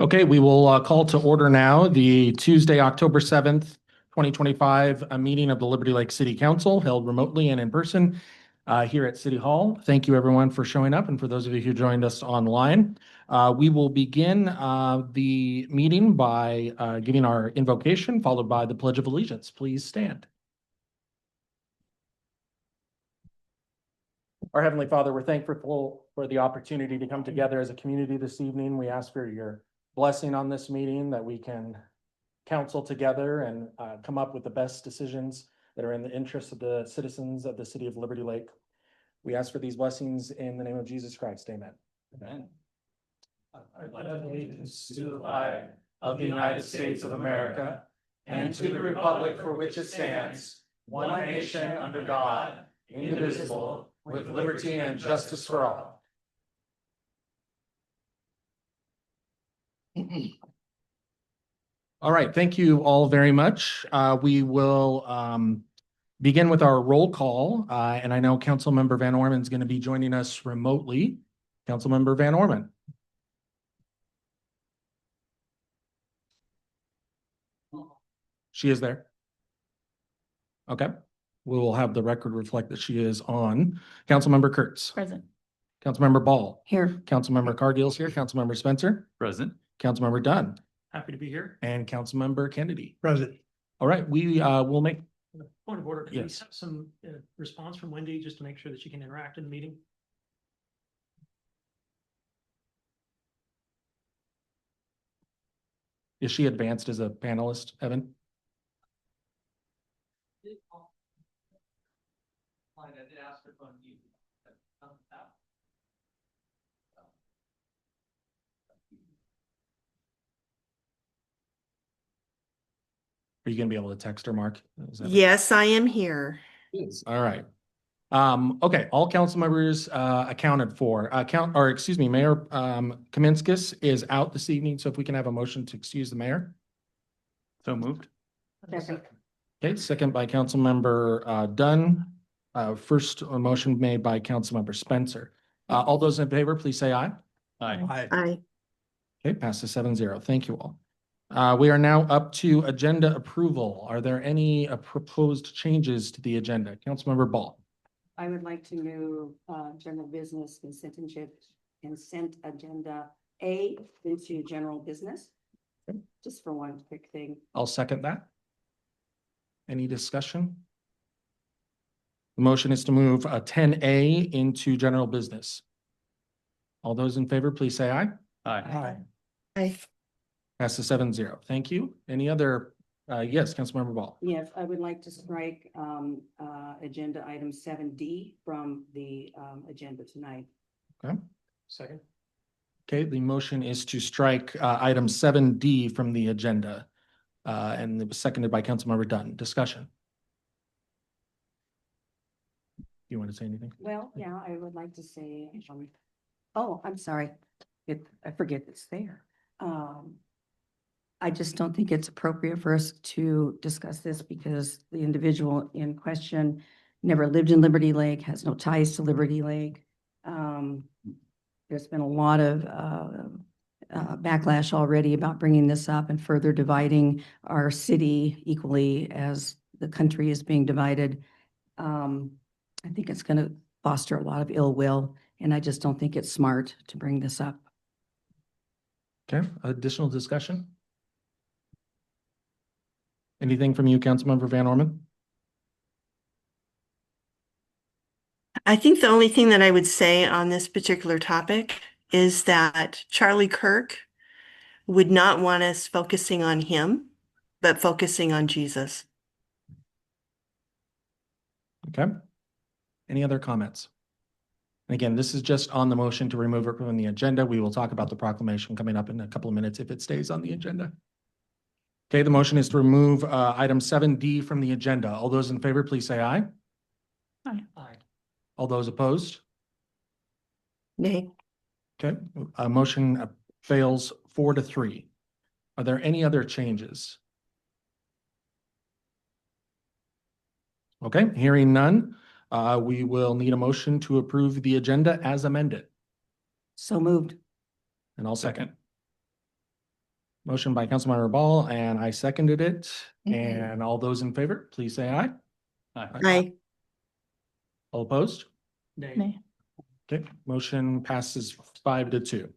Okay, we will call to order now the Tuesday, October 7th, 2025 meeting of the Liberty Lake City Council held remotely and in person here at City Hall. Thank you everyone for showing up and for those of you who joined us online. We will begin the meeting by giving our invocation followed by the Pledge of Allegiance. Please stand. Our Heavenly Father, we're thankful for the opportunity to come together as a community this evening. We ask for your blessing on this meeting, that we can counsel together and come up with the best decisions that are in the interest of the citizens of the city of Liberty Lake. We ask for these blessings in the name of Jesus Christ. Amen. Amen. I pledge allegiance to the flag of the United States of America and to the republic for which it stands, one nation under God, indivisible, with liberty and justice for all. All right, thank you all very much. We will begin with our roll call, and I know Councilmember Van Orman is going to be joining us remotely. Councilmember Van Orman. She is there. Okay, we will have the record reflect that she is on. Councilmember Kurtz. Present. Councilmember Ball. Here. Councilmember Cargill's here. Councilmember Spencer. Present. Councilmember Dunn. Happy to be here. And Councilmember Kennedy. Present. All right, we will make. Point of order, can we Yes. have some response from Wendy just to make sure that she can interact in the meeting? Is she advanced as a panelist, Evan? Are you gonna be able to text her, Mark? Yes, I am here. All right. Okay, all council members accounted for. Mayor Kaminskis is out this evening, so if we can have a motion to excuse the mayor. So moved. Second. Okay, second by Councilmember Dunn. First motion made by Councilmember Spencer. All those in favor, please say aye. Aye. Aye. Okay, passes 7-0. Thank you all. We are now up to agenda approval. Are there any proposed changes to the agenda? Councilmember Ball. I would like to move general business consent agenda A into general business. Okay. Just for one quick thing. I'll second that. Any discussion? The motion is to move 10A into general business. All those in favor, please say aye. Aye. Aye. Passes 7-0. Thank you. Any other? Yes, Councilmember Ball. Yes, I would like to strike agenda item 7D from the agenda tonight. Okay. Second. Okay, the motion is to strike item 7D from the agenda. And it was seconded by Councilmember Dunn. Discussion. You want to say anything? Well, yeah, I would like to say, oh, I'm sorry. I forget it's there. I just don't think it's appropriate for us to discuss this because the individual in question never lived in Liberty Lake, has no ties to Liberty Lake. There's been a lot of backlash already about bringing this up and further dividing our city equally as the country is being divided. I think it's going to foster a lot of ill will, and I just don't think it's smart to bring this up. Okay, additional discussion? Anything from you, Councilmember Van Orman? I think the only thing that I would say on this particular topic is that Charlie Kirk would not want us focusing on him, but focusing on Jesus. Okay. Any other comments? And again, this is just on the motion to remove it from the agenda. We will talk about the proclamation coming up in a couple of minutes if it stays on the agenda. Okay, the motion is to remove item 7D from the agenda. All those in favor, please say aye. Aye. Aye. All those opposed? Nay. Okay, motion fails 4-3. Are there any other changes? Okay, hearing none, we will need a motion to approve the agenda as amended. So moved. And I'll second. Motion by Councilmember Ball, and I seconded it. And all those in favor, please say aye. Aye. All opposed? Nay. Okay, motion passes 5-2.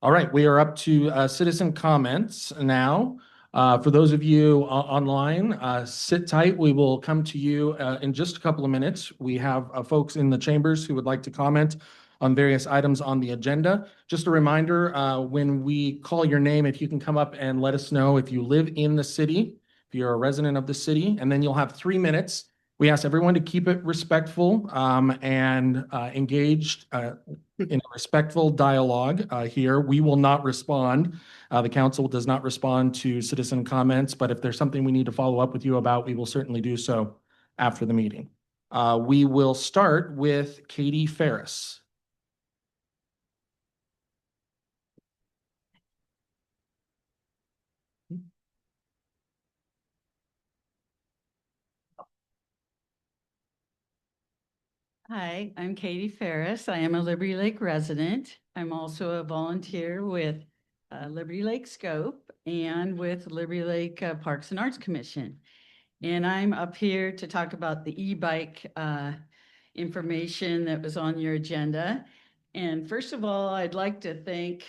All right, we are up to citizen comments now. For those of you online, sit tight. We will come to you in just a couple of minutes. We have folks in the chambers who would like to comment on various items on the agenda. Just a reminder, when we call your name, if you can come up and let us know if you live in the city, if you're a resident of the city, and then you'll have 3 minutes. We ask everyone to keep it respectful and engaged in a respectful dialogue here. We will not respond. The council does not respond to citizen comments, but if there's something we need to follow up with you about, we will certainly do so after the meeting. We will start with Katie Ferris. Hi, I'm Katie Ferris. I am a Liberty Lake resident. I'm also a volunteer with Liberty Lake Scope and with Liberty Lake Parks and Arts Commission. And I'm up here to talk about the e-bike information that was on your agenda. And first of all, I'd like to thank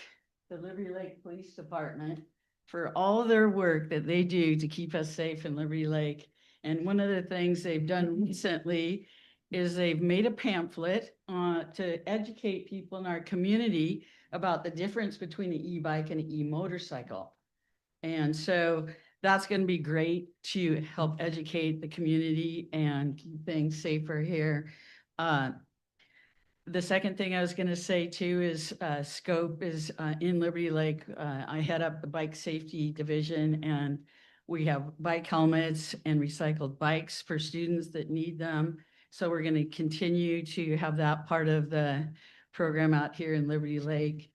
the Liberty Lake Police Department for all their work that they do to keep us safe in Liberty Lake. And one of the things they've done recently is they've made a pamphlet to educate people in our community about the difference between an e-bike and an e-motorcycle. And so that's going to be great to help educate the community and keep things safer here. The second thing I was going to say too is Scope is in Liberty Lake. I head up the bike safety division, and we have bike helmets and recycled bikes for students that need them. So we're going to continue to have that part of the program out here in Liberty Lake.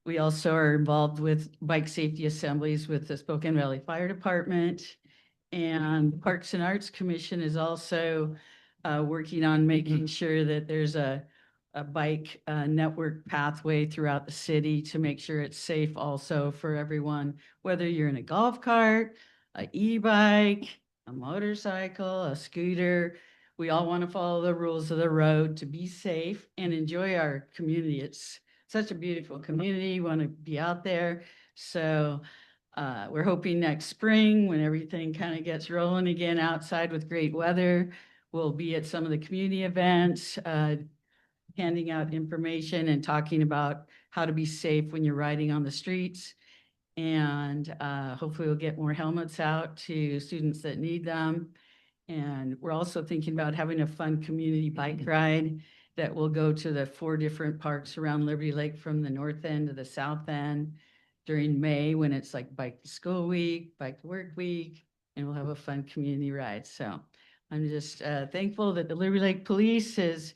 We also are involved with bike safety assemblies with the Spokane Valley Fire Department, and the Parks and Arts Commission is also working on making sure that there's a bike network pathway throughout the city to make sure it's safe also for everyone, whether you're in a golf cart, an e-bike, a motorcycle, a scooter. We all want to follow the rules of the road to be safe and enjoy our community. It's such a beautiful community. Want to be out there. So we're hoping next spring, when everything kind of gets rolling again outside with great weather, we'll be at some of the community events, handing out information and talking about how to be safe when you're riding on the streets. And hopefully we'll get more helmets out to students that need them. And we're also thinking about having a fun community bike ride that will go to the 4 different parks around Liberty Lake, from the north end to the south end, during May, when it's like Bike to School Week, Bike to Work Week, and we'll have a fun community ride. So I'm just thankful that the Liberty Lake Police is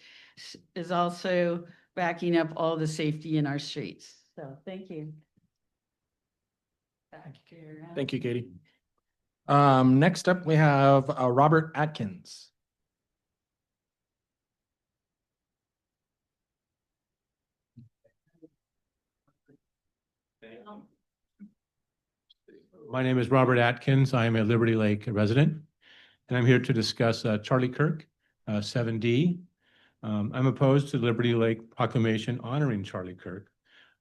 also backing up all the safety in our streets. So thank you. Thank you, Katie. Next up, we have Robert Atkins. My name is Robert Atkins. I am a Liberty Lake resident, and I'm here to discuss Charlie Kirk, 7D. I'm opposed to Liberty Lake proclamation honoring Charlie Kirk.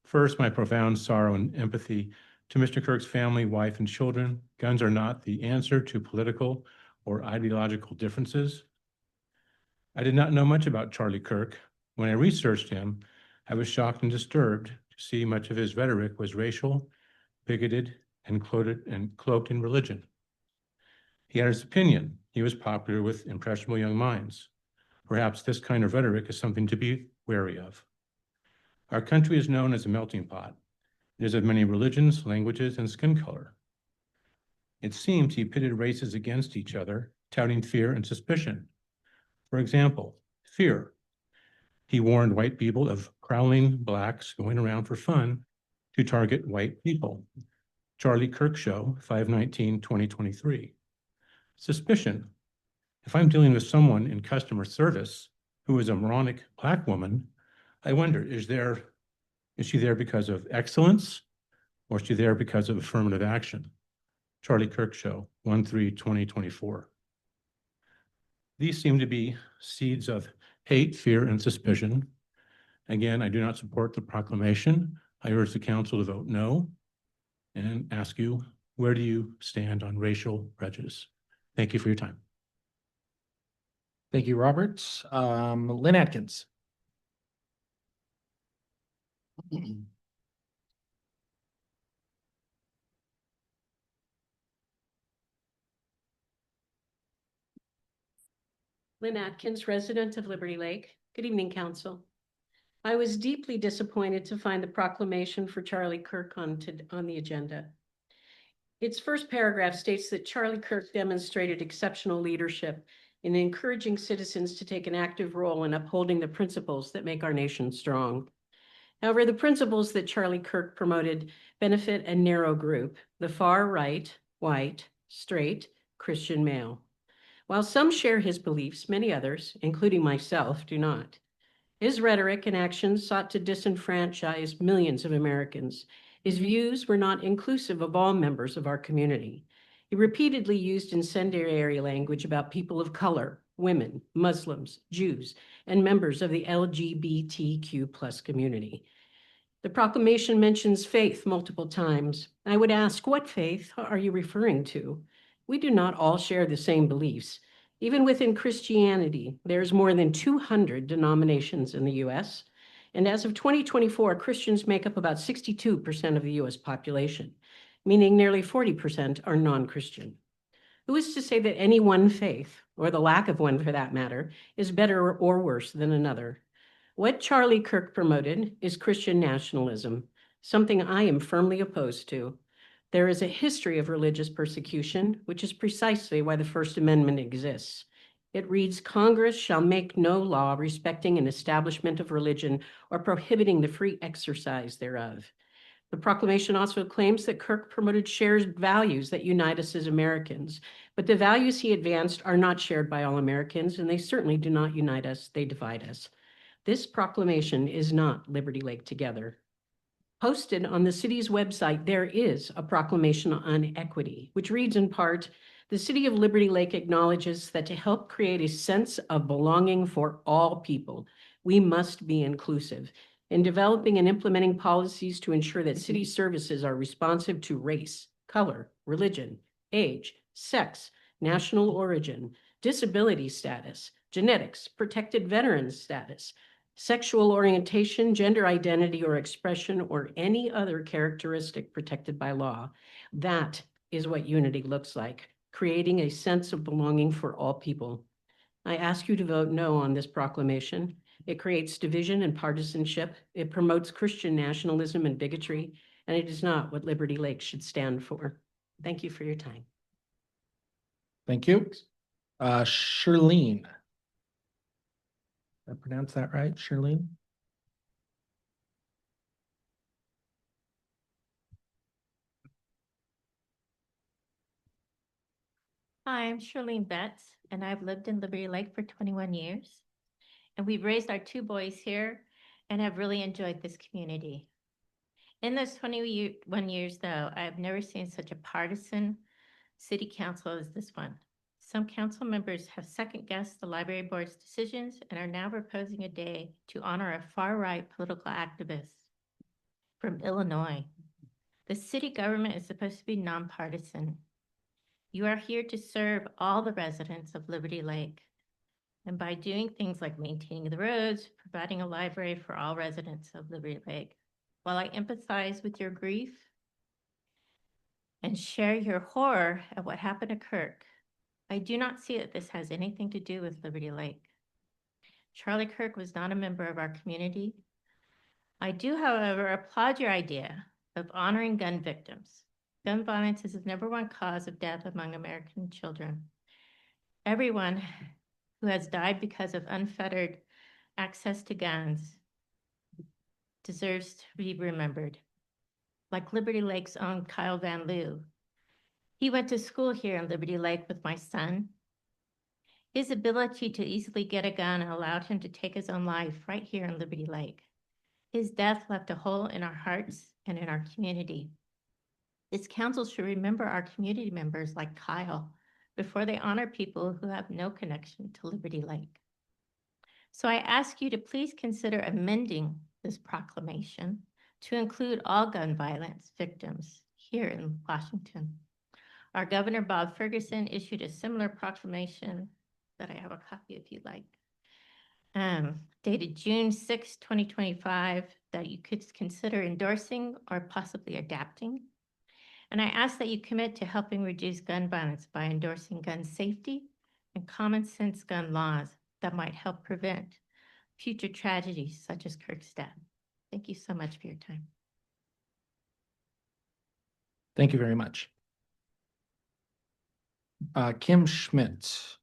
First, my profound sorrow and empathy to Mr. Kirk's family, wife, and children. Guns are not the answer to political or ideological differences. I did not know much about Charlie Kirk. When I researched him, I was shocked and disturbed to see much of his rhetoric was racial, bigoted, and cloaked in religion. He had his opinion. He was popular with impressionable young minds. Perhaps this kind of rhetoric is something to be wary of. Our country is known as a melting pot. It is of many religions, languages, and skin color. It seems he pitted races against each other, touting fear and suspicion. For example, fear. He warned white people of prowling blacks going around for fun to target white people. Charlie Kirk Show, 5/19/2023. Suspicion. If I'm dealing with someone in customer service who is a moronic black woman, I wonder, is she there because of excellence or is she there because of affirmative action? Charlie Kirk Show, 1/3/2024. These seem to be seeds of hate, fear, and suspicion. Again, I do not support the proclamation. I urge the council to vote no and ask you, where do you stand on racial prejudice? Thank you for your time. Thank you, Robert. Lynn Atkins. Lynn Atkins, resident of Liberty Lake. Good evening, council. I was deeply disappointed to find the proclamation for Charlie Kirk on the agenda. Its first paragraph states that Charlie Kirk demonstrated exceptional leadership in encouraging citizens to take an active role in upholding the principles that make our nation strong. However, the principles that Charlie Kirk promoted benefit a narrow group, the far right, white, straight, Christian male. While some share his beliefs, many others, including myself, do not. His rhetoric and actions sought to disenfranchise millions of Americans. His views were not inclusive of all members of our community. He repeatedly used incendiary language about people of color, women, Muslims, Jews, and members of the LGBTQ+ community. The proclamation mentions faith multiple times. I would ask, what faith are you referring to? We do not all share the same beliefs. Even within Christianity, there's more than 200 denominations in the US. And as of 2024, Christians make up about 62% of the US population, meaning nearly 40% are non-Christian. Who is to say that any one faith, or the lack of one for that matter, is better or worse than another? What Charlie Kirk promoted is Christian nationalism, something I am firmly opposed to. There is a history of religious persecution, which is precisely why the First Amendment exists. It reads, Congress shall make no law respecting an establishment of religion or prohibiting the free exercise thereof. The proclamation also claims that Kirk promoted shared values that unite us as Americans, but the values he advanced are not shared by all Americans, and they certainly do not unite us, they divide us. This proclamation is not Liberty Lake Together. Posted on the city's website, there is a proclamation on equity, which reads in part, the city of Liberty Lake acknowledges that to help create a sense of belonging for all people, we must be inclusive in developing and implementing policies to ensure that city services are responsive to race, color, religion, age, sex, national origin, disability status, genetics, protected veteran status, sexual orientation, gender identity or expression, or any other characteristic protected by law. That is what unity looks like, creating a sense of belonging for all people. I ask you to vote no on this proclamation. It creates division and partisanship. It promotes Christian nationalism and bigotry, and it is not what Liberty Lake should stand for. Thank you for your time. Thank you. Shirlene. Did I pronounce that right, Shirlene? Hi, I'm Shirlene Betts, and I've lived in Liberty Lake for 21 years. And we've raised our 2 boys here and have really enjoyed this community. In those 21 years, though, I've never seen such a partisan city council as this one. Some council members have second-guessed the library board's decisions and are now proposing a day to honor a far-right political activist from Illinois. The city government is supposed to be nonpartisan. You are here to serve all the residents of Liberty Lake. And by doing things like maintaining the roads, providing a library for all residents of Liberty Lake, while I empathize with your grief and share your horror at what happened to Kirk, I do not see that this has anything to do with Liberty Lake. Charlie Kirk was not a member of our community. I do, however, applaud your idea of honoring gun victims. Gun violence is the #1 cause of death among American children. Everyone who has died because of unfettered access to guns deserves to be remembered. Like Liberty Lake's own Kyle Van Loo. He went to school here in Liberty Lake with my son. His ability to easily get a gun allowed him to take his own life right here in Liberty Lake. His death left a hole in our hearts and in our community. This council should remember our community members like Kyle before they honor people who have no connection to Liberty Lake. So I ask you to please consider amending this proclamation to include all gun violence victims here in Washington. Our Governor Bob Ferguson issued a similar proclamation that I have a copy if you'd like, dated June 6, 2025, that you could consider endorsing or possibly adapting. And I ask that you commit to helping reduce gun violence by endorsing gun safety and common sense gun laws that might help prevent future tragedies such as Kirk's death. Thank you so much for your time. Thank you very much. Kim Schmidt.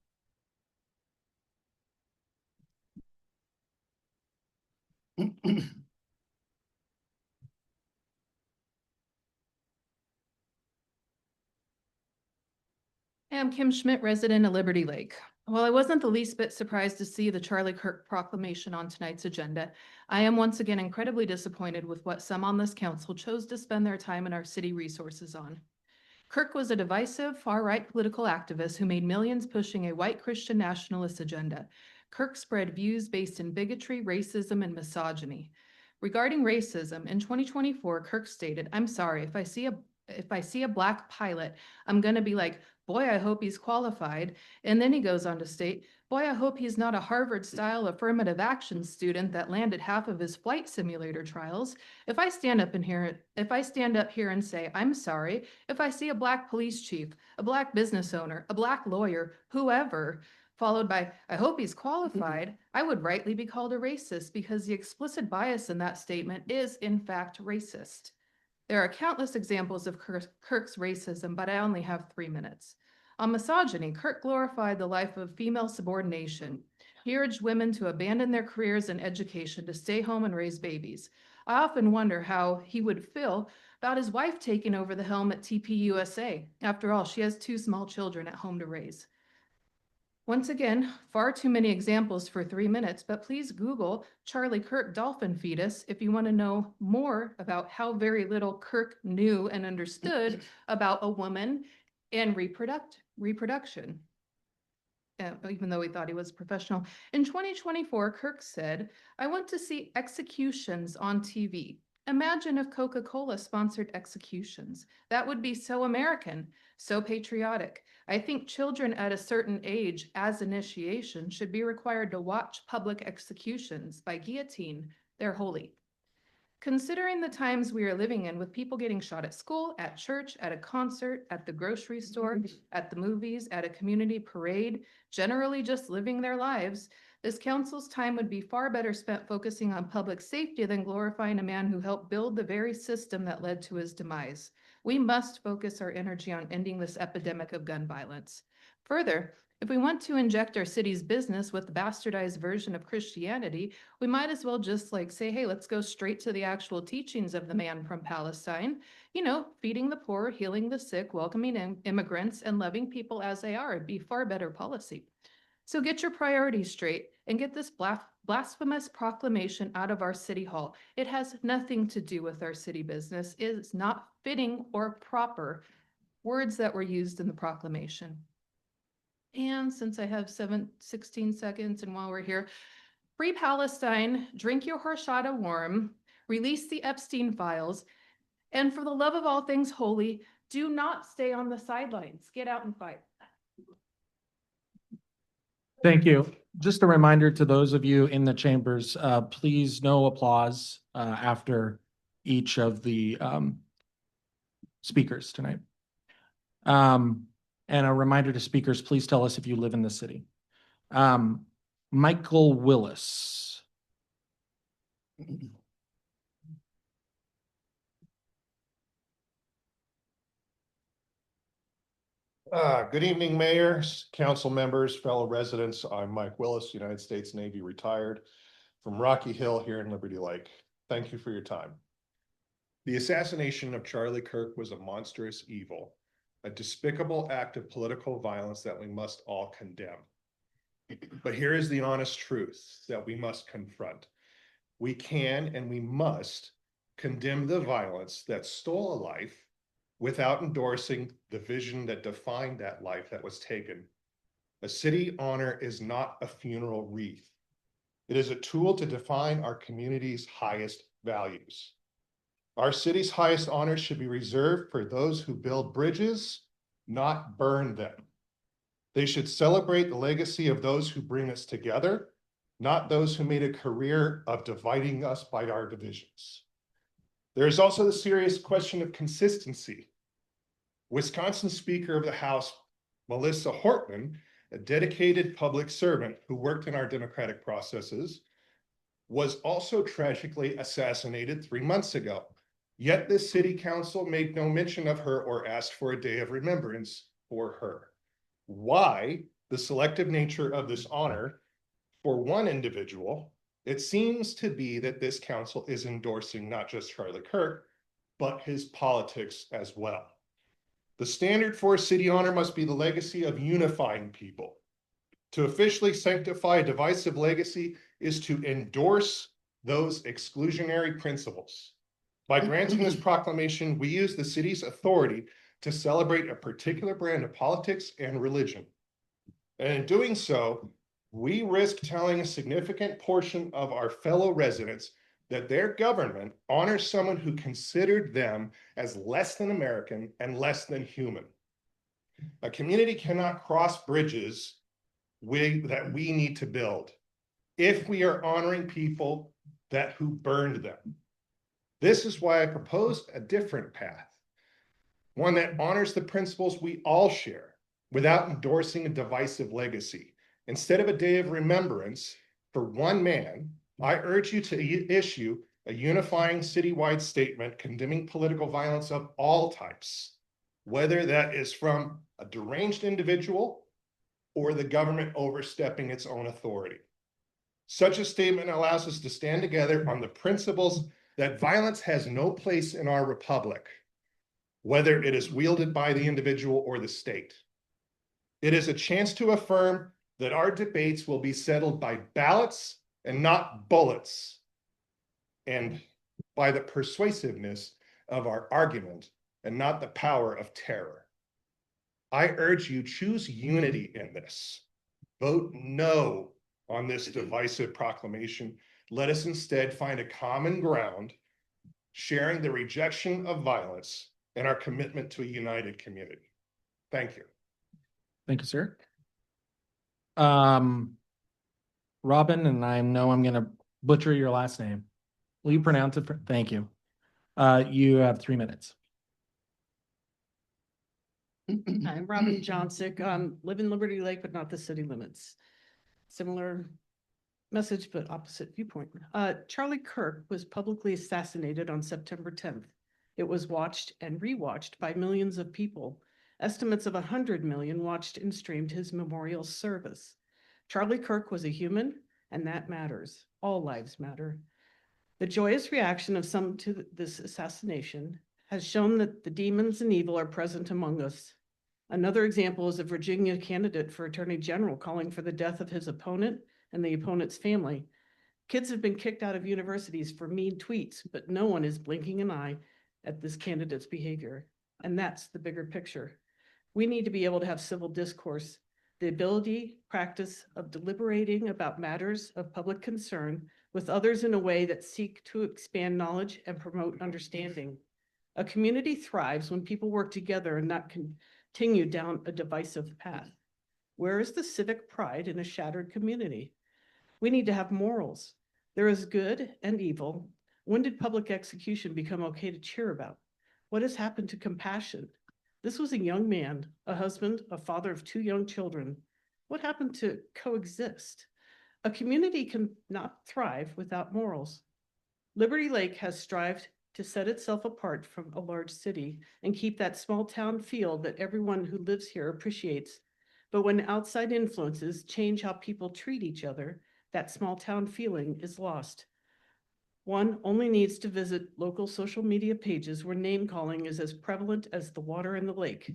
I'm Kim Schmidt, resident of Liberty Lake. While I wasn't the least bit surprised to see the Charlie Kirk proclamation on tonight's agenda, I am once again incredibly disappointed with what some on this council chose to spend their time and our city resources on. Kirk was a divisive, far-right political activist who made millions pushing a white Christian nationalist agenda. Kirk spread views based in bigotry, racism, and misogyny. Regarding racism, in 2024, Kirk stated, "I'm sorry, if I see a black pilot, I'm gonna be like, boy, I hope he's qualified." And then he goes on to state, "Boy, I hope he's not a Harvard-style affirmative action student that landed half of his flight simulator trials. If I stand up here and say, I'm sorry, if I see a black police chief, a black business owner, a black lawyer, whoever, followed by, I hope he's qualified, I would rightly be called a racist because the explicit bias in that statement is, in fact, racist." There are countless examples of Kirk's racism, but I only have 3 minutes. On misogyny, Kirk glorified the life of female subordination. He urged women to abandon their careers and education to stay home and raise babies. I often wonder how he would feel about his wife taking over the helm at TPUSA. After all, she has 2 small children at home to raise. Once again, far too many examples for 3 minutes, but please Google Charlie Kirk dolphin fetus if you want to know more about how very little Kirk knew and understood about a woman and reproduction. Even though he thought he was professional. In 2024, Kirk said, "I want to see executions on TV. Imagine if Coca-Cola sponsored executions. That would be so American, so patriotic. I think children at a certain age as initiation should be required to watch public executions by guillotine. They're holy." Considering the times we are living in with people getting shot at school, at church, at a concert, at the grocery store, at the movies, at a community parade, generally just living their lives, this council's time would be far better spent focusing on public safety than glorifying a man who helped build the very system that led to his demise. We must focus our energy on ending this epidemic of gun violence. Further, if we want to inject our city's business with the bastardized version of Christianity, we might as well just say, hey, let's go straight to the actual teachings of the man from Palestine. You know, feeding the poor, healing the sick, welcoming immigrants, and loving people as they are. It'd be far better policy. So get your priorities straight and get this blasphemous proclamation out of our city hall. It has nothing to do with our city business. It is not fitting or proper words that were used in the proclamation. And since I have 16 seconds and while we're here, free Palestine, drink your horchata warm, release the Epstein files, and for the love of all things holy, do not stay on the sidelines. Get out and fight. Thank you. Just a reminder to those of you in the chambers, please no applause after each of the speakers tonight. And a reminder to speakers, please tell us if you live in the city. Michael Willis. Good evening, mayors, council members, fellow residents. I'm Mike Willis, United States Navy retired from Rocky Hill here in Liberty Lake. Thank you for your time. The assassination of Charlie Kirk was a monstrous evil, a despicable act of political violence that we must all condemn. But here is the honest truth that we must confront. We can and we must condemn the violence that stole a life without endorsing the vision that defined that life that was taken. A city honor is not a funeral wreath. It is a tool to define our community's highest values. Our city's highest honors should be reserved for those who build bridges, not burn them. They should celebrate the legacy of those who bring us together, not those who made a career of dividing us by our divisions. There is also the serious question of consistency. Wisconsin Speaker of the House, Melissa Hortman, a dedicated public servant who worked in our democratic processes, was also tragically assassinated 3 months ago. Yet the city council made no mention of her or asked for a day of remembrance for her. Why the selective nature of this honor for one individual? It seems to be that this council is endorsing not just Charlie Kirk, but his politics as well. The standard for a city honor must be the legacy of unifying people. To officially sanctify a divisive legacy is to endorse those exclusionary principles. By granting this proclamation, we use the city's authority to celebrate a particular brand of politics and religion. And in doing so, we risk telling a significant portion of our fellow residents that their government honors someone who considered them as less than American and less than human. A community cannot cross bridges that we need to build if we are honoring people who burned them. This is why I proposed a different path, one that honors the principles we all share without endorsing a divisive legacy. Instead of a day of remembrance for one man, I urge you to issue a unifying citywide statement condemning political violence of all types, whether that is from a deranged individual or the government overstepping its own authority. Such a statement allows us to stand together on the principles that violence has no place in our republic, whether it is wielded by the individual or the state. It is a chance to affirm that our debates will be settled by ballots and not bullets, and by the persuasiveness of our argument and not the power of terror. I urge you, choose unity in this. Vote no on this divisive proclamation. Let us instead find a common ground, sharing the rejection of violence and our commitment to a united community. Thank you. Thank you, sir. Robin, and I know I'm going to butcher your last name. Will you pronounce it? Thank you. You have 3 minutes. I'm Robin Johnsick. Live in Liberty Lake, but not the city limits. Similar message, but opposite viewpoint. Charlie Kirk was publicly assassinated on September 10th. It was watched and rewatched by millions of people. Estimates of 100 million watched and streamed his memorial service. Charlie Kirk was a human, and that matters. All lives matter. The joyous reaction of some to this assassination has shown that the demons and evil are present among us. Another example is a Virginia candidate for Attorney General calling for the death of his opponent and the opponent's family. Kids have been kicked out of universities for mean tweets, but no one is blinking an eye at this candidate's behavior. And that's the bigger picture. We need to be able to have civil discourse, the ability, practice of deliberating about matters of public concern with others in a way that seek to expand knowledge and promote understanding. A community thrives when people work together and not continue down a divisive path. Where is the civic pride in a shattered community? We need to have morals. There is good and evil. When did public execution become okay to cheer about? What has happened to compassion? This was a young man, a husband, a father of 2 young children. What happened to coexist? A community cannot thrive without morals. Liberty Lake has strived to set itself apart from a large city and keep that small town feel that everyone who lives here appreciates. But when outside influences change how people treat each other, that small town feeling is lost. One only needs to visit local social media pages where name calling is as prevalent as the water in the lake.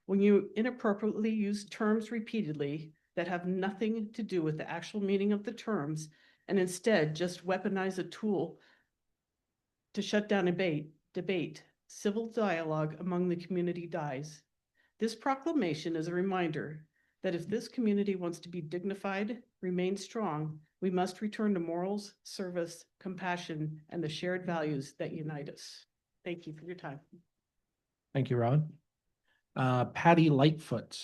When you inappropriately use terms repeatedly that have nothing to do with the actual meaning of the terms and instead just weaponize a tool to shut down a debate, civil dialogue among the community dies. This proclamation is a reminder that if this community wants to be dignified, remain strong, we must return to morals, service, compassion, and the shared values that unite us. Thank you for your time. Thank you, Rod. Patty Lightfoot.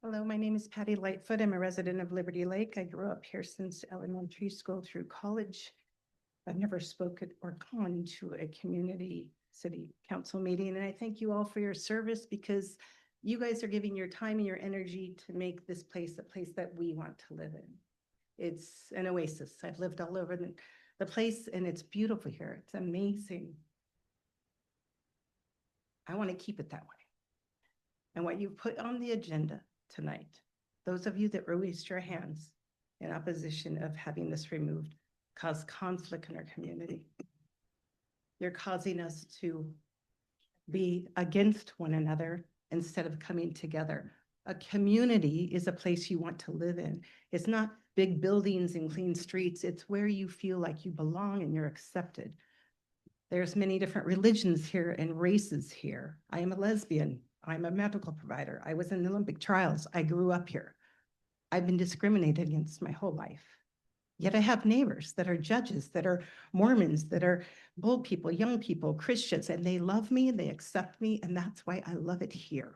Hello, my name is Patty Lightfoot. I'm a resident of Liberty Lake. I grew up here since elementary school through college. I've never spoken or gone to a community city council meeting, and I thank you all for your service because you guys are giving your time and your energy to make this place a place that we want to live in. It's an oasis. I've lived all over the place and it's beautiful here. It's amazing. I want to keep it that way. And what you put on the agenda tonight, those of you that raised your hands in opposition of having this removed, cause conflict in our community. You're causing us to be against one another instead of coming together. A community is a place you want to live in. It's not big buildings and clean streets. It's where you feel like you belong and you're accepted. There's many different religions here and races here. I am a lesbian. I'm a medical provider. I was in the Olympic trials. I grew up here. I've been discriminated against my whole life. Yet I have neighbors that are judges, that are Mormons, that are old people, young people, Christians, and they love me, they accept me, and that's why I love it here.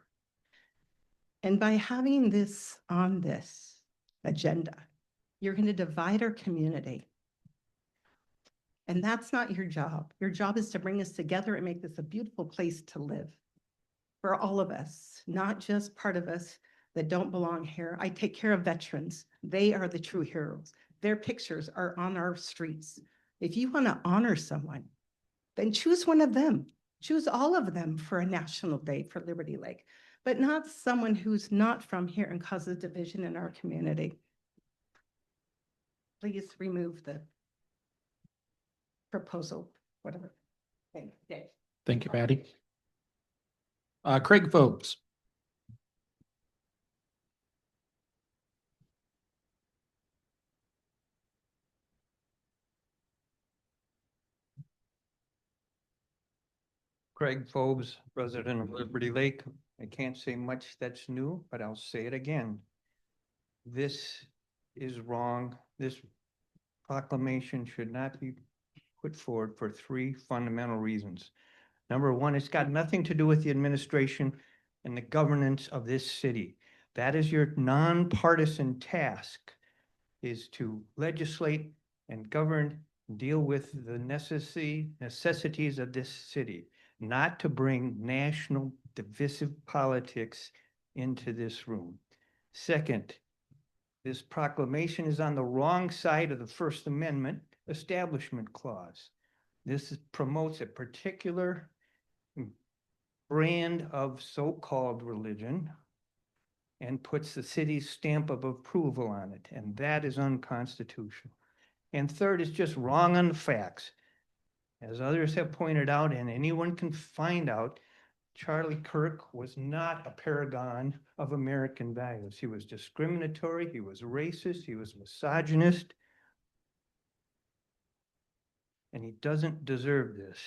And by having this on this agenda, you're going to divide our community. And that's not your job. Your job is to bring us together and make this a beautiful place to live for all of us, not just part of us that don't belong here. I take care of veterans. They are the true heroes. Their pictures are on our streets. If you want to honor someone, then choose one of them. Choose all of them for a national day for Liberty Lake, but not someone who's not from here and causes division in our community. Please remove the proposal, whatever. Thank you. Thank you, Patty. Craig Forbes. Craig Forbes, resident of Liberty Lake. I can't say much that's new, but I'll say it again. This is wrong. This proclamation should not be put forward for three fundamental reasons. Number one, it's got nothing to do with the administration and the governance of this city. That is your nonpartisan task, is to legislate and govern, deal with the necessities of this city, not to bring national divisive politics into this room. Second, this proclamation is on the wrong side of the First Amendment Establishment Clause. This promotes a particular brand of so-called religion and puts the city's stamp of approval on it, and that is unconstitutional. And third, it's just wrong on the facts. As others have pointed out, and anyone can find out, Charlie Kirk was not a paragon of American values. He was discriminatory, he was racist, he was misogynist, and he doesn't deserve this.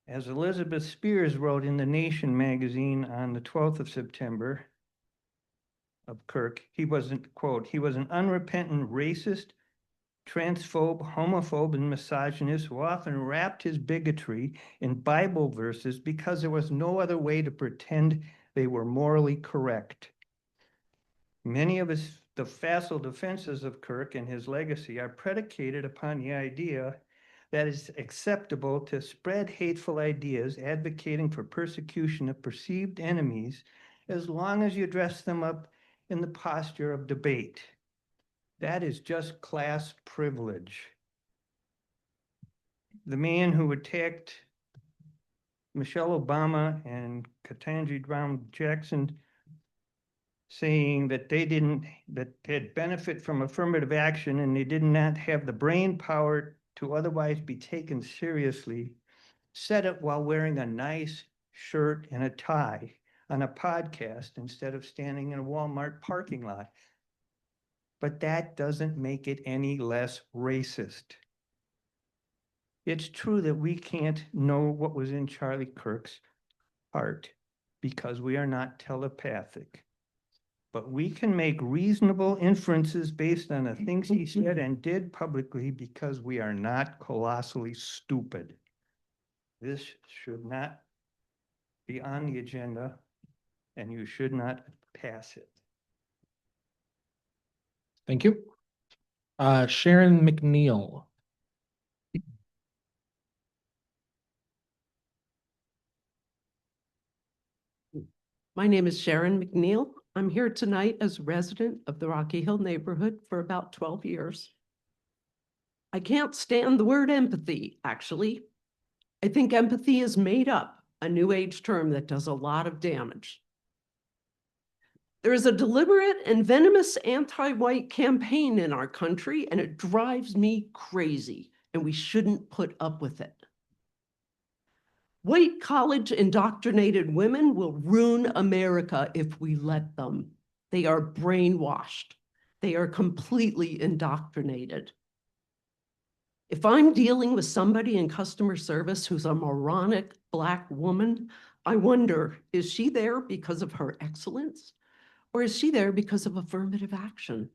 As Elizabeth Spears wrote in The Nation magazine on the 12th of September of Kirk, he wasn't, quote, he was an unrepentant racist, transphobe, homophobe, and misogynist who often wrapped his bigotry in Bible verses because there was no other way to pretend they were morally correct. Many of the facile defenses of Kirk and his legacy are predicated upon the idea that it's acceptable to spread hateful ideas advocating for persecution of perceived enemies as long as you dress them up in the posture of debate. That is just class privilege. The man who attacked Michelle Obama and Ketanji Brown Jackson, saying that that they'd benefit from affirmative action and they did not have the brain power to otherwise be taken seriously, said it while wearing a nice shirt and a tie, on a podcast instead of standing in a Walmart parking lot. But that doesn't make it any less racist. It's true that we can't know what was in Charlie Kirk's heart because we are not telepathic. But we can make reasonable inferences based on the things he said and did publicly because we are not colossally stupid. This should not be on the agenda, and you should not pass it. Thank you. Sharon McNeil. My name is Sharon McNeil. I'm here tonight as a resident of the Rocky Hill neighborhood for about 12 years. I can't stand the word empathy, actually. I think empathy is made up, a new age term that does a lot of damage. There is a deliberate and venomous anti-white campaign in our country, and it drives me crazy, and we shouldn't put up with it. White college indoctrinated women will ruin America if we let them. They are brainwashed. They are completely indoctrinated. If I'm dealing with somebody in customer service who's a moronic Black woman, I wonder, is she there because of her excellence? Or is she there because of affirmative action?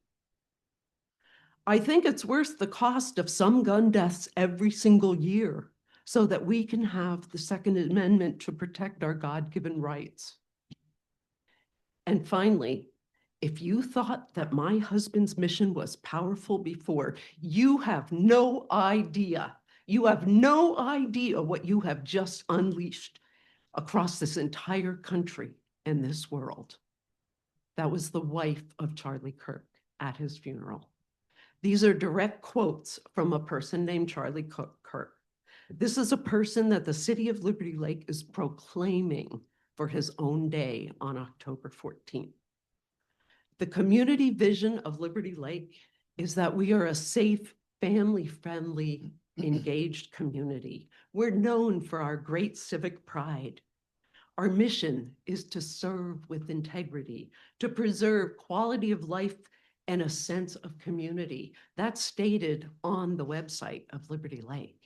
I think it's worth the cost of some gun deaths every single year so that we can have the Second Amendment to protect our God-given rights. And finally, if you thought that my husband's mission was powerful before, you have no idea. You have no idea what you have just unleashed across this entire country and this world. That was the wife of Charlie Kirk at his funeral. These are direct quotes from a person named Charlie Kirk. This is a person that the city of Liberty Lake is proclaiming for his own day on October 14th. The community vision of Liberty Lake is that we are a safe, family-friendly, engaged community. We're known for our great civic pride. Our mission is to serve with integrity, to preserve quality of life and a sense of community. That's stated on the website of Liberty Lake.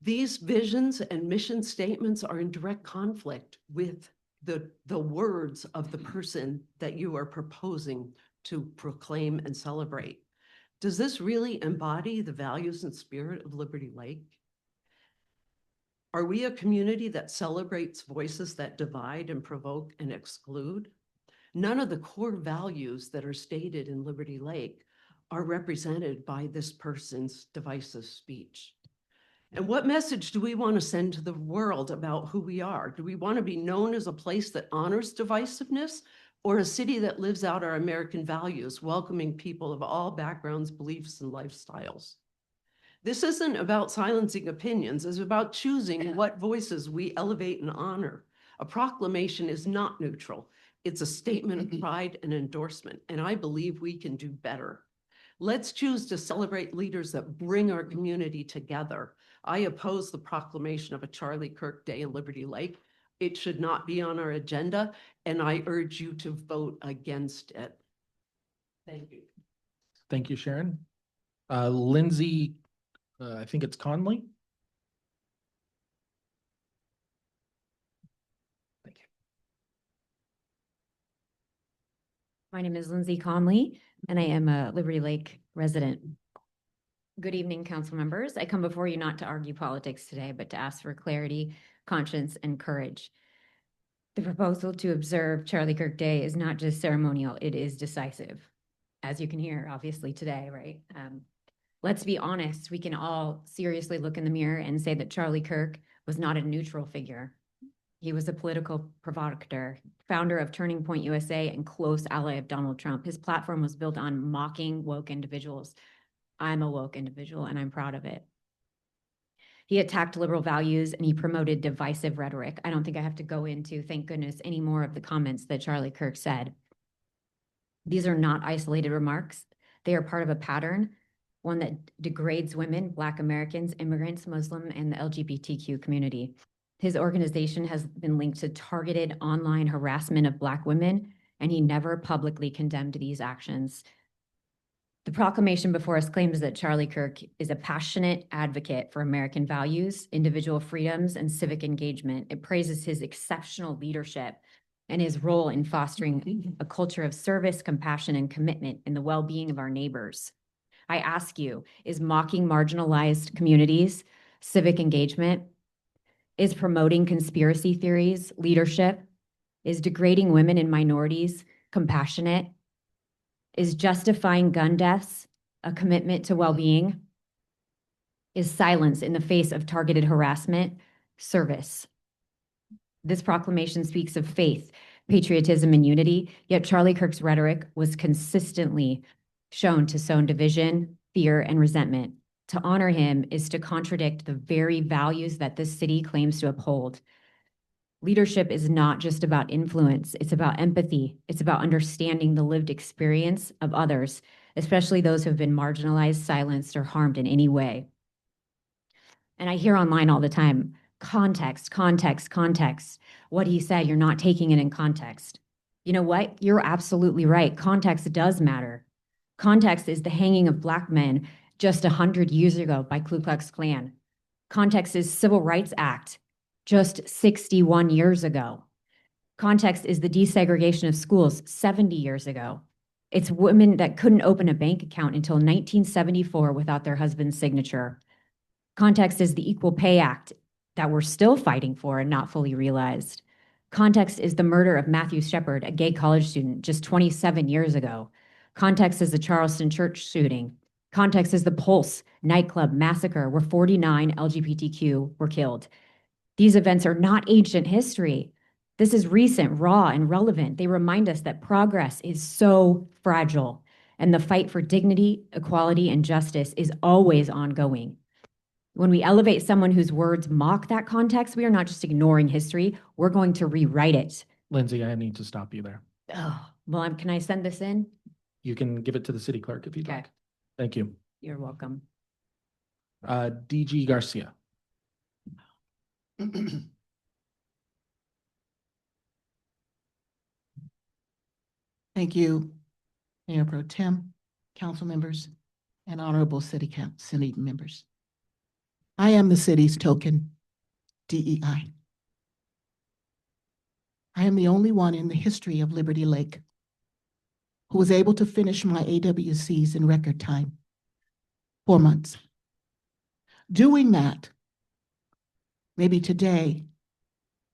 These visions and mission statements are in direct conflict with the words of the person that you are proposing to proclaim and celebrate. Does this really embody the values and spirit of Liberty Lake? Are we a community that celebrates voices that divide and provoke and exclude? None of the core values that are stated in Liberty Lake are represented by this person's divisive speech. And what message do we want to send to the world about who we are? Do we want to be known as a place that honors divisiveness, or a city that lives out our American values, welcoming people of all backgrounds, beliefs, and lifestyles? This isn't about silencing opinions, it's about choosing what voices we elevate and honor. A proclamation is not neutral. It's a statement of pride and endorsement, and I believe we can do better. Let's choose to celebrate leaders that bring our community together. I oppose the proclamation of a Charlie Kirk Day in Liberty Lake. It should not be on our agenda, and I urge you to vote against it. Thank you. Thank you, Sharon. Lindsay, I think it's Conley. Thank you. My name is Lindsay Conley, and I am a Liberty Lake resident. Good evening, council members. I come before you not to argue politics today, but to ask for clarity, conscience, and courage. The proposal to observe Charlie Kirk Day is not just ceremonial, it is decisive. As you can hear, obviously, today, right? Let's be honest, we can all seriously look in the mirror and say that Charlie Kirk was not a neutral figure. He was a political provocateur, founder of Turning Point USA and close ally of Donald Trump. His platform was built on mocking woke individuals. I'm a woke individual and I'm proud of it. He attacked liberal values and he promoted divisive rhetoric. I don't think I have to go into, thank goodness, any more of the comments that Charlie Kirk said. These are not isolated remarks. They are part of a pattern, one that degrades women, Black Americans, immigrants, Muslim, and the LGBTQ community. His organization has been linked to targeted online harassment of Black women, and he never publicly condemned these actions. The proclamation before us claims that Charlie Kirk is a passionate advocate for American values, individual freedoms, and civic engagement. It praises his exceptional leadership and his role in fostering a culture of service, compassion, and commitment in the well-being of our neighbors. I ask you, is mocking marginalized communities civic engagement? Is promoting conspiracy theories leadership? Is degrading women and minorities compassionate? Is justifying gun deaths a commitment to well-being? Is silence in the face of targeted harassment service? This proclamation speaks of faith, patriotism, and unity, yet Charlie Kirk's rhetoric was consistently shown to sow division, fear, and resentment. To honor him is to contradict the very values that this city claims to uphold. Leadership is not just about influence, it's about empathy. It's about understanding the lived experience of others, especially those who have been marginalized, silenced, or harmed in any way. And I hear online all the time, context, context, context. What he said, you're not taking it in context. You know what? You're absolutely right. Context does matter. Context is the hanging of Black men just 100 years ago by Ku Klux Klan. Context is Civil Rights Act just 61 years ago. Context is the desegregation of schools 70 years ago. It's women that couldn't open a bank account until 1974 without their husband's signature. Context is the Equal Pay Act that we're still fighting for and not fully realized. Context is the murder of Matthew Shepard, a gay college student, just 27 years ago. Context is the Charleston church shooting. Context is the Pulse nightclub massacre where 49 LGBTQ were killed. These events are not ancient history. This is recent, raw, and relevant. They remind us that progress is so fragile, and the fight for dignity, equality, and justice is always ongoing. When we elevate someone whose words mock that context, we are not just ignoring history, we're going to rewrite it. Lindsay, I need to stop you there. Oh, well, can I send this in? You can give it to the city clerk if you'd Okay. like. Thank you. You're welcome. DG Garcia. Thank you, Mayor Pro Tem, council members, and honorable city members. I am the city's token DEI. I am the only one in the history of Liberty Lake who was able to finish my AWCs in record time, 4 months. Doing that, maybe today,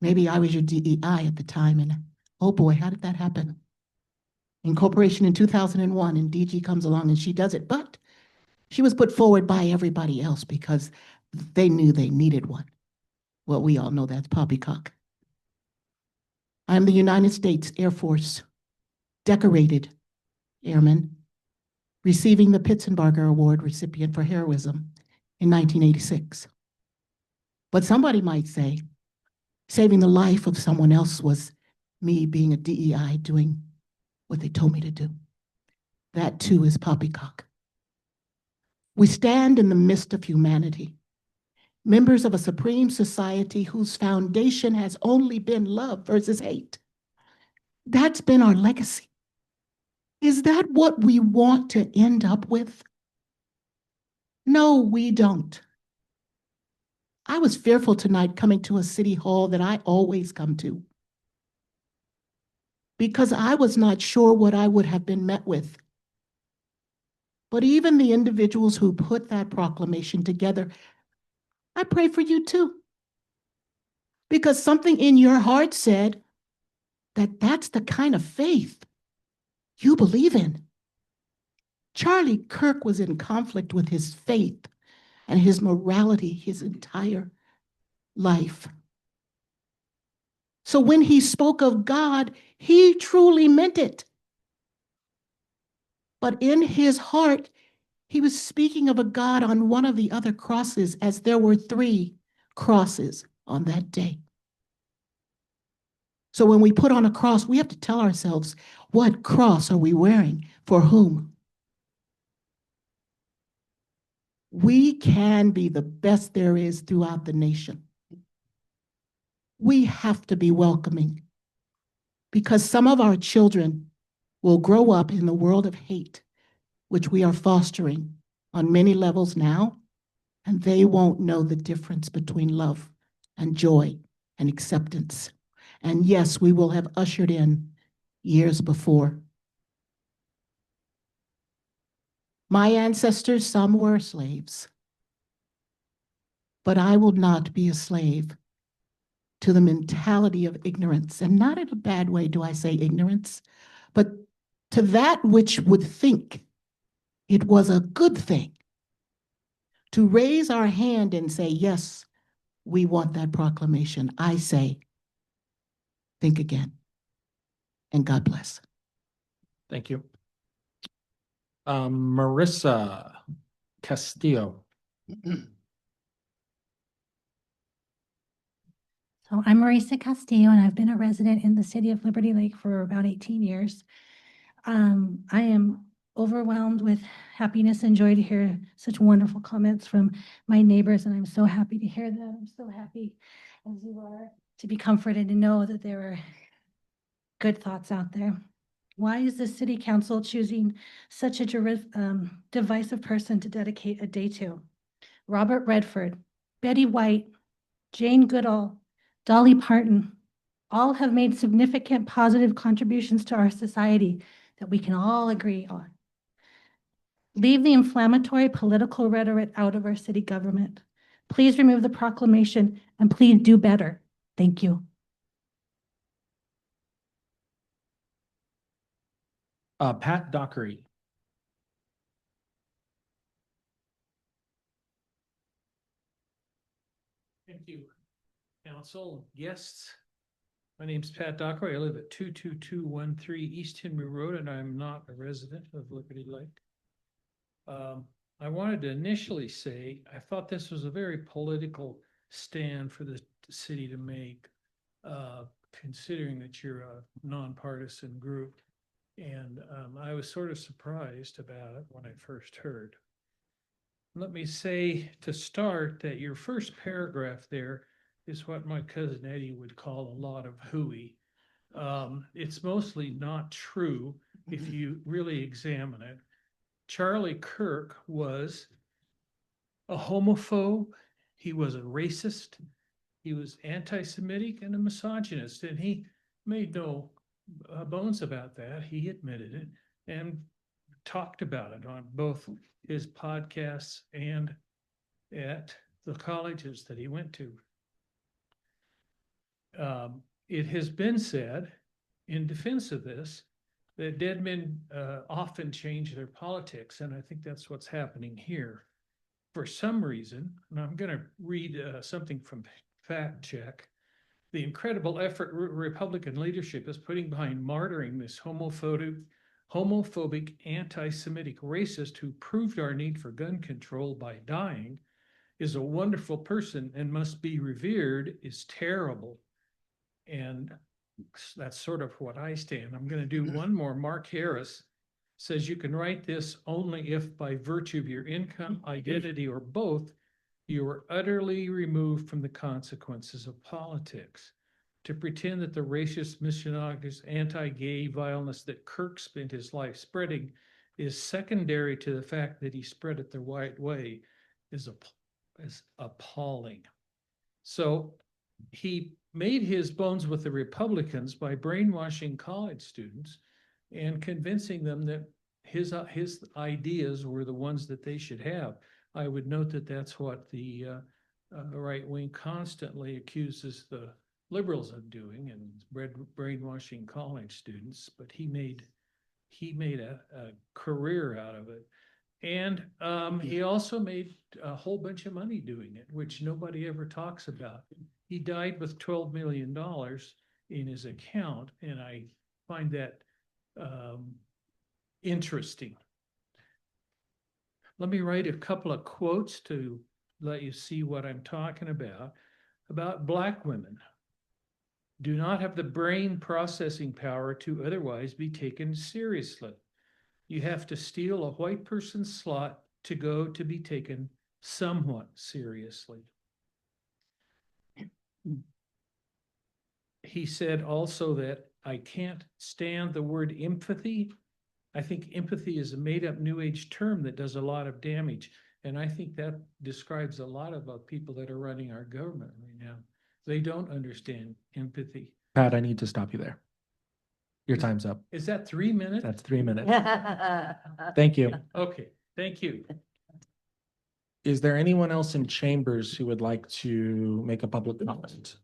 maybe I was your DEI at the time, and oh boy, how did that happen? Incorporation in 2001, and DG comes along and she does it, but she was put forward by everybody else because they knew they needed one. Well, we all know that's poppycock. I am the United States Air Force decorated airman, receiving the Pitsenbarger Award recipient for heroism in 1986. But somebody might say, saving the life of someone else was me being a DEI doing what they told me to do. That too is poppycock. We stand in the midst of humanity, members of a supreme society whose foundation has only been love versus hate. That's been our legacy. Is that what we want to end up with? No, we don't. I was fearful tonight coming to a city hall that I always come to, because I was not sure what I would have been met with. But even the individuals who put that proclamation together, I pray for you too. Because something in your heart said that that's the kind of faith you believe in. Charlie Kirk was in conflict with his faith and his morality his entire life. So when he spoke of God, he truly meant it. But in his heart, he was speaking of a God on one of the other crosses, as there were 3 crosses on that day. So when we put on a cross, we have to tell ourselves, what cross are we wearing for whom? We can be the best there is throughout the nation. We have to be welcoming because some of our children will grow up in the world of hate, which we are fostering on many levels now, and they won't know the difference between love and joy and acceptance. And yes, we will have ushered in years before. My ancestors, some were slaves, but I will not be a slave to the mentality of ignorance. And not in a bad way do I say ignorance, but to that which would think it was a good thing to raise our hand and say, yes, we want that proclamation. I say, think again. And God bless. Thank you. Marissa Castillo. So I'm Marisa Castillo, and I've been a resident in the city of Liberty Lake for about 18 years. I am overwhelmed with happiness and joy to hear such wonderful comments from my neighbors, and I'm so happy to hear them. I'm so happy, as you are, to be comforted and know that there are good thoughts out there. Why is the city council choosing such a divisive person to dedicate a day to? Robert Redford, Betty White, Jane Goodall, Dolly Parton, all have made significant positive contributions to our society that we can all agree on. Leave the inflammatory political rhetoric out of our city government. Please remove the proclamation and please do better. Thank you. Pat Dockery. Thank you, council, guests. My name's Pat Dockery. I live at 22213 East Henry Road, and I'm not a resident of Liberty Lake. I wanted to initially say, I thought this was a very political stand for the city to make, considering that you're a nonpartisan group. And I was sort of surprised about it when I first heard. Let me say to start that your first paragraph there is what my cousin Eddie would call a lot of hooey. It's mostly not true if you really examine it. Charlie Kirk was a homophobe. He was a racist. He was anti-Semitic and a misogynist, and he made no bones about that. He admitted it and talked about it on both his podcasts and at the colleges that he went to. It has been said in defense of this that dead men often change their politics, and I think that's what's happening here. For some reason, and I'm going to read something from Fact Check, the incredible effort Republican leadership is putting behind martyring this homophobic, anti-Semitic racist who proved our need for gun control by dying is a wonderful person and must be revered is terrible. And that's sort of what I stand. I'm going to do one more. Mark Harris says you can write this only if by virtue of your income, identity, or both, you are utterly removed from the consequences of politics. To pretend that the racist, misogynist, anti-gay vileness that Kirk spent his life spreading is secondary to the fact that he spread it the right way is appalling. So he made his bones with the Republicans by brainwashing college students and convincing them that his ideas were the ones that they should have. I would note that that's what the right wing constantly accuses the liberals of doing and brainwashing college students, but he made a career out of it. And he also made a whole bunch of money doing it, which nobody ever talks about. He died with $12 million in his account, and I find that interesting. Let me write a couple of quotes to let you see what I'm talking about Black women. Do not have the brain processing power to otherwise be taken seriously. You have to steal a white person's slot to go to be taken somewhat seriously. he said also that I can't stand the word empathy. I think empathy is a made-up New Age term that does a lot of damage. And I think that describes a lot of people that are running our government right now. They don't understand empathy. Pat, I need to stop you there. Your time's up. Is that 3 minutes? That's 3 minutes. Thank you. Okay, thank you. Is there anyone else in chambers who would like to make a public comment?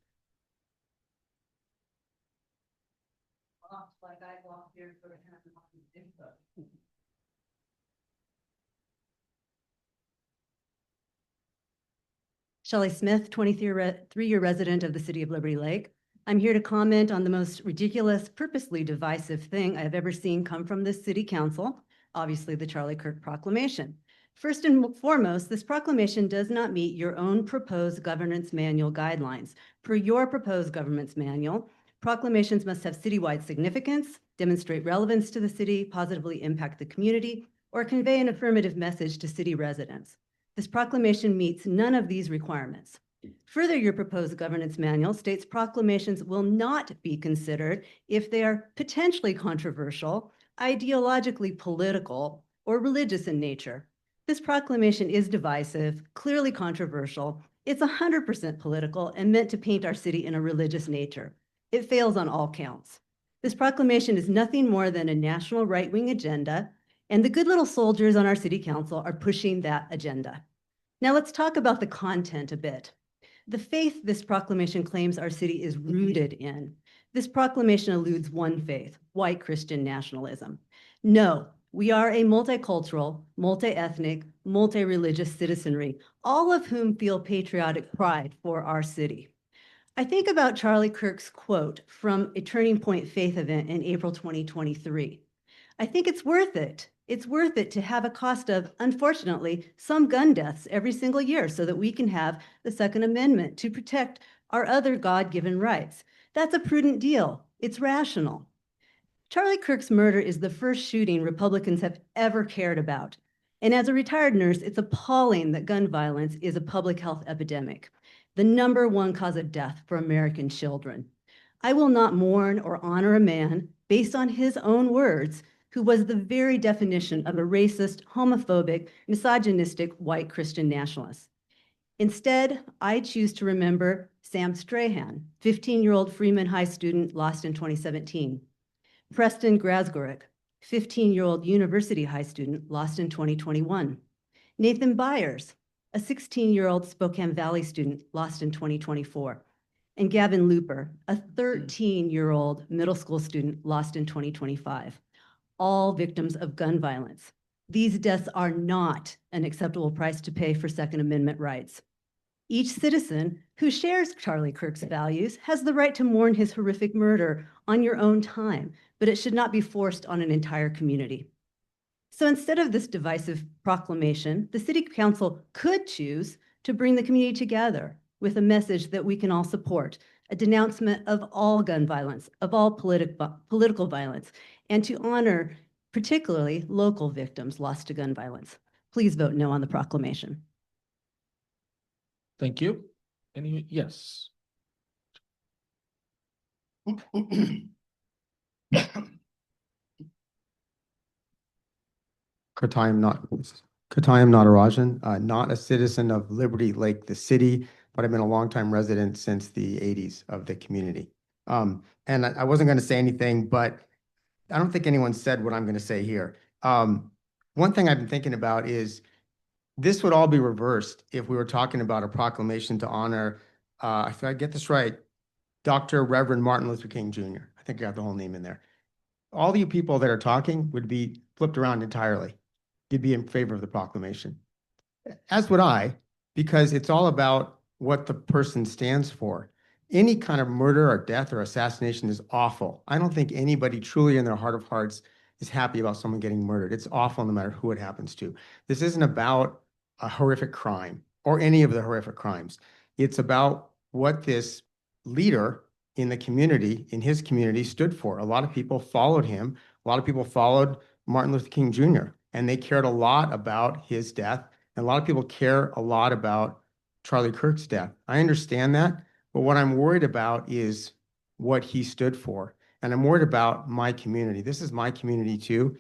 Shelley Smith, 23-year resident of the city of Liberty Lake. I'm here to comment on the most ridiculous, purposely divisive thing I've ever seen come from this city council, obviously the Charlie Kirk Proclamation. First and foremost, this proclamation does not meet your own proposed governance manual guidelines. Per your proposed governance manual, proclamations must have citywide significance, demonstrate relevance to the city, positively impact the community, or convey an affirmative message to city residents. This proclamation meets none of these requirements. Further, your proposed governance manual states proclamations will not be considered if they are potentially controversial, ideologically political, or religious in nature. This proclamation is divisive, clearly controversial. It's 100% political and meant to paint our city in a religious nature. It fails on all counts. This proclamation is nothing more than a national right-wing agenda, and the good little soldiers on our city council are pushing that agenda. Now let's talk about the content a bit. The faith this proclamation claims our city is rooted in. This proclamation alludes one faith, white Christian nationalism. No, we are a multicultural, multi-ethnic, multi-religious citizenry, all of whom feel patriotic pride for our city. I think about Charlie Kirk's quote from a Turning Point Faith event in April 2023. I think it's worth it. It's worth it to have a cost of, unfortunately, some gun deaths every single year so that we can have the Second Amendment to protect our other God-given rights. That's a prudent deal. It's rational. Charlie Kirk's murder is the first shooting Republicans have ever cared about. And as a retired nurse, it's appalling that gun violence is a public health epidemic, the #1 cause of death for American children. I will not mourn or honor a man based on his own words who was the very definition of a racist, homophobic, misogynistic white Christian nationalist. Instead, I choose to remember Sam Strahan, 15-year-old Freeman High student lost in 2017. Preston Grasgorick, 15-year-old University High student lost in 2021. Nathan Byers, a 16-year-old Spokane Valley student lost in 2024. And Gavin Looper, a 13-year-old middle school student lost in 2025. All victims of gun violence. These deaths are not an acceptable price to pay for Second Amendment rights. Each citizen who shares Charlie Kirk's values has the right to mourn his horrific murder on your own time, but it should not be forced on an entire community. So instead of this divisive proclamation, the City Council could choose to bring the community together with a message that we can all support, a denouncement of all gun violence, of all political violence, and to honor particularly local victims lost to gun violence. Please vote no on the proclamation. Thank you. Yes. Katayam Natarajan, not a citizen of Liberty Lake, the city, but I've been a longtime resident since the 80s of the community. And I wasn't going to say anything, but I don't think anyone said what I'm going to say here. One thing I've been thinking about is this would all be reversed if we were talking about a proclamation to honor, if I get this right, Dr. Reverend Martin Luther King Jr. I think I got the whole name in there. All you people that are talking would be flipped around entirely. You'd be in favor of the proclamation, as would I, because it's all about what the person stands for. Any kind of murder or death or assassination is awful. I don't think anybody truly in their heart of hearts is happy about someone getting murdered. It's awful no matter who it happens to. This isn't about a horrific crime or any of the horrific crimes. It's about what this leader in the community, in his community, stood for. A lot of people followed him. A lot of people followed Martin Luther King Jr., and they cared a lot about his death. And a lot of people care a lot about Charlie Kirk's death. I understand that. But what I'm worried about is what he stood for. And I'm worried about my community. This is my community too.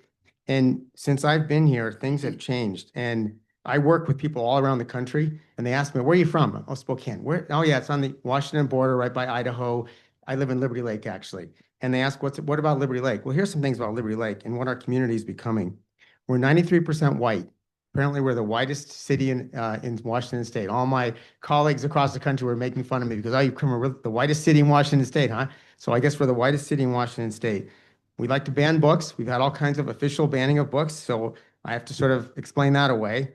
And since I've been here, things have changed. And I work with people all around the country and they ask me, where are you from? Oh, Spokane. Where? Oh yeah, it's on the Washington border right by Idaho. I live in Liberty Lake actually. And they ask, what about Liberty Lake? Well, here's some things about Liberty Lake and what our community is becoming. We're 93% white. Apparently we're the whitest city in Washington State. All my colleagues across the country were making fun of me because, oh, you come from the whitest city in Washington State, huh? So I guess we're the whitest city in Washington State. We like to ban books. We've had all kinds of official banning of books. So I have to sort of explain that away.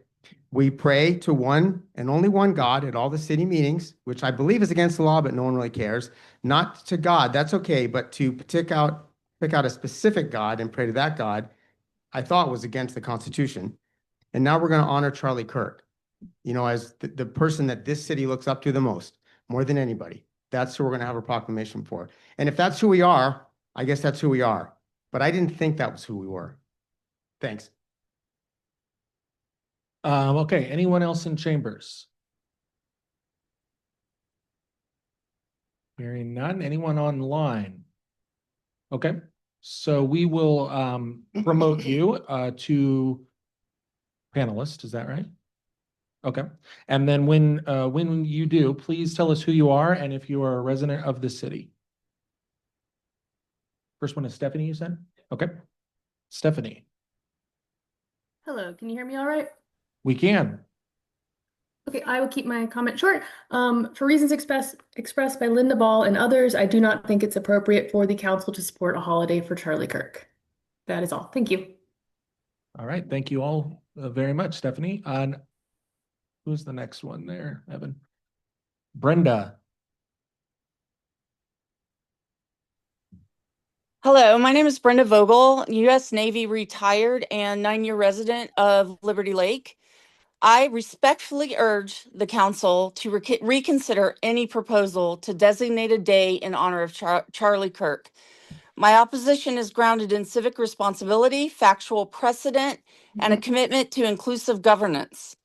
We pray to one and only one God at all the city meetings, which I believe is against the law, but no one really cares. Not to God, that's okay, but to pick out a specific God and pray to that God, I thought was against the Constitution. And now we're going to honor Charlie Kirk, you know, as the person that this city looks up to the most, more than anybody. That's who we're going to have a proclamation for. And if that's who we are, I guess that's who we are. But I didn't think that was who we were. Thanks. Okay, anyone else in chambers? Hearing none. Anyone online? Okay, so we will promote you to panelist. Is that right? Okay, and then when you do, please tell us who you are and if you are a resident of the city. First one is Stephanie, you said? Okay, Stephanie. Hello, can you hear me all right? We can. Okay, I will keep my comment short. For reasons expressed by Linda Ball and others, I do not think it's appropriate for the council to support a holiday for Charlie Kirk. That is all. Thank you. All right, thank you all very much, Stephanie. And who's the next one there, Evan? Brenda. Hello, my name is Brenda Vogel, U.S. Navy retired and 9-year resident of Liberty Lake. I respectfully urge the council to reconsider any proposal to designate a day in honor of Charlie Kirk. My opposition is grounded in civic responsibility, factual precedent, and a commitment to inclusive governance.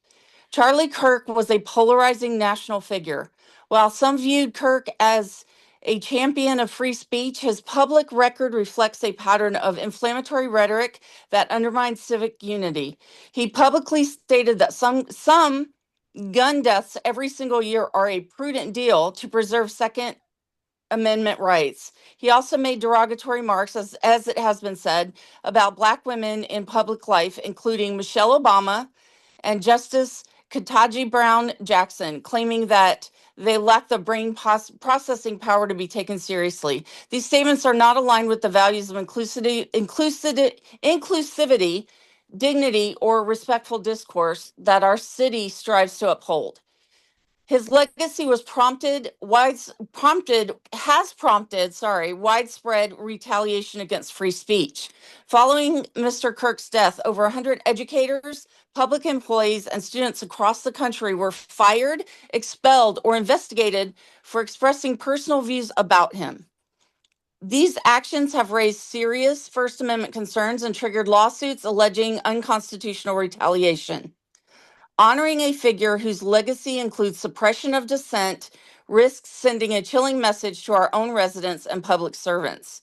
Charlie Kirk was a polarizing national figure. While some viewed Kirk as a champion of free speech, his public record reflects a pattern of inflammatory rhetoric that undermines civic unity. He publicly stated that some gun deaths every single year are a prudent deal to preserve Second Amendment rights. He also made derogatory remarks, as it has been said, about Black women in public life, including Michelle Obama and Justice Ketanji Brown Jackson, claiming that they lack the brain processing power to be taken seriously. These statements are not aligned with the values of inclusivity, dignity, or respectful discourse that our city strives to uphold. His legacy has prompted widespread retaliation against free speech. Following Mr. Kirk's death, over 100 educators, public employees, and students across the country were fired, expelled, or investigated for expressing personal views about him. These actions have raised serious First Amendment concerns and triggered lawsuits alleging unconstitutional retaliation. Honoring a figure whose legacy includes suppression of dissent risks sending a chilling message to our own residents and public servants.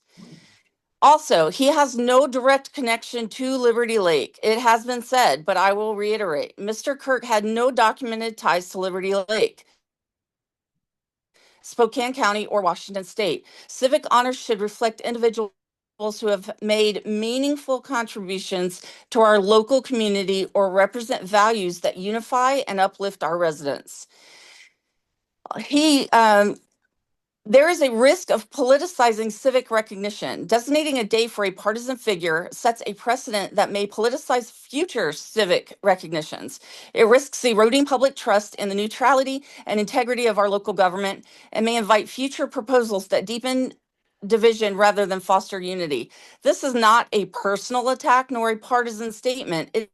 Also, he has no direct connection to Liberty Lake. It has been said, but I will reiterate, Mr. Kirk had no documented ties to Liberty Lake, Spokane County, or Washington State. Civic honors should reflect individuals who have made meaningful contributions to our local community or represent values that unify and uplift our residents. There is a risk of politicizing civic recognition. Designating a day for a partisan figure sets a precedent that may politicize future civic recognitions. It risks eroding public trust in the neutrality and integrity of our local government and may invite future proposals that deepen division rather than foster unity. This is not a personal attack nor a partisan statement. It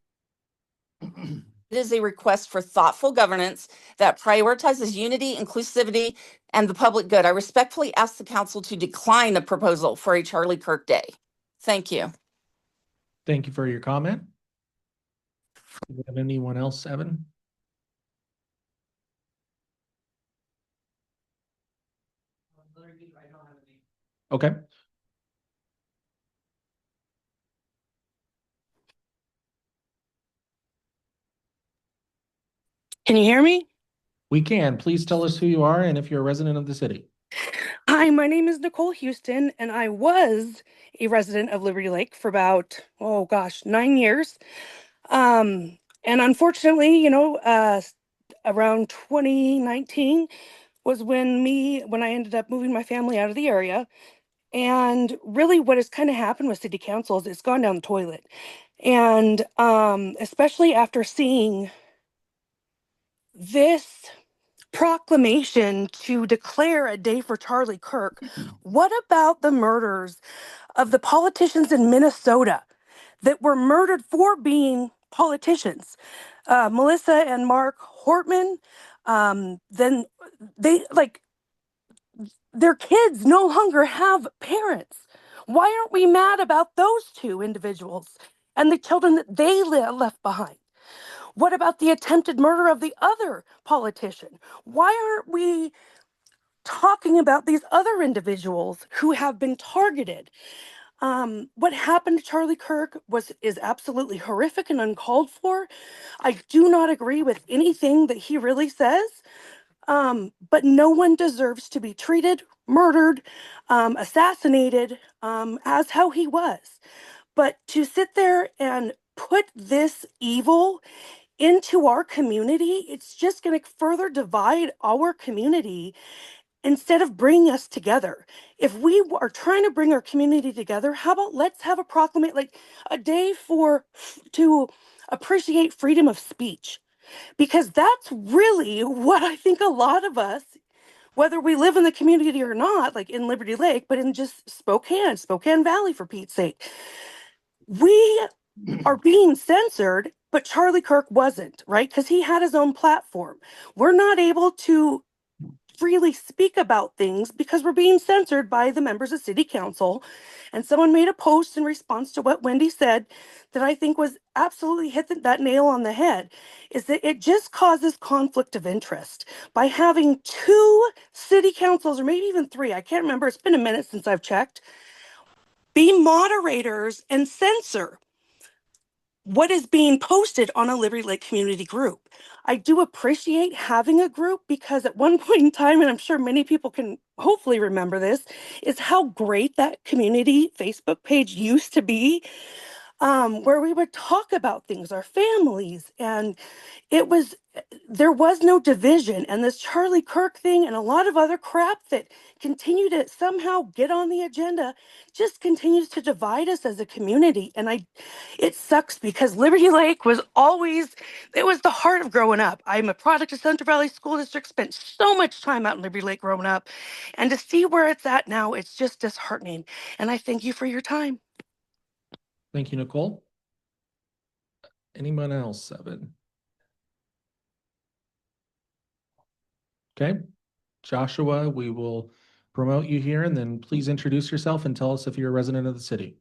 is a request for thoughtful governance that prioritizes unity, inclusivity, and the public good. I respectfully ask the council to decline the proposal for a Charlie Kirk Day. Thank you. Thank you for your comment. Do we have anyone else, Evan? Okay, Can you hear me? we can. Please tell us who you are and if you're a resident of the city. Hi, my name is Nicole Houston, and I was a resident of Liberty Lake for about, oh gosh, 9 years. And unfortunately, around 2019 was when I ended up moving my family out of the area. And really what has kind of happened with city council is it's gone down the toilet. And especially after seeing this proclamation to declare a day for Charlie Kirk, what about the murders of the politicians in Minnesota that were murdered for being politicians? Melissa and Mark Hortman, then their kids no longer have parents. Why aren't we mad about those two individuals and the children that they left behind? What about the attempted murder of the other politician? Why aren't we talking about these other individuals who have been targeted? What happened to Charlie Kirk is absolutely horrific and uncalled for. I do not agree with anything that he really says. But no one deserves to be treated, murdered, assassinated, as how he was. But to sit there and put this evil into our community, it's just going to further divide our community instead of bringing us together. If we are trying to bring our community together, how about let's have a proclamation, like a day to appreciate freedom of speech. Because that's really what I think a lot of us, whether we live in the community or not, like in Liberty Lake, but in just Spokane Valley, for Pete's sake, we are being censored, but Charlie Kirk wasn't, right? Because he had his own platform. We're not able to freely speak about things because we're being censored by the members of city council. And someone made a post in response to what Wendy said that I think was absolutely hit that nail on the head, is that it just causes conflict of interest by having two city councils, or maybe even three, I can't remember, it's been a minute since I've checked, be moderators and censor what is being posted on a Liberty Lake community group. I do appreciate having a group because at one point in time, and I'm sure many people can hopefully remember this, is how great that community Facebook page used to be, where we would talk about things, our families, and there was no division. And this Charlie Kirk thing and a lot of other crap that continue to somehow get on the agenda just continues to divide us as a community. And it sucks because Liberty Lake was it was the heart of growing up. I'm a product of Central Valley School District, spent so much time out in Liberty Lake growing up. And to see where it's at now, it's just disheartening. And I thank you for your time. Thank you, Nicole. Anyone else, Evan? Okay, Joshua, we will promote you here and then please introduce yourself and tell us if you're a resident of the city.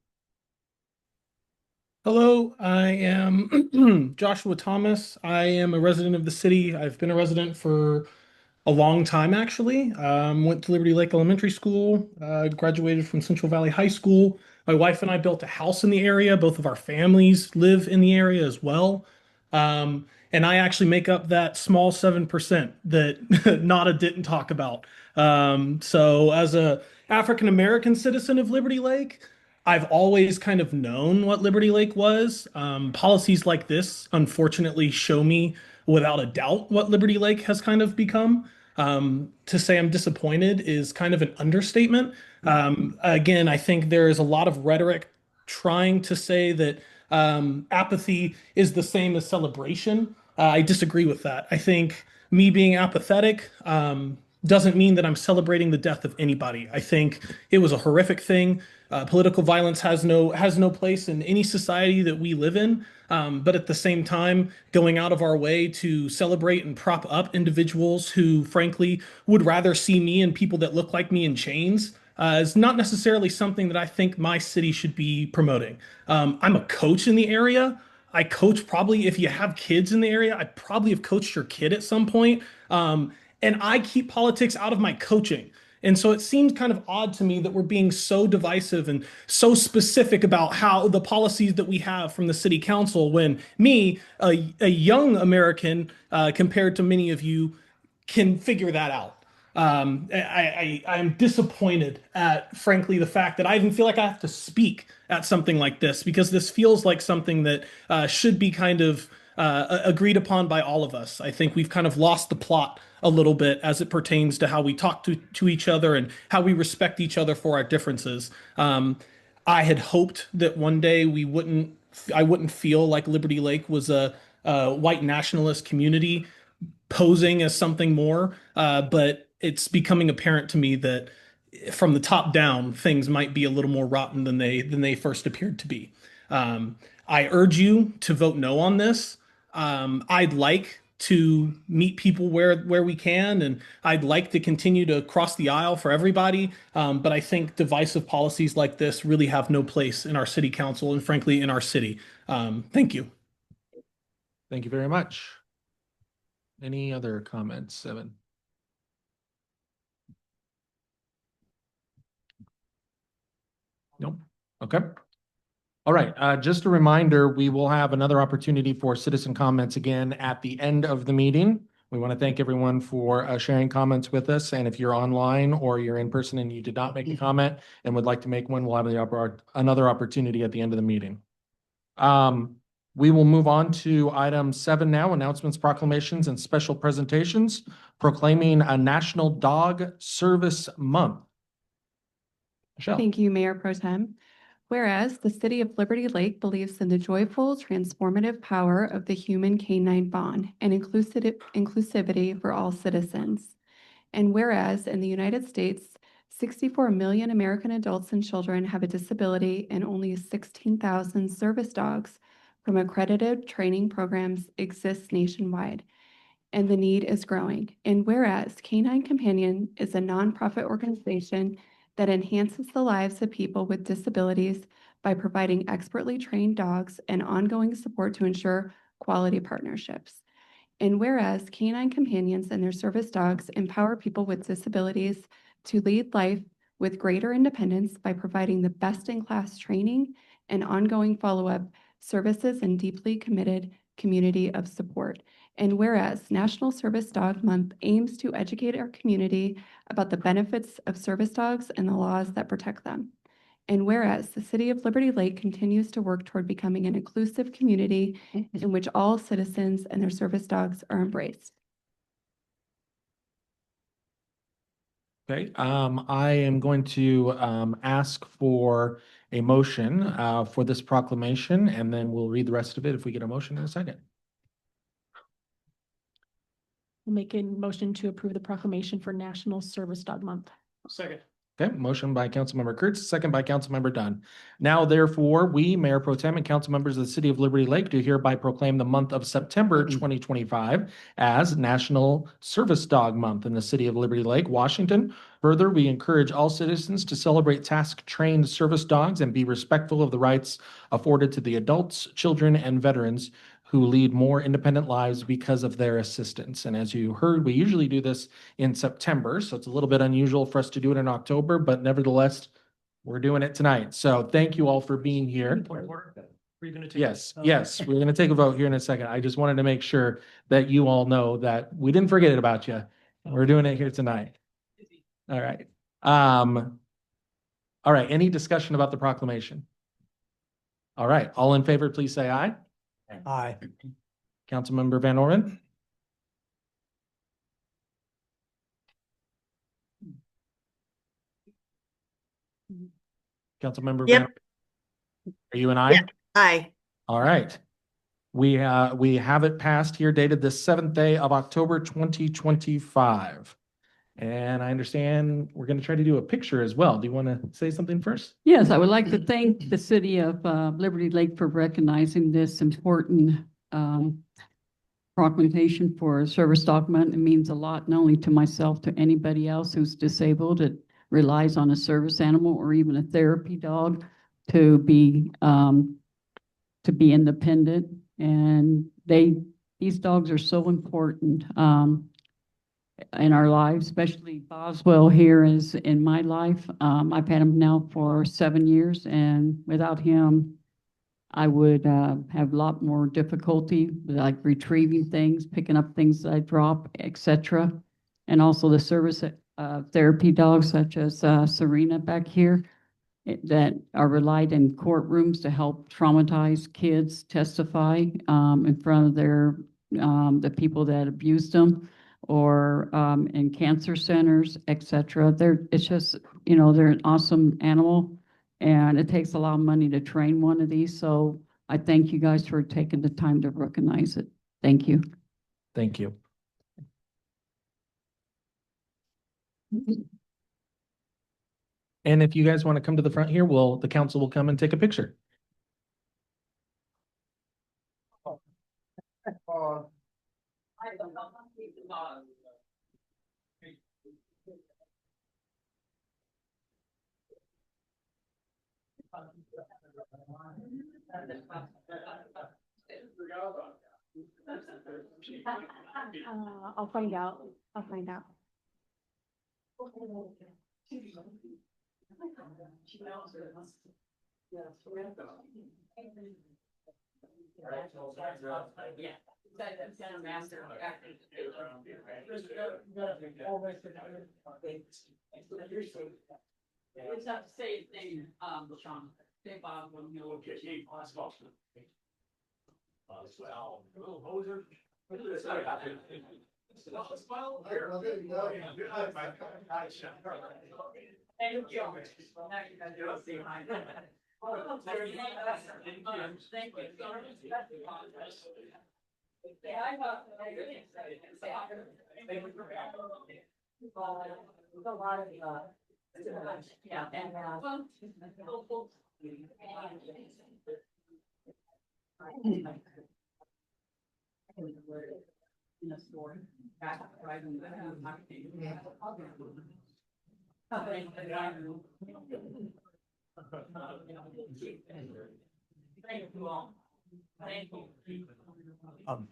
Hello, I am Joshua Thomas. I am a resident of the city. I've been a resident for a long time, actually. Went to Liberty Lake Elementary School, graduated from Central Valley High School. My wife and I built a house in the area. Both of our families live in the area as well. And I actually make up that small 7% that Nada didn't talk about. So as a African American citizen of Liberty Lake, I've always kind of known what Liberty Lake was. Policies like this, unfortunately, show me without a doubt what Liberty Lake has kind of become. To say I'm disappointed is kind of an understatement. Again, I think there is a lot of rhetoric trying to say that apathy is the same as celebration. I disagree with that. I think me being apathetic doesn't mean that I'm celebrating the death of anybody. I think it was a horrific thing. Political violence has no place in any society that we live in. But at the same time, going out of our way to celebrate and prop up individuals who, frankly, would rather see me and people that look like me in chains is not necessarily something that I think my city should be promoting. I'm a coach in the area. I coach probably, if you have kids in the area, I probably have coached your kid at some point. And I keep politics out of my coaching. And so it seems kind of odd to me that we're being so divisive and so specific about how the policies that we have from the city council, when me, a young American, compared to many of you, can figure that out. I'm disappointed at, frankly, the fact that I even feel like I have to speak at something like this, because this feels like something that should be kind of agreed upon by all of us. I think we've kind of lost the plot a little bit as it pertains to how we talk to each other and how we respect each other for our differences. I had hoped that one day I wouldn't feel like Liberty Lake was a white nationalist community posing as something more, but it's becoming apparent to me that from the top down, things might be a little more rotten than they first appeared to be. I urge you to vote no on this. I'd like to meet people where we can, and I'd like to continue to cross the aisle for everybody. But I think divisive policies like this really have no place in our city council and, frankly, in our city. Thank you. Thank you very much. Any other comments, Evan? Nope. Okay. All right. Just a reminder, we will have another opportunity for citizen comments again at the end of the meeting. We want to thank everyone for sharing comments with us. And if you're online or you're in person and you did not make a comment and would like to make one, we'll have another opportunity at the end of the meeting. We will move on to item 7 now, announcements, proclamations, and special presentations, proclaiming a National Dog Service Month. Michelle. Thank you, Mayor Pro Tem. Whereas the City of Liberty Lake believes in the joyful, transformative power of the human canine bond and inclusivity for all citizens. And whereas in the United States, 64 million American adults and children have a disability, and only 16,000 service dogs from accredited training programs exist nationwide, and the need is growing. And whereas Canine Companion is a nonprofit organization that enhances the lives of people with disabilities by providing expertly trained dogs and ongoing support to ensure quality partnerships. And whereas Canine Companions and their service dogs empower people with disabilities to lead life with greater independence by providing the best-in-class training and ongoing follow-up services and deeply committed community of support. And whereas National Service Dog Month aims to educate our community about the benefits of service dogs and the laws that protect them. And whereas the City of Liberty Lake continues to work toward becoming an inclusive community in which all citizens and their service dogs are embraced. Okay, I am going to ask for a motion for this proclamation, and then we'll read the rest of it if we get a motion in a second. We'll make a motion to approve the proclamation for National Service Dog Month. Second. Okay, motion by Councilmember Kurtz, second by Councilmember Dunn. Now, therefore, we, Mayor Pro Tem and council members of the City of Liberty Lake, do hereby proclaim the month of September 2025 as National Service Dog Month in the City of Liberty Lake, Washington. Further, we encourage all citizens to celebrate task-trained service dogs and be respectful of the rights afforded to the adults, children, and veterans who lead more independent lives because of their assistance. And as you heard, we usually do this in September, so it's a little bit unusual for us to do it in October, but nevertheless, we're doing it tonight. So thank you all for being here. Yes, we're going to take a vote here in a second. I just wanted to make sure that you all know that we didn't forget about you. We're doing it here tonight. All right. All right. Any discussion about the proclamation? All right. All in favor, please say aye. Aye. Councilmember Van Oren? Councilmember Yep. Van, are you an aye? Yeah. Aye. All right. We have it passed here, dated the 7th day of October 2025. And I understand we're going to try to do a picture as well. Do you want to say something first? Yes, I would like to thank the City of Liberty Lake for recognizing this important proclamation for Service Dog Month. It means a lot, not only to myself, to anybody else who's disabled, that relies on a service animal or even a therapy dog to be independent. And these dogs are so important. in our lives, especially Boswell here is in my life. I've had him now for 7 years, and without him, I would have a lot more difficulty, like retrieving things, picking up things that I drop, etc. And also the service therapy dogs such as Serena back here that are relied in courtrooms to help traumatized kids testify in front of the people that abused them, or in cancer centers, etc. It's just, they're an awesome animal. And it takes a lot of money to train one of these. So I thank you guys for taking the time to recognize it. Thank you. Thank you. And if you guys want to come to the front here, the council will come and take a picture. I'll find out. I'll find out. It's not the same thing, Sean.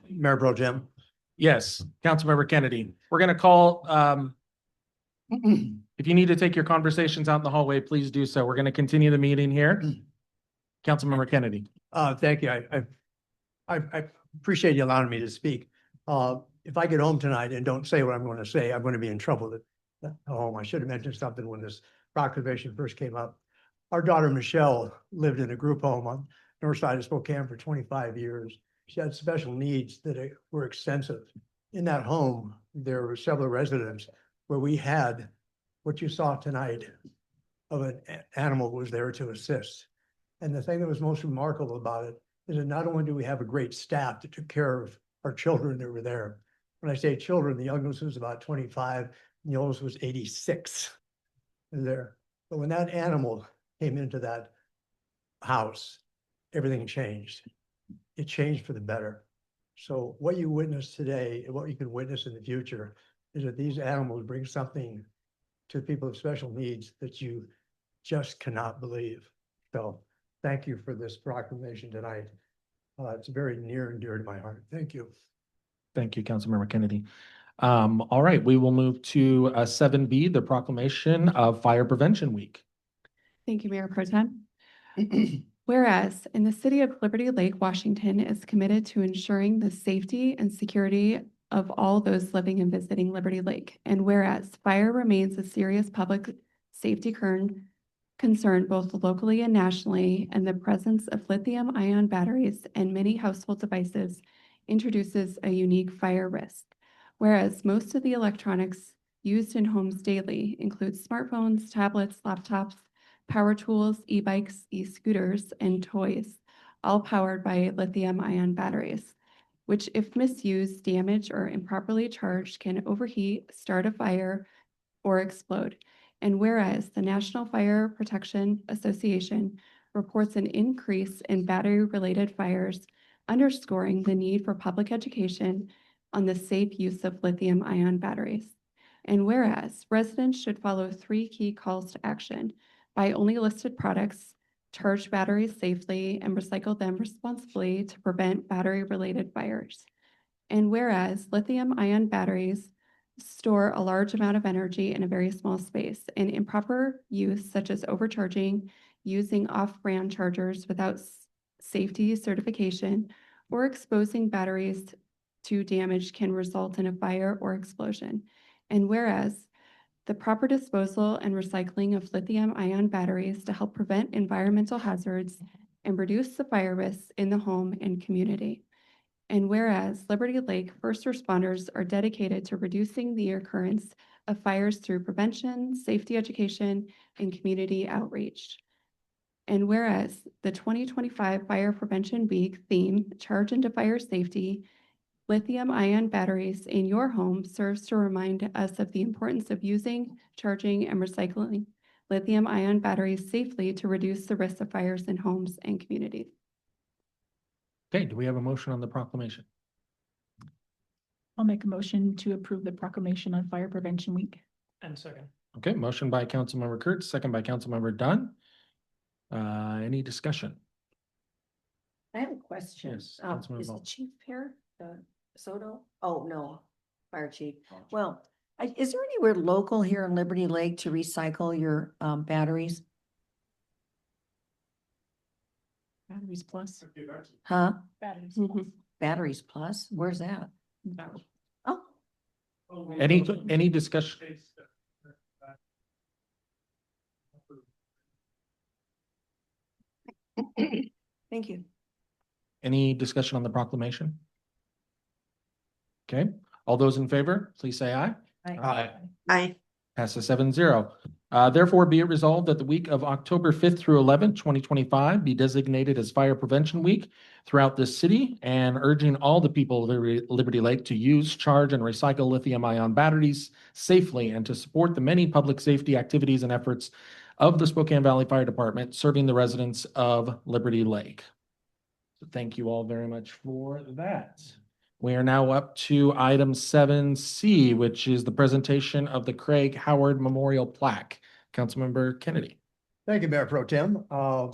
Mayor Pro Tem. Yes, Councilmember Kennedy. We're going to call, if you need to take your conversations out in the hallway, please do so. We're going to continue the meeting here. Councilmember Kennedy. Thank you. I appreciate you allowing me to speak. If I get home tonight and don't say what I'm going to say, I'm going to be in trouble at home. I should have mentioned something when this proclamation first came up. Our daughter Michelle lived in a group home on north side of Spokane for 25 years. She had special needs that were extensive. In that home, there were several residents where we had what you saw tonight of an animal was there to assist. And the thing that was most remarkable about it is that not only do we have a great staff that took care of our children that were there. When I say children, the youngest was about 25, and the oldest was 86 there. But when that animal came into that house, everything changed. It changed for the better. So what you witnessed today and what you can witness in the future is that these animals bring something to people with special needs that you just cannot believe. So thank you for this proclamation tonight. It's very near and dear to my heart. Thank you. Thank you, Councilmember Kennedy. All right, we will move to 7B, the proclamation of Fire Prevention Week. Thank you, Mayor Pro Tem. Whereas in the city of Liberty Lake, Washington is committed to ensuring the safety and security of all those living and visiting Liberty Lake. And whereas fire remains a serious public safety concern both locally and nationally, and the presence of lithium-ion batteries and many household devices introduces a unique fire risk. Whereas most of the electronics used in homes daily include smartphones, tablets, laptops, power tools, e-bikes, e-scooters, and toys, all powered by lithium-ion batteries, which if misused, damaged, or improperly charged can overheat, start a fire, or explode. And whereas the National Fire Protection Association reports an increase in battery-related fires, underscoring the need for public education on the safe use of lithium-ion batteries. And whereas residents should follow 3 key calls to action: buy only listed products, charge batteries safely, and recycle them responsibly to prevent battery-related fires. And whereas lithium-ion batteries store a large amount of energy in a very small space, and improper use such as overcharging, using off-brand chargers without safety certification, or exposing batteries to damage can result in a fire or explosion. And whereas the proper disposal and recycling of lithium-ion batteries to help prevent environmental hazards and reduce the fire risks in the home and community. And whereas Liberty Lake first responders are dedicated to reducing the occurrence of fires through prevention, safety education, and community outreach. And whereas the 2025 Fire Prevention Week theme, Charge into Fire Safety, lithium-ion batteries in your home serves to remind us of the importance of using, charging, and recycling lithium-ion batteries safely to reduce the risk of fires in homes and communities. Okay, do we have a motion on the proclamation? I'll make a motion to approve the proclamation on Fire Prevention Week. And second. Okay, motion by Councilmember Kurtz, second by Councilmember Dunn. Any discussion? I have a question. Yes, Is Councilmember the Ball. chief here, Soto? Oh, no, fire chief. Well, is there anywhere local here in Liberty Lake to recycle your batteries? Batteries Plus. Huh? Batteries. Batteries Plus? Where's that? Oh, Any discussion? thank you. Any discussion on the proclamation? Okay, all those in favor, please say aye. Aye. Passes 7-0. Therefore, be it resolved that the week of October 5th through 11th, 2025 be designated as Fire Prevention Week throughout this city, and urging all the people of Liberty Lake to use, charge, and recycle lithium-ion batteries safely and to support the many public safety activities and efforts of the Spokane Valley Fire Department serving the residents of Liberty Lake. So thank you all very much for that. We are now up to item 7C, which is the presentation of the Craig Howard Memorial Plaque. Councilmember Kennedy. Thank you, Mayor Pro Tem. I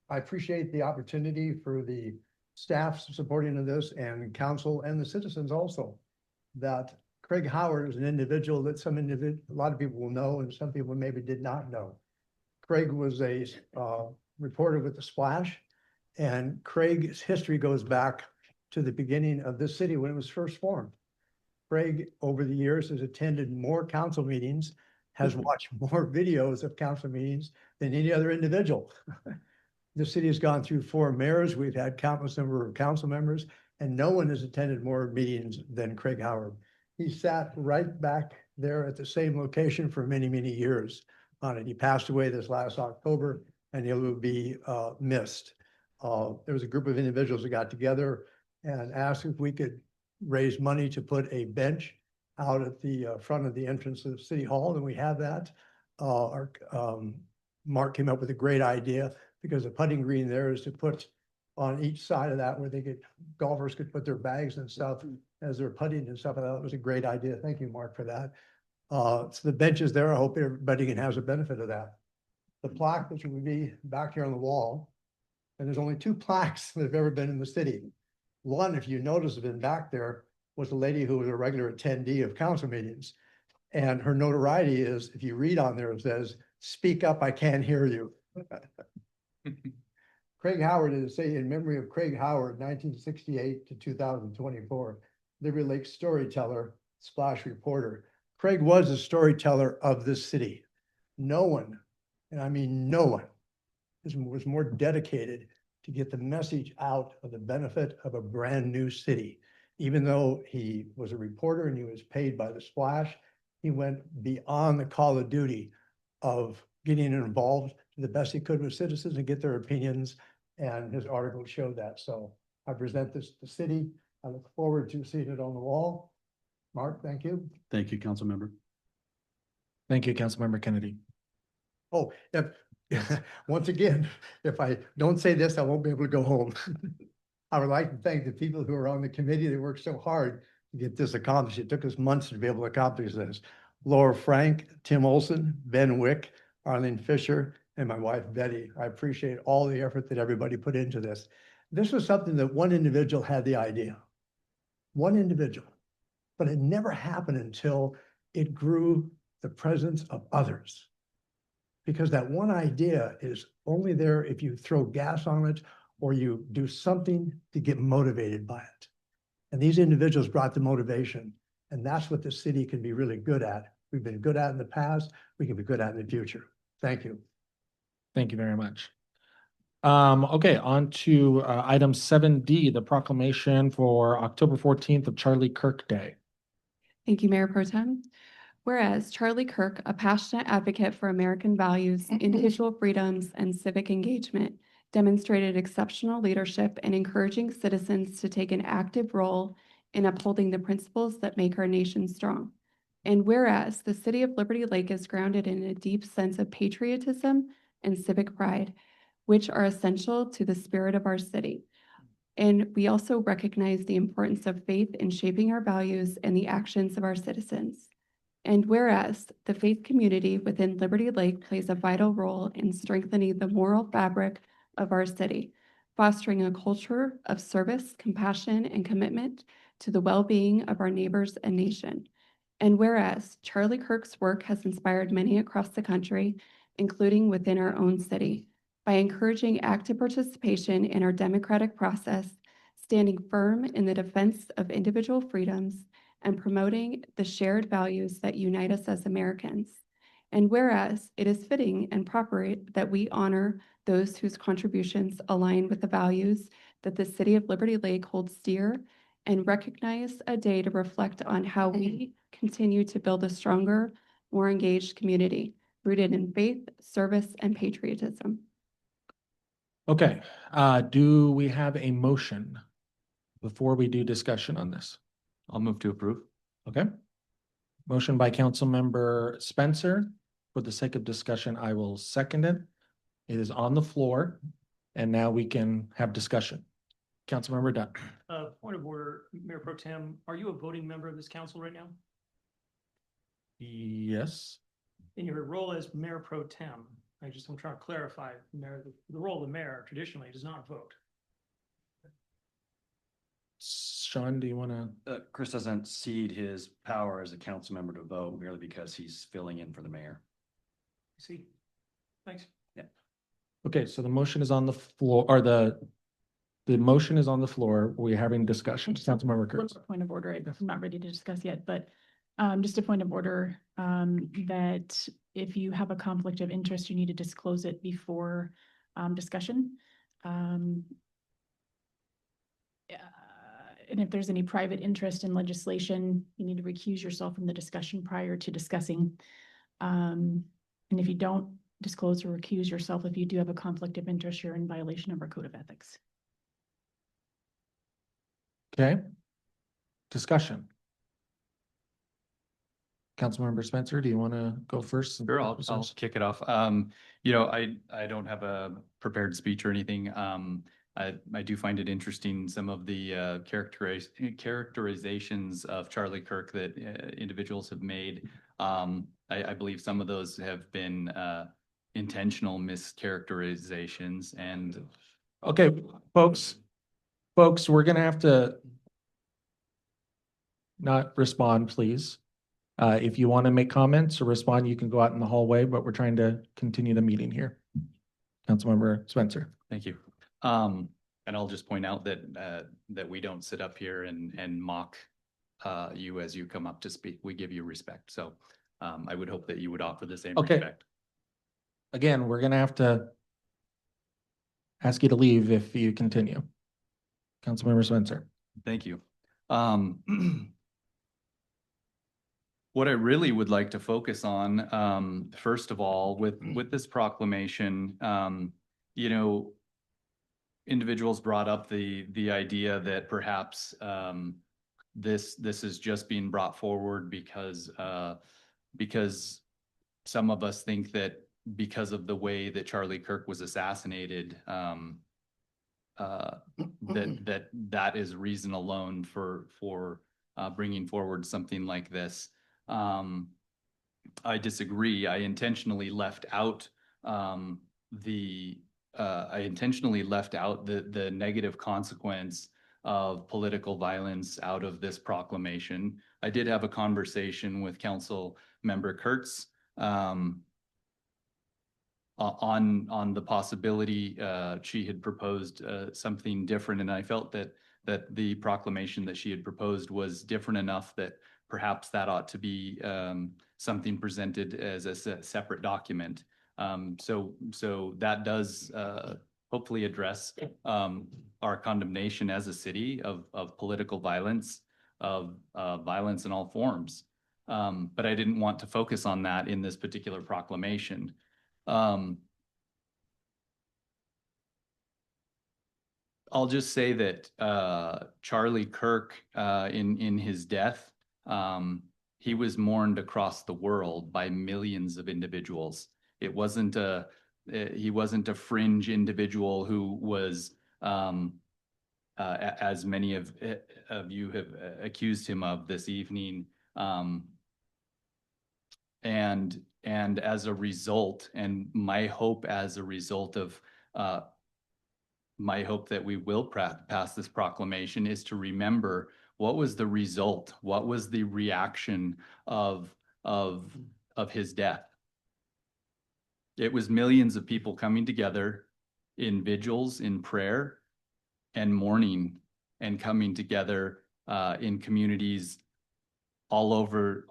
appreciate the opportunity for the staff supporting of this and council and the citizens also. That Craig Howard is an individual that a lot of people will know and some people maybe did not know. Craig was a reporter with the Splash, and Craig's history goes back to the beginning of this city when it was first formed. Craig, over the years, has attended more council meetings, has watched more videos of council meetings than any other individual. The city has gone through 4 mayors. We've had countless number of council members, and no one has attended more meetings than Craig Howard. He sat right back there at the same location for many, many years on it. He passed away this last October, and he will be missed. There was a group of individuals that got together and asked if we could raise money to put a bench out at the front of the entrance of City Hall, and we have that. Mark came up with a great idea because the putting green there is to put on each side of that where golfers could put their bags and stuff as they're putting and stuff. And that was a great idea. Thank you, Mark, for that. So the bench is there. I hope everybody can have the benefit of that. The plaque, which will be back here on the wall, and there's only 2 plaques that have ever been in the city. One, if you notice, has been back there, was a lady who was a regular attendee of council meetings. And her notoriety is, if you read on there, it says, "Speak up, I can't hear you." Craig Howard is, say, in memory of Craig Howard, 1968 to 2024, Liberty Lake storyteller, Splash reporter. Craig was a storyteller of this city. No one, and I mean no one, was more dedicated to get the message out of the benefit of a brand new city. Even though he was a reporter and he was paid by the Splash, he went beyond the call of duty of getting involved to the best he could with citizens and get their opinions. And his article showed that. So I present this to the city. I look forward to seeing it on the wall. Mark, thank you. Thank you, council member. Thank you, Councilmember Kennedy. Oh, once again, if I don't say this, I won't be able to go home. I would like to thank the people who are on the committee that worked so hard to get this accomplished. It took us months to be able to accomplish this. Laura Frank, Tim Olson, Ben Wick, Arlene Fisher, and my wife, Betty. I appreciate all the effort that everybody put into this. This was something that one individual had the idea. One individual. But it never happened until it grew the presence of others. Because that one idea is only there if you throw gas on it or you do something to get motivated by it. And these individuals brought the motivation, and that's what the city can be really good at. We've been good at in the past, we can be good at in the future. Thank you. Thank you very much. Okay, on to item 7D, the proclamation for October 14th of Charlie Kirk Day. Thank you, Mayor Pro Tem. Whereas Charlie Kirk, a passionate advocate for American values, individual freedoms, and civic engagement, demonstrated exceptional leadership in encouraging citizens to take an active role in upholding the principles that make our nation strong. And whereas the city of Liberty Lake is grounded in a deep sense of patriotism and civic pride, which are essential to the spirit of our city. And we also recognize the importance of faith in shaping our values and the actions of our citizens. And whereas the faith community within Liberty Lake plays a vital role in strengthening the moral fabric of our city, fostering a culture of service, compassion, and commitment to the well-being of our neighbors and nation. And whereas Charlie Kirk's work has inspired many across the country, including within our own city, by encouraging active participation in our democratic process, standing firm in the defense of individual freedoms, and promoting the shared values that unite us as Americans. And whereas it is fitting and proper that we honor those whose contributions align with the values that the city of Liberty Lake holds dear, and recognize a day to reflect on how we continue to build a stronger, more engaged community rooted in faith, service, and patriotism. Okay, do we have a motion before we do discussion on this? I'll move to approve. Okay. Motion by Councilmember Spencer. For the sake of discussion, I will second it. It is on the floor, and now we can have discussion. Councilmember Dunn. Point of order, Mayor Pro Tem, are you a voting member of this council right now? Yes. In your role as Mayor Pro Tem, I'm trying to clarify, Mayor, the role of the mayor traditionally does not vote. Sean, do you want to? Chris doesn't cede his power as a council member to vote merely because he's filling in for the mayor. See, thanks. Yeah. Okay, so the motion is on the floor, or the motion is on the floor. We're having discussion. Councilmember Kurtz. Point of order, I'm not ready to discuss yet, but just a point of order that if you have a conflict of interest, you need to disclose it before discussion. And if there's any private interest in legislation, you need to recuse yourself from the discussion prior to discussing. And if you don't disclose or recuse yourself, if you do have a conflict of interest, you're in violation of our code of ethics. Okay. Discussion. Councilmember Spencer, do you want to go first? Sure, I'll kick it off. You know, I don't have a prepared speech or anything. I do find it interesting, some of the characterizations of Charlie Kirk that individuals have made. I believe some of those have been intentional mischaracterizations. And okay, folks, we're gonna have to not respond, please. If you want to make comments or respond, you can go out in the hallway, but we're trying to continue the meeting here. Councilmember Spencer. Thank you. And I'll just point out that that we don't sit up here and mock you as you come up to speak. We give you respect. So I would hope that you would offer the same respect. Again, we're gonna have to ask you to leave if you continue. Councilmember Spencer. Thank you. What I really would like to focus on, first of all, with this proclamation, you know, individuals brought up the idea that perhaps this is just being brought forward because some of us think that because of the way that Charlie Kirk was assassinated, that is reason alone for bringing forward something like this. I disagree. I intentionally left out the negative consequence of political violence out of this proclamation. I did have a conversation with Council Member Kurtz on the possibility. She had proposed something different, and I felt that the proclamation that she had proposed was different enough that perhaps that ought to be something presented as a separate document. So that does hopefully address our condemnation as a city of political violence, of violence in all forms. But I didn't want to focus on that in this particular proclamation. I'll just say that Charlie Kirk, in his death, he was mourned across the world by millions of individuals. He wasn't a fringe individual who was, as many of you have accused him of this evening. And as a result, and my hope as a result of my hope that we will pass this proclamation is to remember what was the result, what was the reaction of his death. It was millions of people coming together in vigils, in prayer, and mourning, and coming together in communities all over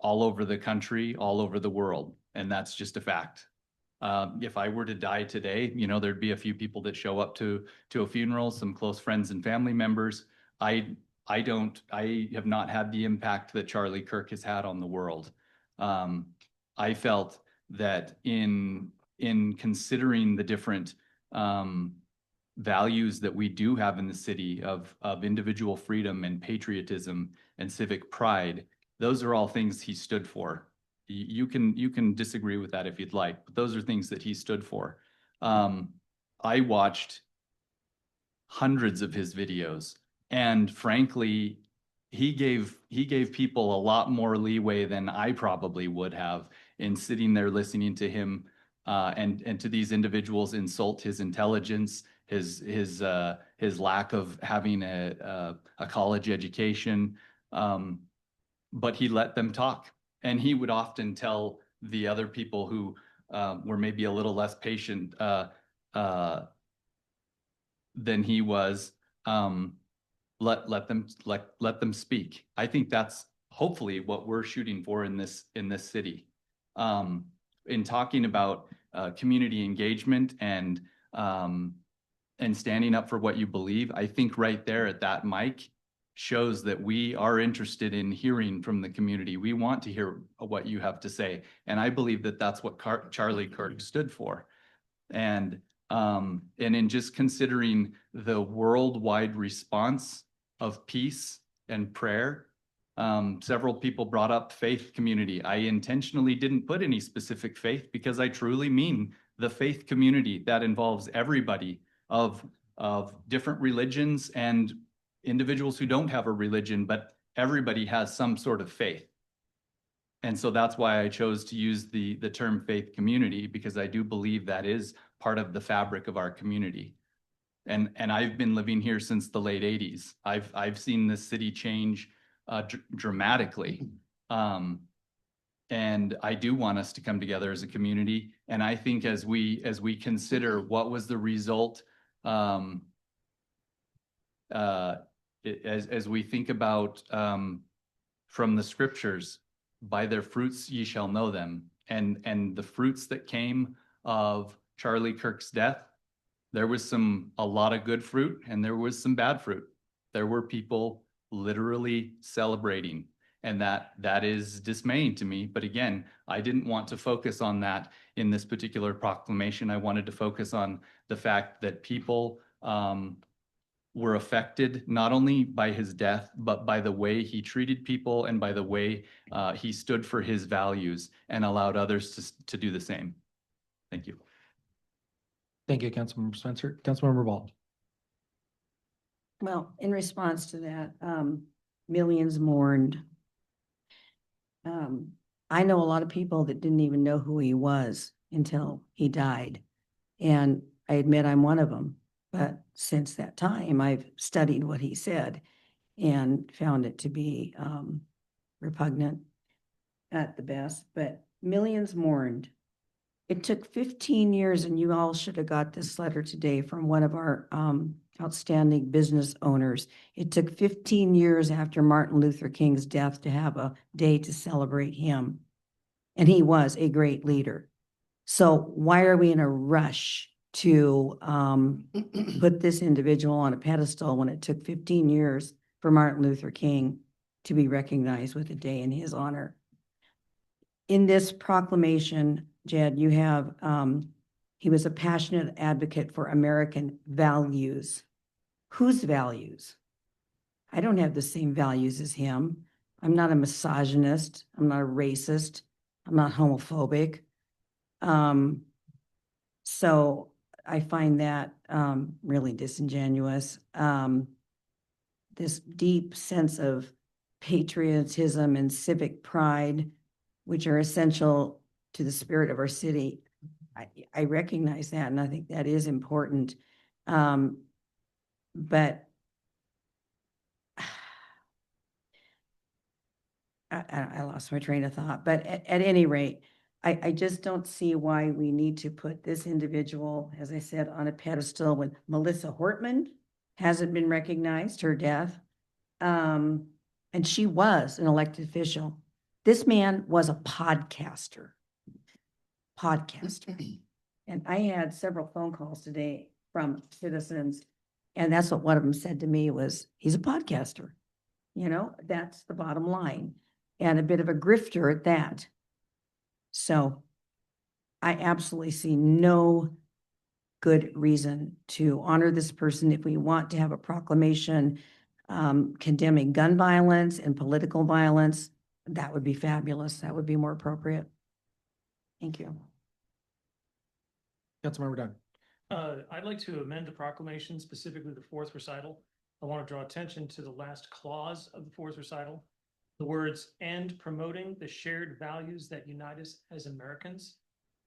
the country, all over the world, and that's just a fact. If I were to die today, there'd be a few people that show up to a funeral, some close friends and family members. I have not had the impact that Charlie Kirk has had on the world. I felt that in considering the different values that we do have in the city of individual freedom and patriotism and civic pride, those are all things he stood for. You can disagree with that if you'd like, but those are things that he stood for. I watched hundreds of his videos, and frankly, he gave people a lot more leeway than I probably would have in sitting there listening to him and to these individuals insult his intelligence, his lack of having a college education, but he let them talk. And he would often tell the other people who were maybe a little less patient than he was, let them speak. I think that's hopefully what we're shooting for in this city. In talking about community engagement and standing up for what you believe, I think right there at that mic shows that we are interested in hearing from the community. We want to hear what you have to say. And I believe that that's what Charlie Kirk stood for. And in just considering the worldwide response of peace and prayer, several people brought up faith community. I intentionally didn't put any specific faith because I truly mean the faith community that involves everybody of different religions and individuals who don't have a religion, but everybody has some sort of faith. And so that's why I chose to use the term faith community, because I do believe that is part of the fabric of our community. And I've been living here since the late 80s. I've seen this city change dramatically. And I do want us to come together as a community. And I think as we consider what was the result, as we think about from the scriptures, by their fruits ye shall know them, and the fruits that came of Charlie Kirk's death, there was a lot of good fruit and there was some bad fruit. There were people literally celebrating, and that is dismaying to me. But again, I didn't want to focus on that in this particular proclamation. I wanted to focus on the fact that people were affected not only by his death, but by the way he treated people and by the way he stood for his values and allowed others to do the same. Thank you. Thank you, Councilmember Spencer. Councilmember Ball. Well, in response to that, millions mourned. I know a lot of people that didn't even know who he was until he died. And I admit I'm one of them. But since that time, I've studied what he said and found it to be repugnant at the best, but millions mourned. It took 15 years, and you all should have got this letter today from one of our outstanding business owners. It took 15 years after Martin Luther King's death to have a day to celebrate him. And he was a great leader. So why are we in a rush to put this individual on a pedestal when it took 15 years for Martin Luther King to be recognized with a day in his honor? In this proclamation, Jed, you have, he was a passionate advocate for American values. Whose values? I don't have the same values as him. I'm not a misogynist. I'm not a racist. I'm not homophobic. So I find that really disingenuous. This deep sense of patriotism and civic pride, which are essential to the spirit of our city. I recognize that, and I think that is important. But I lost my train of thought, but at any rate, I just don't see why we need to put this individual, as I said, on a pedestal when Melissa Hortman hasn't been recognized, her death. And she was an elected official. This man was a podcaster. And I had several phone calls today from citizens, and that's what one of them said to me was, he's a podcaster. You know, that's the bottom line, and a bit of a grifter at that. So I absolutely see no good reason to honor this person. If we want to have a proclamation condemning gun violence and political violence, that would be fabulous. That would be more appropriate. Thank you. Councilmember Dunn. I'd like to amend the proclamation, specifically the fourth recital. I want to draw attention to the last clause of the fourth recital. The words, "and promoting the shared values that unite us as Americans."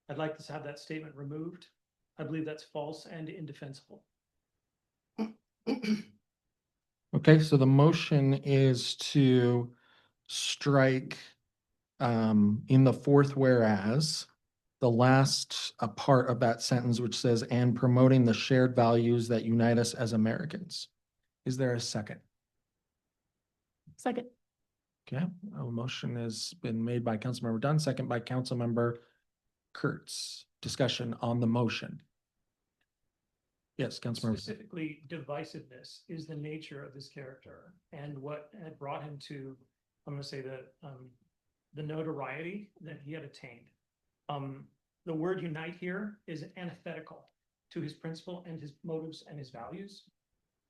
I'd like to have that statement removed. I believe that's false and indefensible. Okay, so the motion is to strike in the fourth whereas, the last part of that sentence, which says, "and promoting the shared values that unite us as Americans." Is there a second? Second. Okay, a motion has been made by Councilmember Dunn, second by Councilmember Kurtz. Discussion on the motion. Yes, Councilmember. Specifically, divisiveness is the nature of this character and what had brought him to, I'm going to say the notoriety that he had attained. The word unite here is antithetical to his principle and his motives and his values.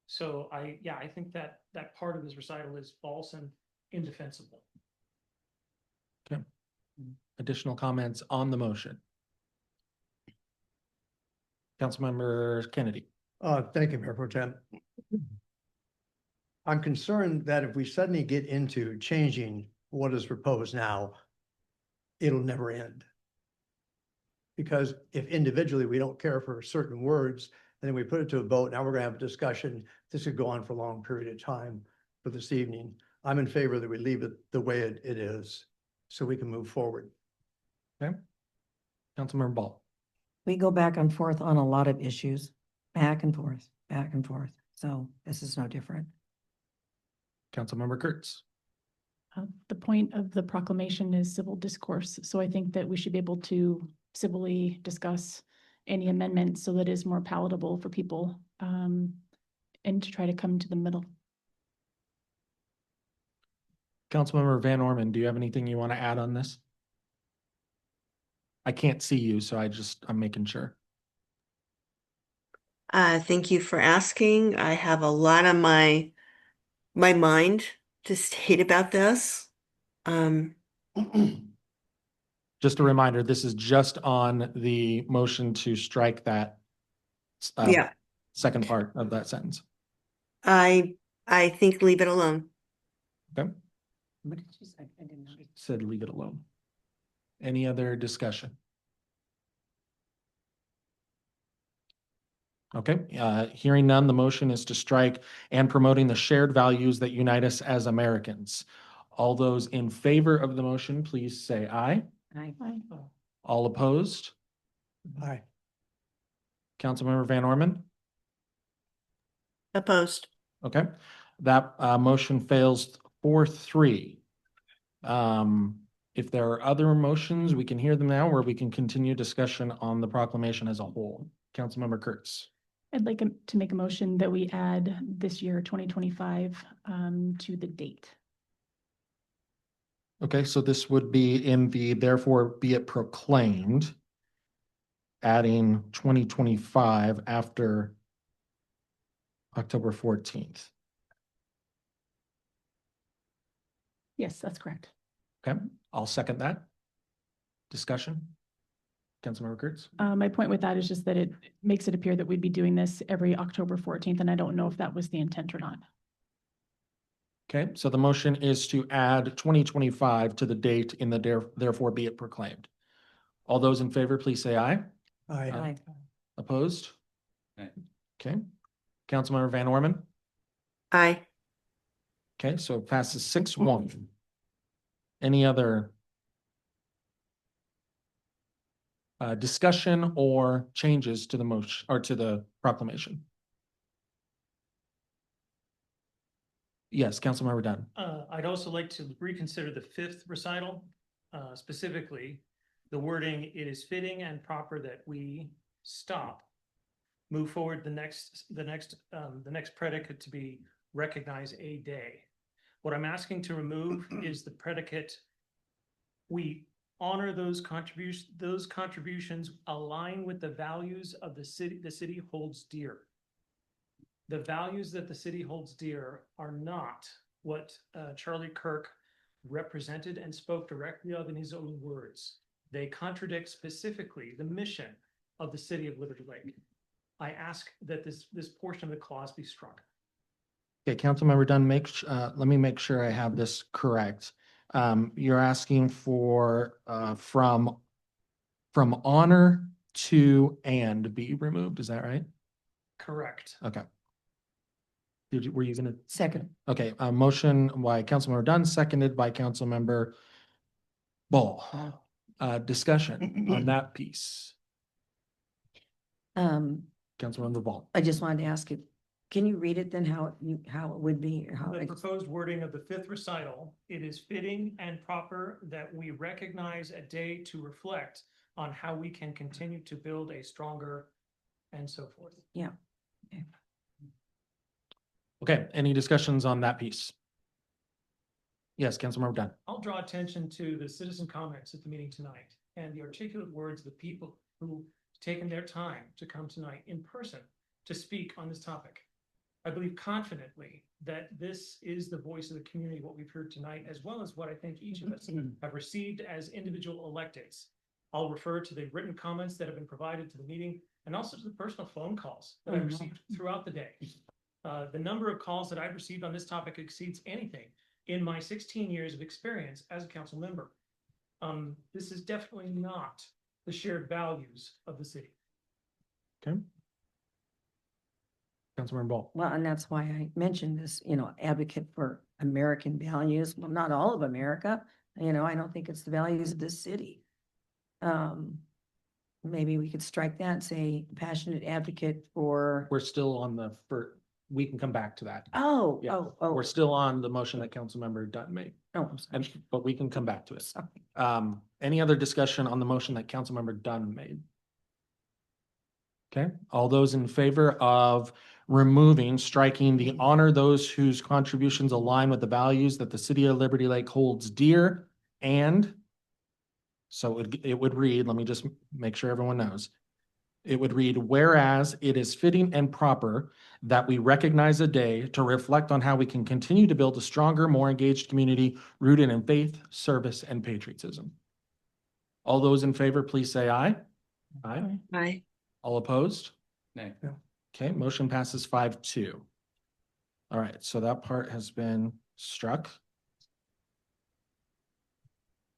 So I think that part of his recital is false and indefensible. Okay. Additional comments on the motion? Councilmember Kennedy. Thank you, Mayor Pro Tem. I'm concerned that if we suddenly get into changing what is proposed now, it'll never end. Because if individually we don't care for certain words, and then we put it to a vote, now we're gonna have a discussion. This could go on for a long period of time for this evening. I'm in favor that we leave it the way it is, so we can move forward. Okay. Councilmember Ball. We go back and forth on a lot of issues, back and forth, back and forth. So this is no different. Councilmember Kurtz. The point of the proclamation is civil discourse. So I think that we should be able to civilly discuss any amendments so that it is more palatable for people and to try to come to the middle. Councilmember Van Orman, do you have anything you want to add on this? I can't see you, so I'm making sure. Thank you for asking. I have a lot on my mind to state about this. Just a reminder, this is just on the motion to strike that Yeah, second part of that sentence. I think leave it alone. Okay. What did you say? I didn't know. Said leave it alone. Any other discussion? Okay, hearing none, the motion is to strike and promoting the shared values that unite us as Americans. All those in favor of the motion, please say aye. Aye. All opposed? Aye. Councilmember Van Orman? Opposed. Okay, that motion fails 4-3. If there are other motions, we can hear them now, or we can continue discussion on the proclamation as a whole. Councilmember Kurtz. I'd like to make a motion that we add this year, 2025, to the date. Okay, so this would be in the therefore be it proclaimed, adding 2025 after October 14th. Yes, that's correct. Okay, I'll second that. Discussion? Councilmember Kurtz? My point with that is just that it makes it appear that we'd be doing this every October 14th, and I don't know if that was the intent or not. Okay, so the motion is to add 2025 to the date in the therefore be it proclaimed. All those in favor, please say aye. Aye. Opposed? Aye. Okay. Councilmember Van Orman? Aye. Okay, so it passes 6-1. Any other discussion or changes to the motion or to the proclamation? Yes, Councilmember Dunn. I'd also like to reconsider the 5th recital, specifically the wording, "It is fitting and proper that we stop." Move forward the next predicate to be recognize a day. What I'm asking to remove is the predicate, "We honor those contributions align with the values of the city holds dear." The values that the city holds dear are not what Charlie Kirk represented and spoke directly of in his own words. They contradict specifically the mission of the city of Liberty Lake. I ask that this portion of the clause be struck. Okay, Councilmember Dunn, let me make sure I have this correct. You're asking for from honor to and be removed, is that right? Correct. Okay. Were you gonna? Second. Okay, a motion by Councilmember Dunn, seconded by Councilmember Ball. Discussion on that piece. Councilmember Ball. I just wanted to ask you, can you read it then how it would be? The proposed wording of the 5th recital, "It is fitting and proper that we recognize a day to reflect on how we can continue to build a stronger," and so forth. Yeah. Okay. Okay, any discussions on that piece? Yes, Councilmember Dunn. I'll draw attention to the citizen comments at the meeting tonight and the articulate words of the people who taken their time to come tonight in person to speak on this topic. I believe confidently that this is the voice of the community, what we've heard tonight, as well as what I think each of us have received as individual electeds. I'll refer to the written comments that have been provided to the meeting and also to the personal phone calls that I've received throughout the day. The number of calls that I've received on this topic exceeds anything in my 16 years of experience as a council member. This is definitely not the shared values of the city. Okay. Councilmember Ball. Well, and that's why I mentioned this, advocate for American values. Well, not all of America, I don't think it's the values of this city. Maybe we could strike that and say passionate advocate for. We're still on we can come back to that. Oh, Yeah. oh. We're still on the motion that Councilmember Dunn made. Oh, I'm sorry. But we can come back to it. Sorry. Any other discussion on the motion that Councilmember Dunn made? Okay, all those in favor of striking the honor those whose contributions align with the values that the city of Liberty Lake holds dear, and so it would read, let me just make sure everyone knows. It would read, whereas it is fitting and proper that we recognize a day to reflect on how we can continue to build a stronger, more engaged community rooted in faith, service, and patriotism. All those in favor, please say aye. Aye. Aye. All opposed? Nay. Okay, motion passes 5-2. All right, so that part has been struck.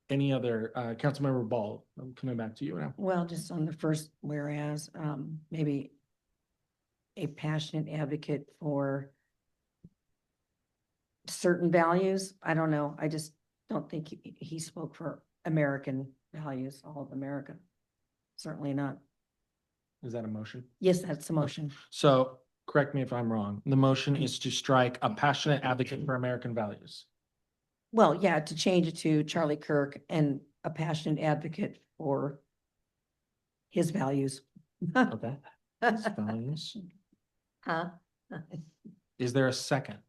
Any other, Councilmember Ball, I'm coming back to you now. Well, just on the first whereas, maybe a passionate advocate for certain values. I don't know. I just don't think he spoke for American values, all of America. Certainly not. Is that a motion? Yes, that's the motion. So correct me if I'm wrong. The motion is to strike a passionate advocate for American values. Well, yeah, to change it to Charlie Kirk and a passionate advocate for his values. Okay. His values. Huh? Is there a second?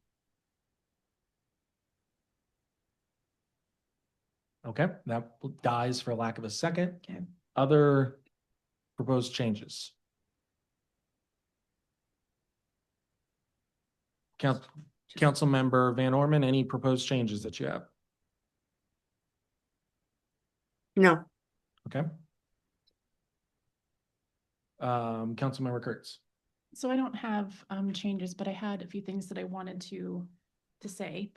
Okay, that dies for lack of a second. Okay. Other proposed changes? Councilmember Van Orman, any proposed changes that you have? No. Okay. Councilmember Kurtz. So I don't have changes, but I had a few things that I wanted to say.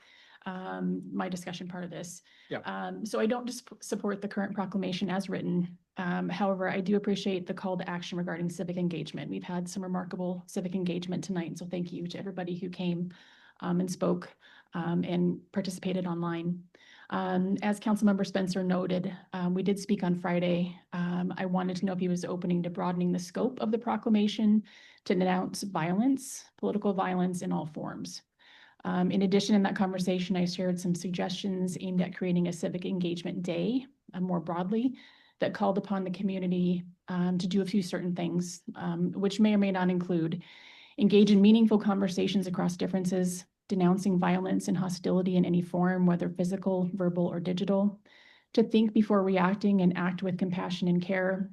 My discussion part of this. Yeah. So I don't just support the current proclamation as written. However, I do appreciate the call to action regarding civic engagement. We've had some remarkable civic engagement tonight, so thank you to everybody who came and spoke and participated online. As Councilmember Spencer noted, we did speak on Friday. I wanted to know if he was opening to broadening the scope of the proclamation to denounce violence, political violence in all forms. In addition, in that conversation, I shared some suggestions aimed at creating a civic engagement day more broadly that called upon the community to do a few certain things, which may or may not include engage in meaningful conversations across differences, denouncing violence and hostility in any form, whether physical, verbal, or digital, to think before reacting and act with compassion and care,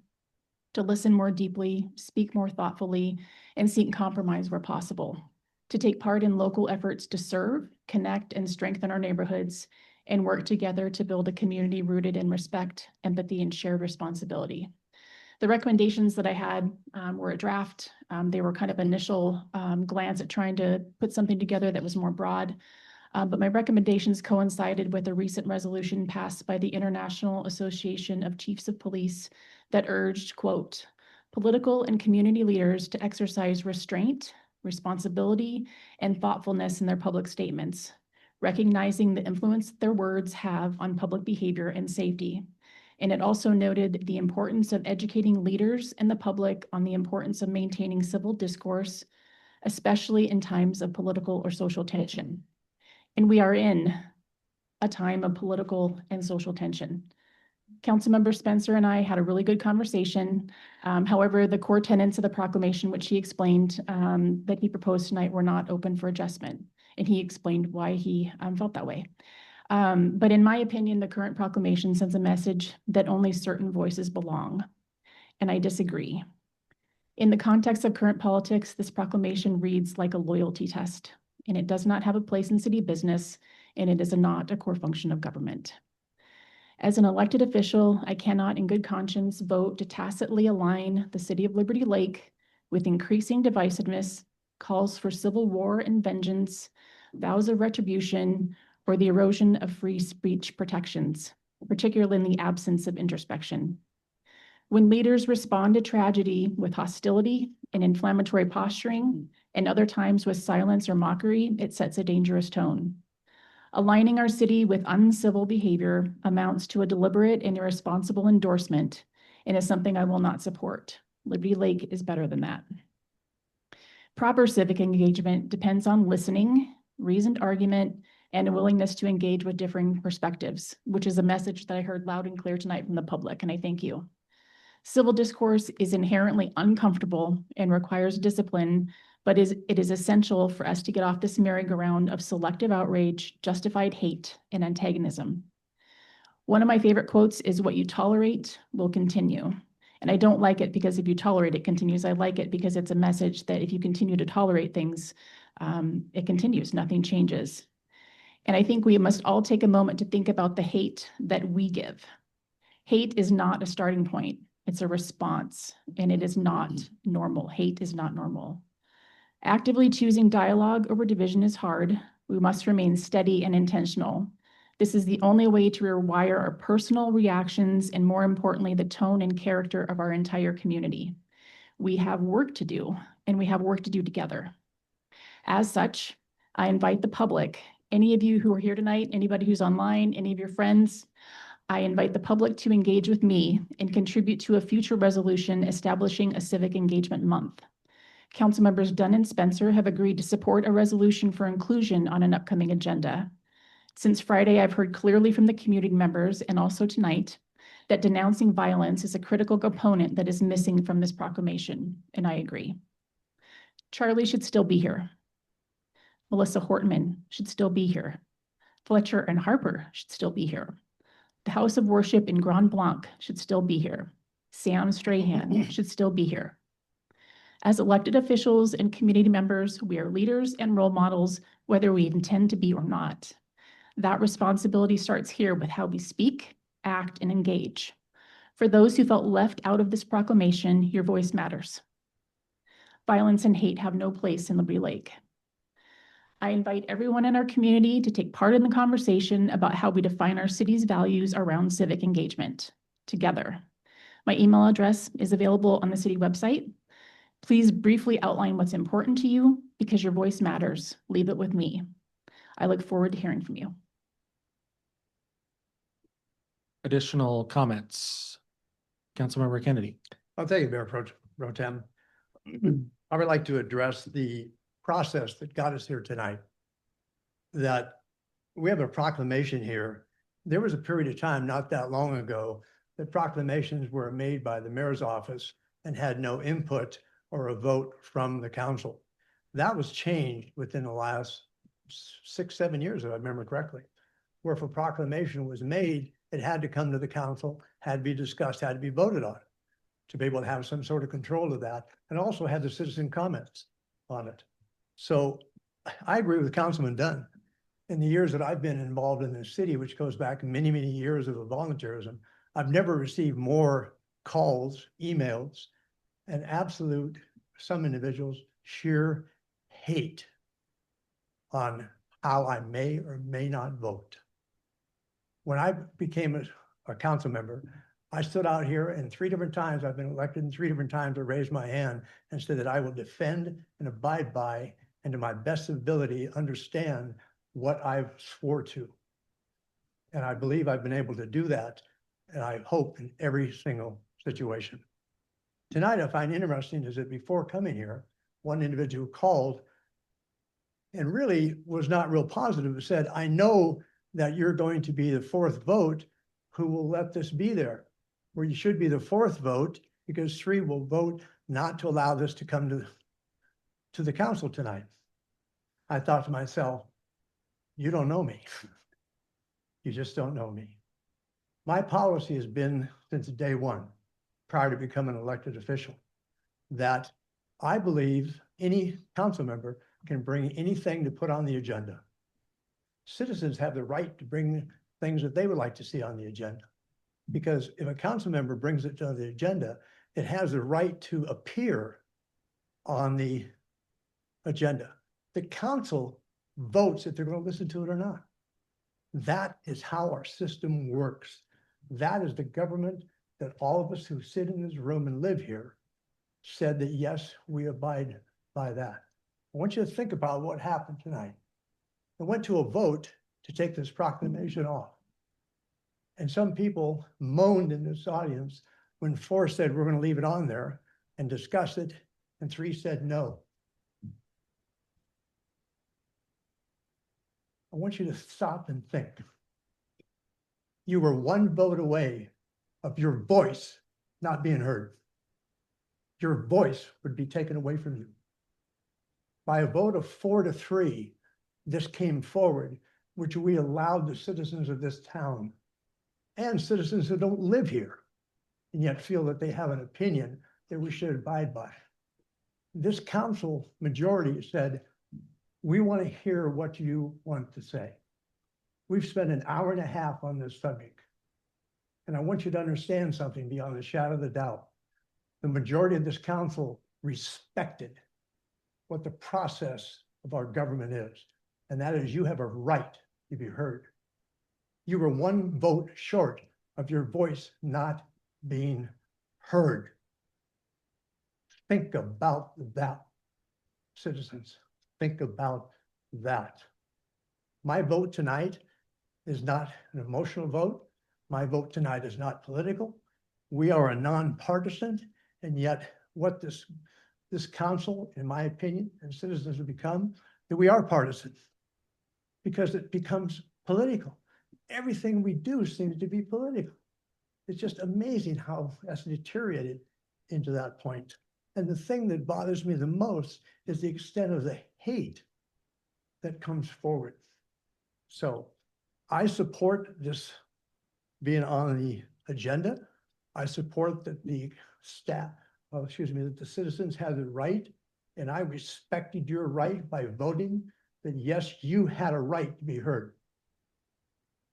to listen more deeply, speak more thoughtfully, and seek compromise where possible, to take part in local efforts to serve, connect, and strengthen our neighborhoods, and work together to build a community rooted in respect, empathy, and shared responsibility. The recommendations that I had were a draft. They were kind of initial glance at trying to put something together that was more broad. But my recommendations coincided with a recent resolution passed by the International Association of Chiefs of Police that urged, quote, political and community leaders to exercise restraint, responsibility, and thoughtfulness in their public statements, recognizing the influence their words have on public behavior and safety. And it also noted the importance of educating leaders and the public on the importance of maintaining civil discourse, especially in times of political or social tension. And we are in a time of political and social tension. Councilmember Spencer and I had a really good conversation. However, the core tenets of the proclamation, which he explained that he proposed tonight, were not open for adjustment. And he explained why he felt that way. But in my opinion, the current proclamation sends a message that only certain voices belong. And I disagree. In the context of current politics, this proclamation reads like a loyalty test, and it does not have a place in city business, and it is not a core function of government. As an elected official, I cannot in good conscience vote to tacitly align the city of Liberty Lake with increasing divisiveness, calls for civil war and vengeance, vows of retribution, or the erosion of free speech protections, particularly in the absence of introspection. When leaders respond to tragedy with hostility and inflammatory posturing, and other times with silence or mockery, it sets a dangerous tone. Aligning our city with uncivil behavior amounts to a deliberate and irresponsible endorsement and is something I will not support. Liberty Lake is better than that. Proper civic engagement depends on listening, reasoned argument, and a willingness to engage with differing perspectives, which is a message that I heard loud and clear tonight from the public, and I thank you. Civil discourse is inherently uncomfortable and requires discipline, but it is essential for us to get off this merry-go-round of selective outrage, justified hate, and antagonism. One of my favorite quotes is, "What you tolerate will continue." And I don't like it because if you tolerate, it continues. I like it because it's a message that if you continue to tolerate things, it continues, nothing changes. And I think we must all take a moment to think about the hate that we give. Hate is not a starting point. It's a response, and it is not normal. Hate is not normal. Actively choosing dialogue over division is hard. We must remain steady and intentional. This is the only way to rewire our personal reactions and, more importantly, the tone and character of our entire community. We have work to do, and we have work to do together. As such, I invite the public, any of you who are here tonight, anybody who's online, any of your friends, I invite the public to engage with me and contribute to a future resolution establishing a civic engagement month. Council members Dunn and Spencer have agreed to support a resolution for inclusion on an upcoming agenda. Since Friday, I've heard clearly from the community members and also tonight that denouncing violence is a critical component that is missing from this proclamation, and I agree. Charlie should still be here. Melissa Hortman should still be here. Fletcher and Harper should still be here. The House of Worship in Grand Blanc should still be here. Sam Strahan should still be here. As elected officials and community members, we are leaders and role models, whether we intend to be or not. That responsibility starts here with how we speak, act, and engage. For those who felt left out of this proclamation, your voice matters. Violence and hate have no place in Liberty Lake. I invite everyone in our community to take part in the conversation about how we define our city's values around civic engagement together. My email address is available on the city website. Please briefly outline what's important to you because your voice matters. Leave it with me. I look forward to hearing from you. Additional comments? Councilmember Kennedy. I'll thank you, Mayor Pro Tem. I would like to address the process that got us here tonight. That we have a proclamation here. There was a period of time not that long ago that proclamations were made by the mayor's office and had no input or a vote from the council. That was changed within the last 6-7 years, if I remember correctly, where if a proclamation was made, it had to come to the council, had to be discussed, had to be voted on to be able to have some sort of control of that, and also had the citizen comments on it. So I agree with Councilman Dunn. In the years that I've been involved in the city, which goes back many, many years of volunteerism, I've never received more calls, emails, and absolute, some individuals, sheer hate on how I may or may not vote. When I became a council member, I stood out here and 3 different times, I've been elected, and 3 different times I raised my hand and said that I will defend and abide by, and to my best ability, understand what I've swore to. And I believe I've been able to do that, and I hope in every single situation. Tonight, I find interesting is that before coming here, one individual called and really was not real positive, said, I know that you're going to be the 4th vote who will let this be there, where you should be the 4th vote because 3 will vote not to allow this to come to the council tonight. I thought to myself, you don't know me. You just don't know me. My policy has been since day one, prior to becoming an elected official, that I believe any council member can bring anything to put on the agenda. Citizens have the right to bring things that they would like to see on the agenda. Because if a council member brings it to the agenda, it has the right to appear on the agenda. The council votes if they're going to listen to it or not. That is how our system works. That is the government that all of us who sit in this room and live here said that, yes, we abide by that. I want you to think about what happened tonight. I went to a vote to take this proclamation off. And some people moaned in this audience when 4 said, we're going to leave it on there and discuss it, and 3 said no. I want you to stop and think. You were 1 vote away of your voice not being heard. Your voice would be taken away from you. By a vote of 4-3, this came forward, which we allowed the citizens of this town and citizens who don't live here and yet feel that they have an opinion that we should abide by. This council majority said, we want to hear what you want to say. We've spent an hour and a half on this subject. And I want you to understand something beyond a shadow of a doubt. The majority of this council respected what the process of our government is. And that is you have a right to be heard. You were 1 vote short of your voice not being heard. Think about that, citizens. Think about that. My vote tonight is not an emotional vote. My vote tonight is not political. We are a nonpartisan, and yet what this council, in my opinion, and citizens have become, that we are partisan because it becomes political. Everything we do seems to be political. It's just amazing how that's deteriorated into that point. And the thing that bothers me the most is the extent of the hate that comes forward. So I support this being on the agenda. I support that the staff, that the citizens have the right, and I respected your right by voting that yes, you had a right to be heard.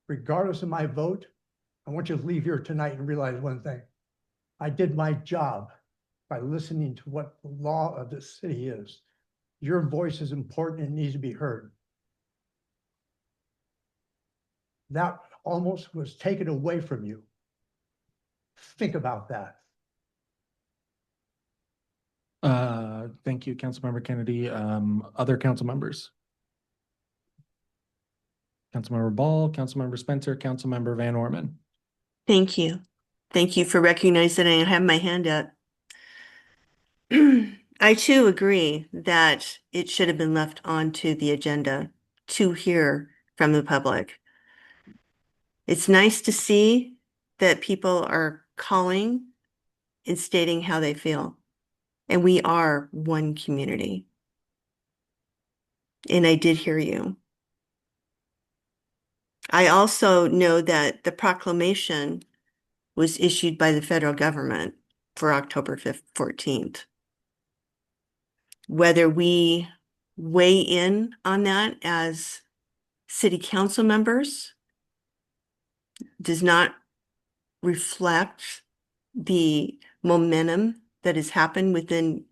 Regardless of my vote, I want you to leave here tonight and realize one thing. I did my job by listening to what the law of the city is. Your voice is important and needs to be heard. That almost was taken away from you. Think about that. Thank you, Councilmember Kennedy. Other council members? Councilmember Ball, Councilmember Spencer, Councilmember Van Orman. Thank you. Thank you for recognizing I have my hand up. I too agree that it should have been left onto the agenda to hear from the public. It's nice to see that people are calling and stating how they feel. And we are one community. And I did hear you. I also know that the proclamation was issued by the federal government for October 14th. Whether we weigh in on that as city council members does not reflect the momentum that has happened within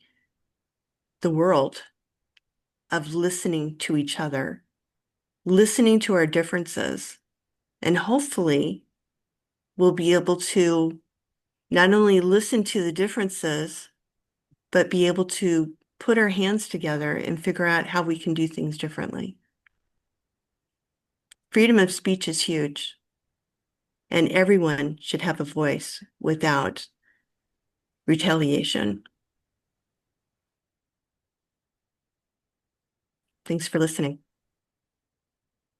the world of listening to each other, listening to our differences, and hopefully we'll be able to not only listen to the differences, but be able to put our hands together and figure out how we can do things differently. Freedom of speech is huge, and everyone should have a voice without retaliation. Thanks for listening.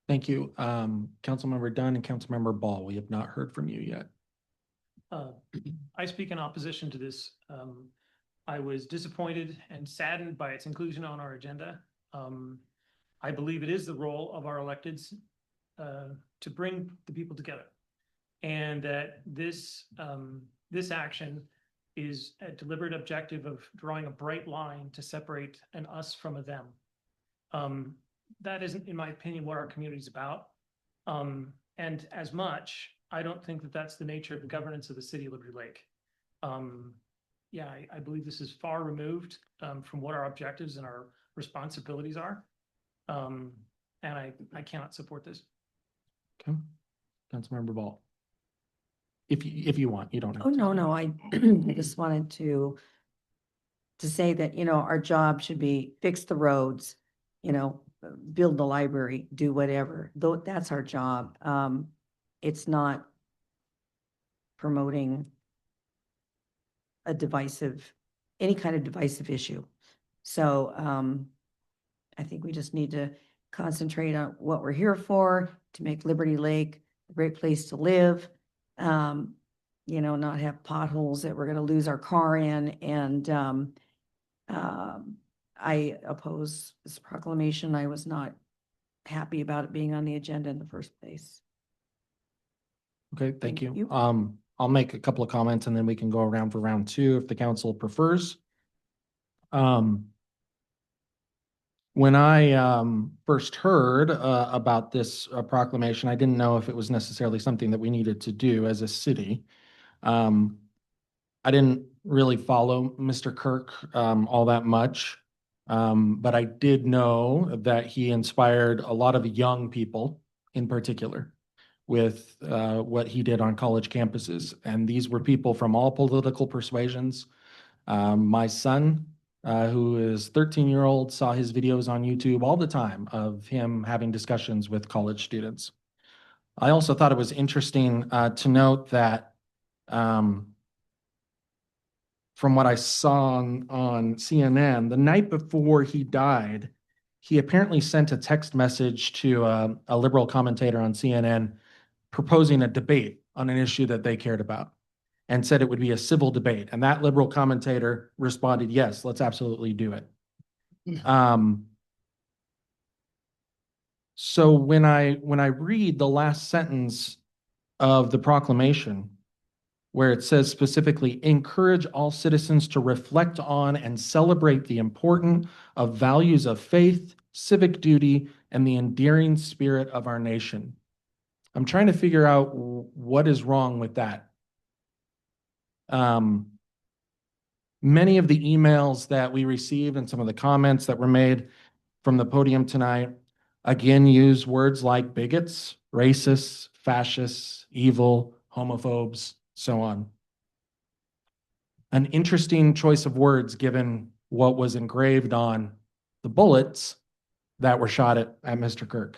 Thank you. Councilmember Dunn and Councilmember Ball, we have not heard from you yet. I speak in opposition to this. I was disappointed and saddened by its inclusion on our agenda. I believe it is the role of our electeds to bring the people together, and that this action is a deliberate objective of drawing a bright line to separate an us from a them. That isn't, in my opinion, what our community is about. And as much, I don't think that that's the nature of the governance of the city of Liberty Lake. Yeah, I believe this is far removed from what our objectives and our responsibilities are. And I cannot support this. Okay. Councilmember Ball. If you want, you don't have Oh, to. no, I just wanted to say that, our job should be fix the roads, build the library, do whatever. Though that's our job. It's not promoting any kind of divisive issue. So I think we just need to concentrate on what we're here for, to make Liberty Lake a great place to live. Not have potholes that we're going to lose our car in. And I oppose this proclamation. I was not happy about it being on the agenda in the first place. Okay, thank you. you. I'll make a couple of comments and then we can go around for round two if the council prefers. When I first heard about this proclamation, I didn't know if it was necessarily something that we needed to do as a city. I didn't really follow Mr. Kirk all that much, but I did know that he inspired a lot of young people in particular with what he did on college campuses. And these were people from all political persuasions. My son, who is 13-year-old, saw his videos on YouTube all the time of him having discussions with college students. I also thought it was interesting to note that from what I saw on CNN, the night before he died, he apparently sent a text message to a liberal commentator on CNN proposing a debate on an issue that they cared about and said it would be a civil debate. And that liberal commentator responded, yes, let's absolutely do it. So when I read the last sentence of the proclamation, where it says specifically, encourage all citizens to reflect on and celebrate the importance of values of faith, civic duty, and the endearing spirit of our nation. I'm trying to figure out what is wrong with that. Many of the emails that we received and some of the comments that were made from the podium tonight, again, use words like bigots, racists, fascists, evil, homophobes, so on. An interesting choice of words given what was engraved on the bullets that were shot at Mr. Kirk.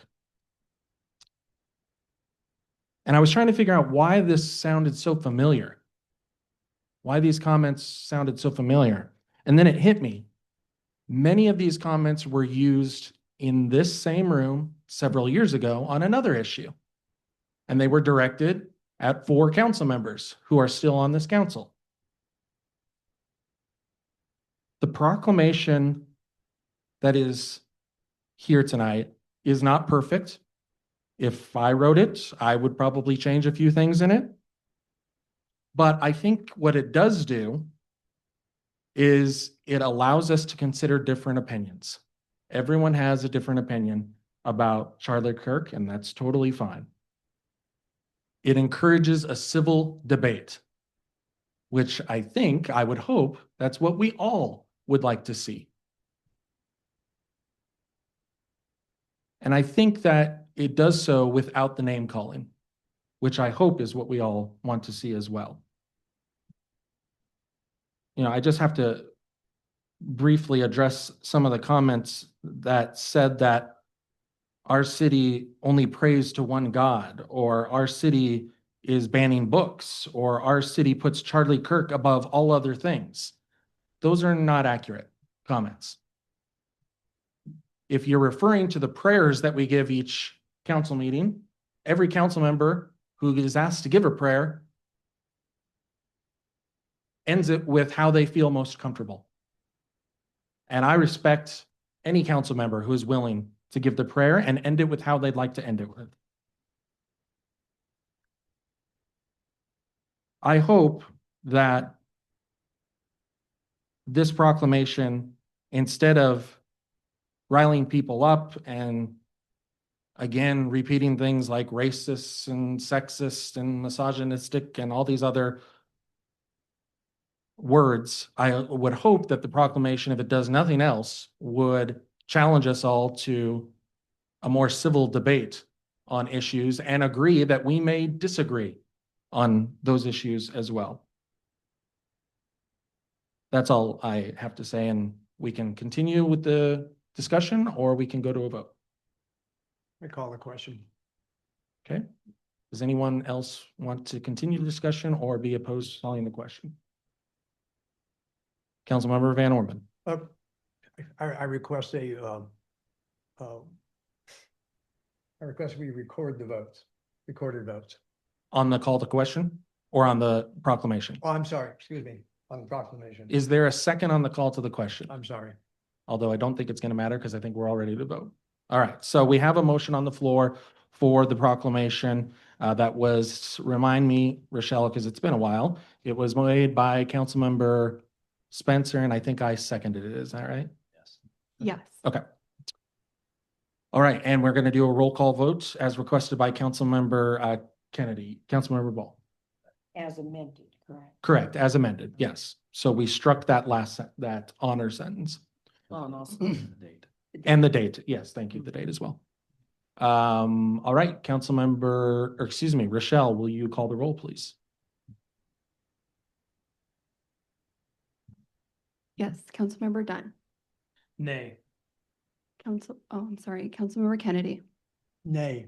And I was trying to figure out why this sounded so familiar, why these comments sounded so familiar. And then it hit me. Many of these comments were used in this same room several years ago on another issue. And they were directed at 4 council members who are still on this council. The proclamation that is here tonight is not perfect. If I wrote it, I would probably change a few things in it. But I think what it does do is it allows us to consider different opinions. Everyone has a different opinion about Charlie Kirk, and that's totally fine. It encourages a civil debate, which I would hope that's what we all would like to see. And I think that it does so without the name calling, which I hope is what we all want to see as well. You know, I just have to briefly address some of the comments that said that our city only prays to one God, or our city is banning books, or our city puts Charlie Kirk above all other things. Those are not accurate comments. If you're referring to the prayers that we give each council meeting, every council member who is asked to give a prayer ends it with how they feel most comfortable. And I respect any council member who is willing to give the prayer and end it with how they'd like to end it with. I hope that this proclamation, instead of riling people up and again repeating things like racist and sexist and misogynistic and all these other words, I would hope that the proclamation, if it does nothing else, would challenge us all to a more civil debate on issues and agree that we may disagree on those issues as well. That's all I have to say, and we can continue with the discussion or we can go to a vote. I call the question. Okay. Does anyone else want to continue the discussion or be opposed to calling the question? Councilmember Van Orman. I request we record the votes, recorded votes. On the call to question or on the proclamation? Oh, I'm sorry, excuse me, on the proclamation. Is there a second on the call to the question? I'm sorry. Although I don't think it's going to matter because I think we're all ready to vote. All right, so we have a motion on the floor for the proclamation that was, remind me, Rochelle, because it's been a while. It was made by Councilmember Spencer, and I think I seconded it. Is that right? Yes. Yes. Okay. All right, and we're going to do a roll call vote as requested by Councilmember Kennedy. Councilmember Ball. As amended, correct? Correct, as amended, yes. So we struck that that honor sentence. Oh, and also the date. And the date, yes, thank you, the date as well. All right, Rochelle, will you call the roll, please? Yes, Councilmember Dunn. Nay. Councilmember Kennedy. Nay.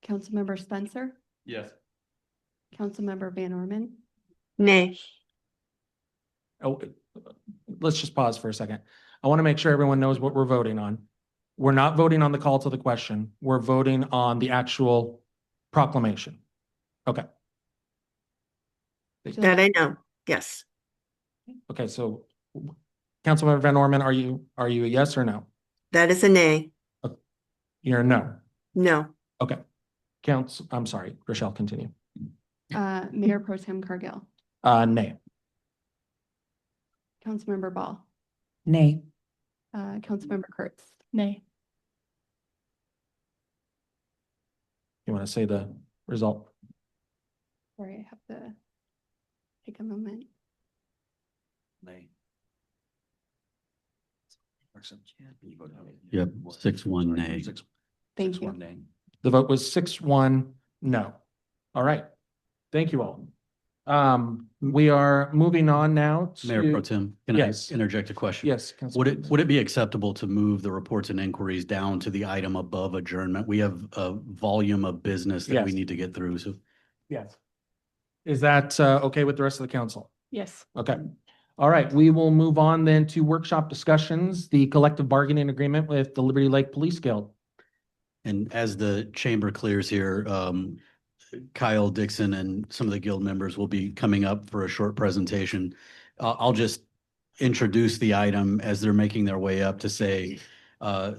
Councilmember Spencer. Yes. Councilmember Van Orman. Nay. Oh, let's just pause for a second. I want to make sure everyone knows what we're voting on. We're not voting on the call to the question. We're voting on the actual proclamation. Okay. That I know. Yes. Okay, so Councilmember Van Orman, are you a yes or no? That is a nay. You're a no. No. Okay. I'm sorry, Rochelle, continue. Mayor Pro Tem Cargill. Nay. Councilmember Ball. Nay. Councilmember Kurtz. Nay. You want to say the result? Sorry, I have to take a moment. Nay. Yep, 6-1 nay. Thank you. The vote was 6-1, no. All right. Thank you all. We are moving on now to. Mayor Pro Tem, can Yes. I interject a question? Yes. Would it be acceptable to move the reports and inquiries down to the item above adjournment? We have a volume of business that we Yes. need to get through, so. Yes. Is that okay with the rest of the council? Yes. Okay. All right, we will move on then to workshop discussions, the collective bargaining agreement with the Liberty Lake Police Guild. And as the chamber clears here, Kyle Dixon and some of the guild members will be coming up for a short presentation. I'll just introduce the item as they're making their way up to say,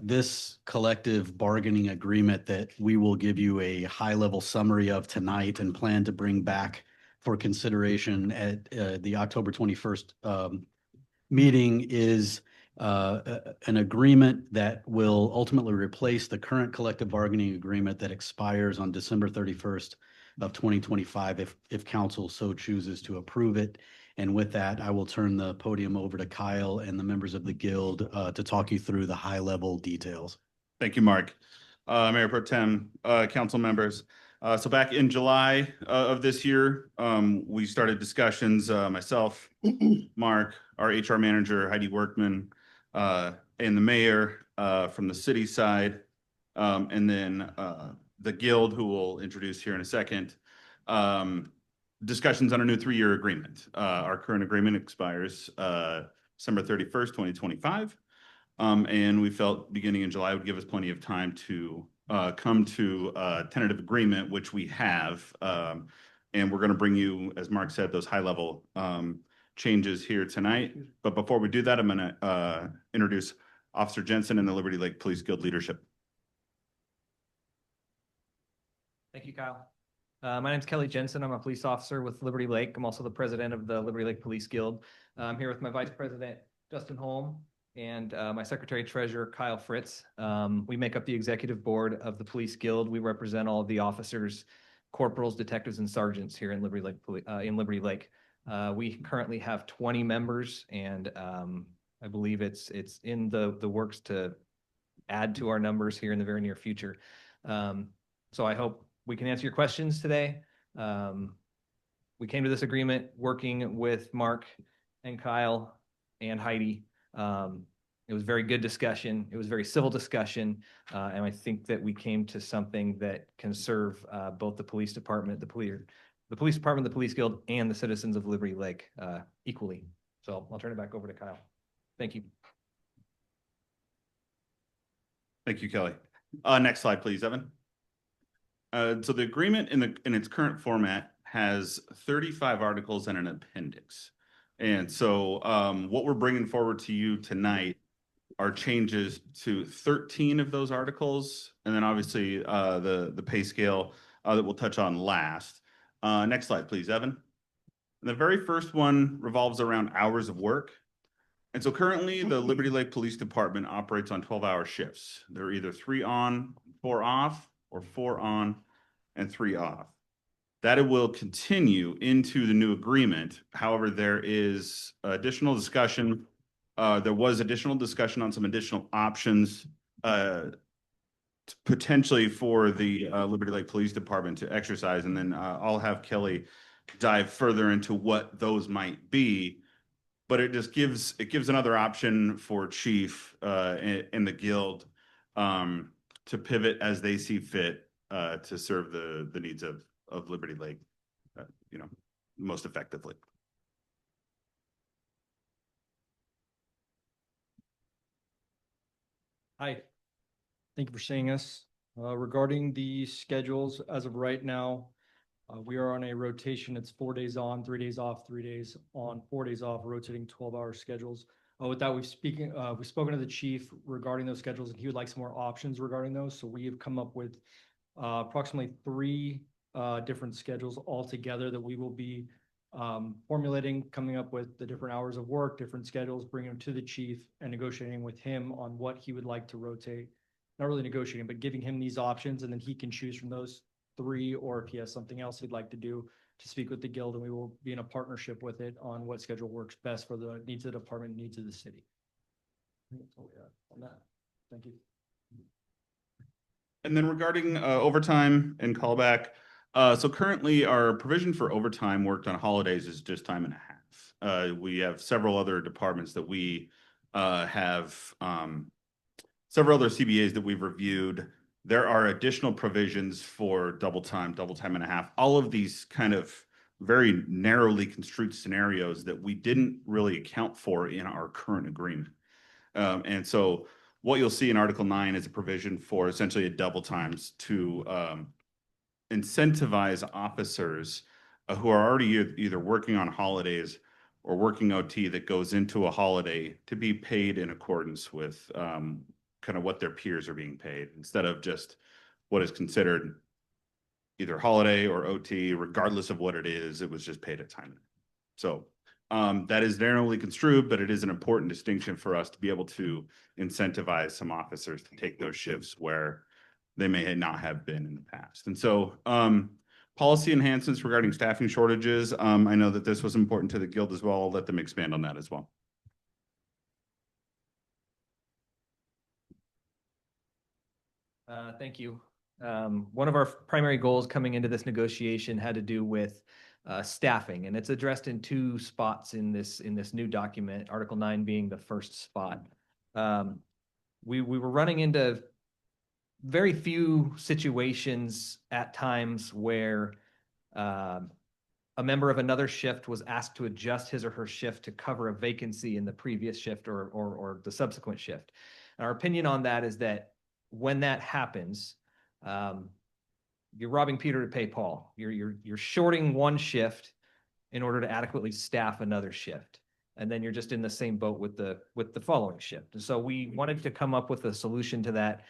this collective bargaining agreement that we will give you a high-level summary of tonight and plan to bring back for consideration at the October 21st meeting is an agreement that will ultimately replace the current collective bargaining agreement that expires on December 31st of 2025 if council so chooses to approve it. And with that, I will turn the podium over to Kyle and the members of the guild to talk you through the high-level details. Thank you, Mark. Mayor Pro Tem, council members. So back in July of this year, we started discussions, myself, Mark, our HR manager, Heidi Workman, and the mayor from the city side, and then the guild, who we'll introduce here in a second, discussions on a new 3-year agreement. Our current agreement expires December 31st, 2025. And we felt beginning in July would give us plenty of time to come to a tentative agreement, which we have. And we're going to bring you, as Mark said, those high-level changes here tonight. But before we do that, I'm going to introduce Officer Jensen and the Liberty Lake Police Guild leadership. Thank you, Kyle. My name is Kelly Jensen. I'm a police officer with Liberty Lake. I'm also the president of the Liberty Lake Police Guild. I'm here with my vice president, Justin Holm, and my secretary treasurer, Kyle Fritz. We make up the executive board of the Police Guild. We represent all of the officers, corporals, detectives, and sergeants here in Liberty Lake. We currently have 20 members, and I believe it's in the works to add to our numbers here in the very near future. So I hope we can answer your questions today. We came to this agreement working with Mark and Kyle and Heidi. It was a very good discussion. It was a very civil discussion. And I think that we came to something that can serve both the police department, the police department, the police guild, and the citizens of Liberty Lake equally. So I'll turn it back over to Kyle. Thank you. Thank you, Kelly. Next slide, please, Evan. So the agreement in its current format has 35 articles and an appendix. And so what we're bringing forward to you tonight are changes to 13 of those articles, and then obviously the pay scale that we'll touch on last. Next slide, please, Evan. The very first one revolves around hours of work. And so currently the Liberty Lake Police Department operates on 12-hour shifts. They're either 3 on, 4 off, or 4 on and 3 off. That it will continue into the new agreement. However, there is additional discussion. There was additional discussion on some additional options potentially for the Liberty Lake Police Department to exercise. And then I'll have Kelly dive further into what those might be. but it just gives another option for chief in the guild to pivot as they see fit to serve the needs of Liberty Lake, most effectively. Hi, thank you for seeing us. Regarding the schedules, as of right now, we are on a rotation. It's 4 days on, 3 days off, 3 days on, 4 days off, rotating 12-hour schedules. With that, we've spoken to the chief regarding those schedules, and he would like some more options regarding those. So we have come up with approximately 3 different schedules altogether that we will be formulating, coming up with the different hours of work, different schedules, bringing them to the chief and negotiating with him on what he would like to rotate. Not really negotiating, but giving him these options, and then he can choose from those 3, or if he has something else he'd like to do, to speak with the guild, and we will be in a partnership with it on what schedule works best for the needs of the department, needs of the city. I think that's all we have on that. Thank you. And then regarding overtime and callback, so currently our provision for overtime worked on holidays is just time and a half. We have several other departments that we have several other CBAs that we've reviewed. There are additional provisions for double time and a half. All of these kind of very narrowly construed scenarios that we didn't really account for in our current agreement. And so what you'll see in Article 9 is a provision for essentially a double times to incentivize officers who are already either working on holidays or working OT that goes into a holiday to be paid in accordance with kind of what their peers are being paid, instead of just what is considered either holiday or OT, regardless of what it is, it was just paid at time. So that is narrowly construed, but it is an important distinction for us to be able to incentivize some officers to take those shifts where they may not have been in the past. And so policy enhancements regarding staffing shortages, I know that this was important to the guild as well. I'll let them expand on that as well. Thank you. One of our primary goals coming into this negotiation had to do with staffing, and it's addressed in 2 spots in this new document, Article 9 being the first spot. We were running into very few situations at times where a member of another shift was asked to adjust his or her shift to cover a vacancy in the previous shift or the subsequent shift. And our opinion on that is that when that happens, you're robbing Peter to pay Paul. You're shorting one shift in order to adequately staff another shift, and then you're just in the same boat with the following shift. And so we wanted to come up with a solution to that.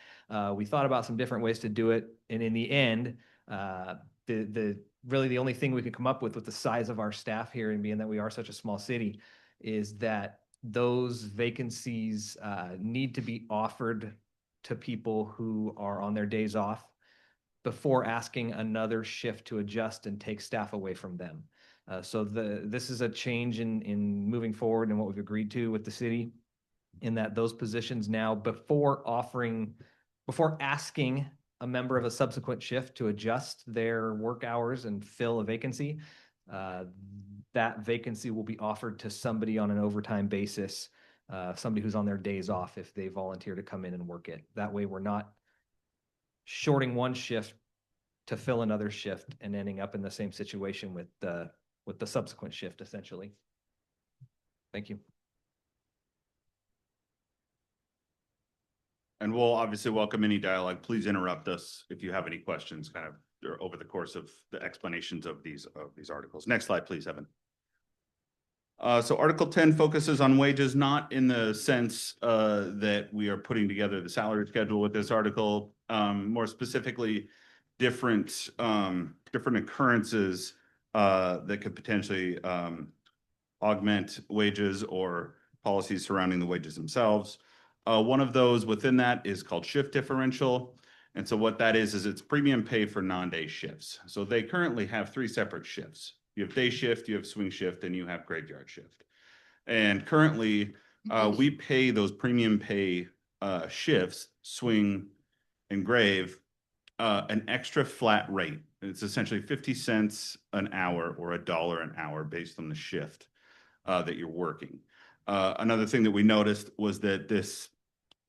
We thought about some different ways to do it, and in the end, really the only thing we could come up with the size of our staff here, and being that we are such a small city, is that those vacancies need to be offered to people who are on their days off before asking another shift to adjust and take staff away from them. So this is a change in moving forward and what we've agreed to with the city, in that those positions now, before asking a member of a subsequent shift to adjust their work hours and fill a vacancy, that vacancy will be offered to somebody on an overtime basis, somebody who's on their days off if they volunteer to come in and work it. That way we're not shorting one shift to fill another shift and ending up in the same situation with the subsequent shift, essentially. Thank you. And we'll obviously welcome any dialogue. Please interrupt us if you have any questions kind of over the course of the explanations of these articles. Next slide, please, Evan. So Article 10 focuses on wages, not in the sense that we are putting together the salary schedule with this article, more specifically different occurrences that could potentially augment wages or policies surrounding the wages themselves. One of those within that is called shift differential. And so what that is it's premium pay for non-day shifts. So they currently have 3 separate shifts. You have day shift, you have swing shift, and you have graveyard shift. And currently, we pay those premium pay shifts, swing and grave, an extra flat rate. It's essentially 50 cents an hour or $1 an hour based on the shift that you're working. Another thing that we noticed was that this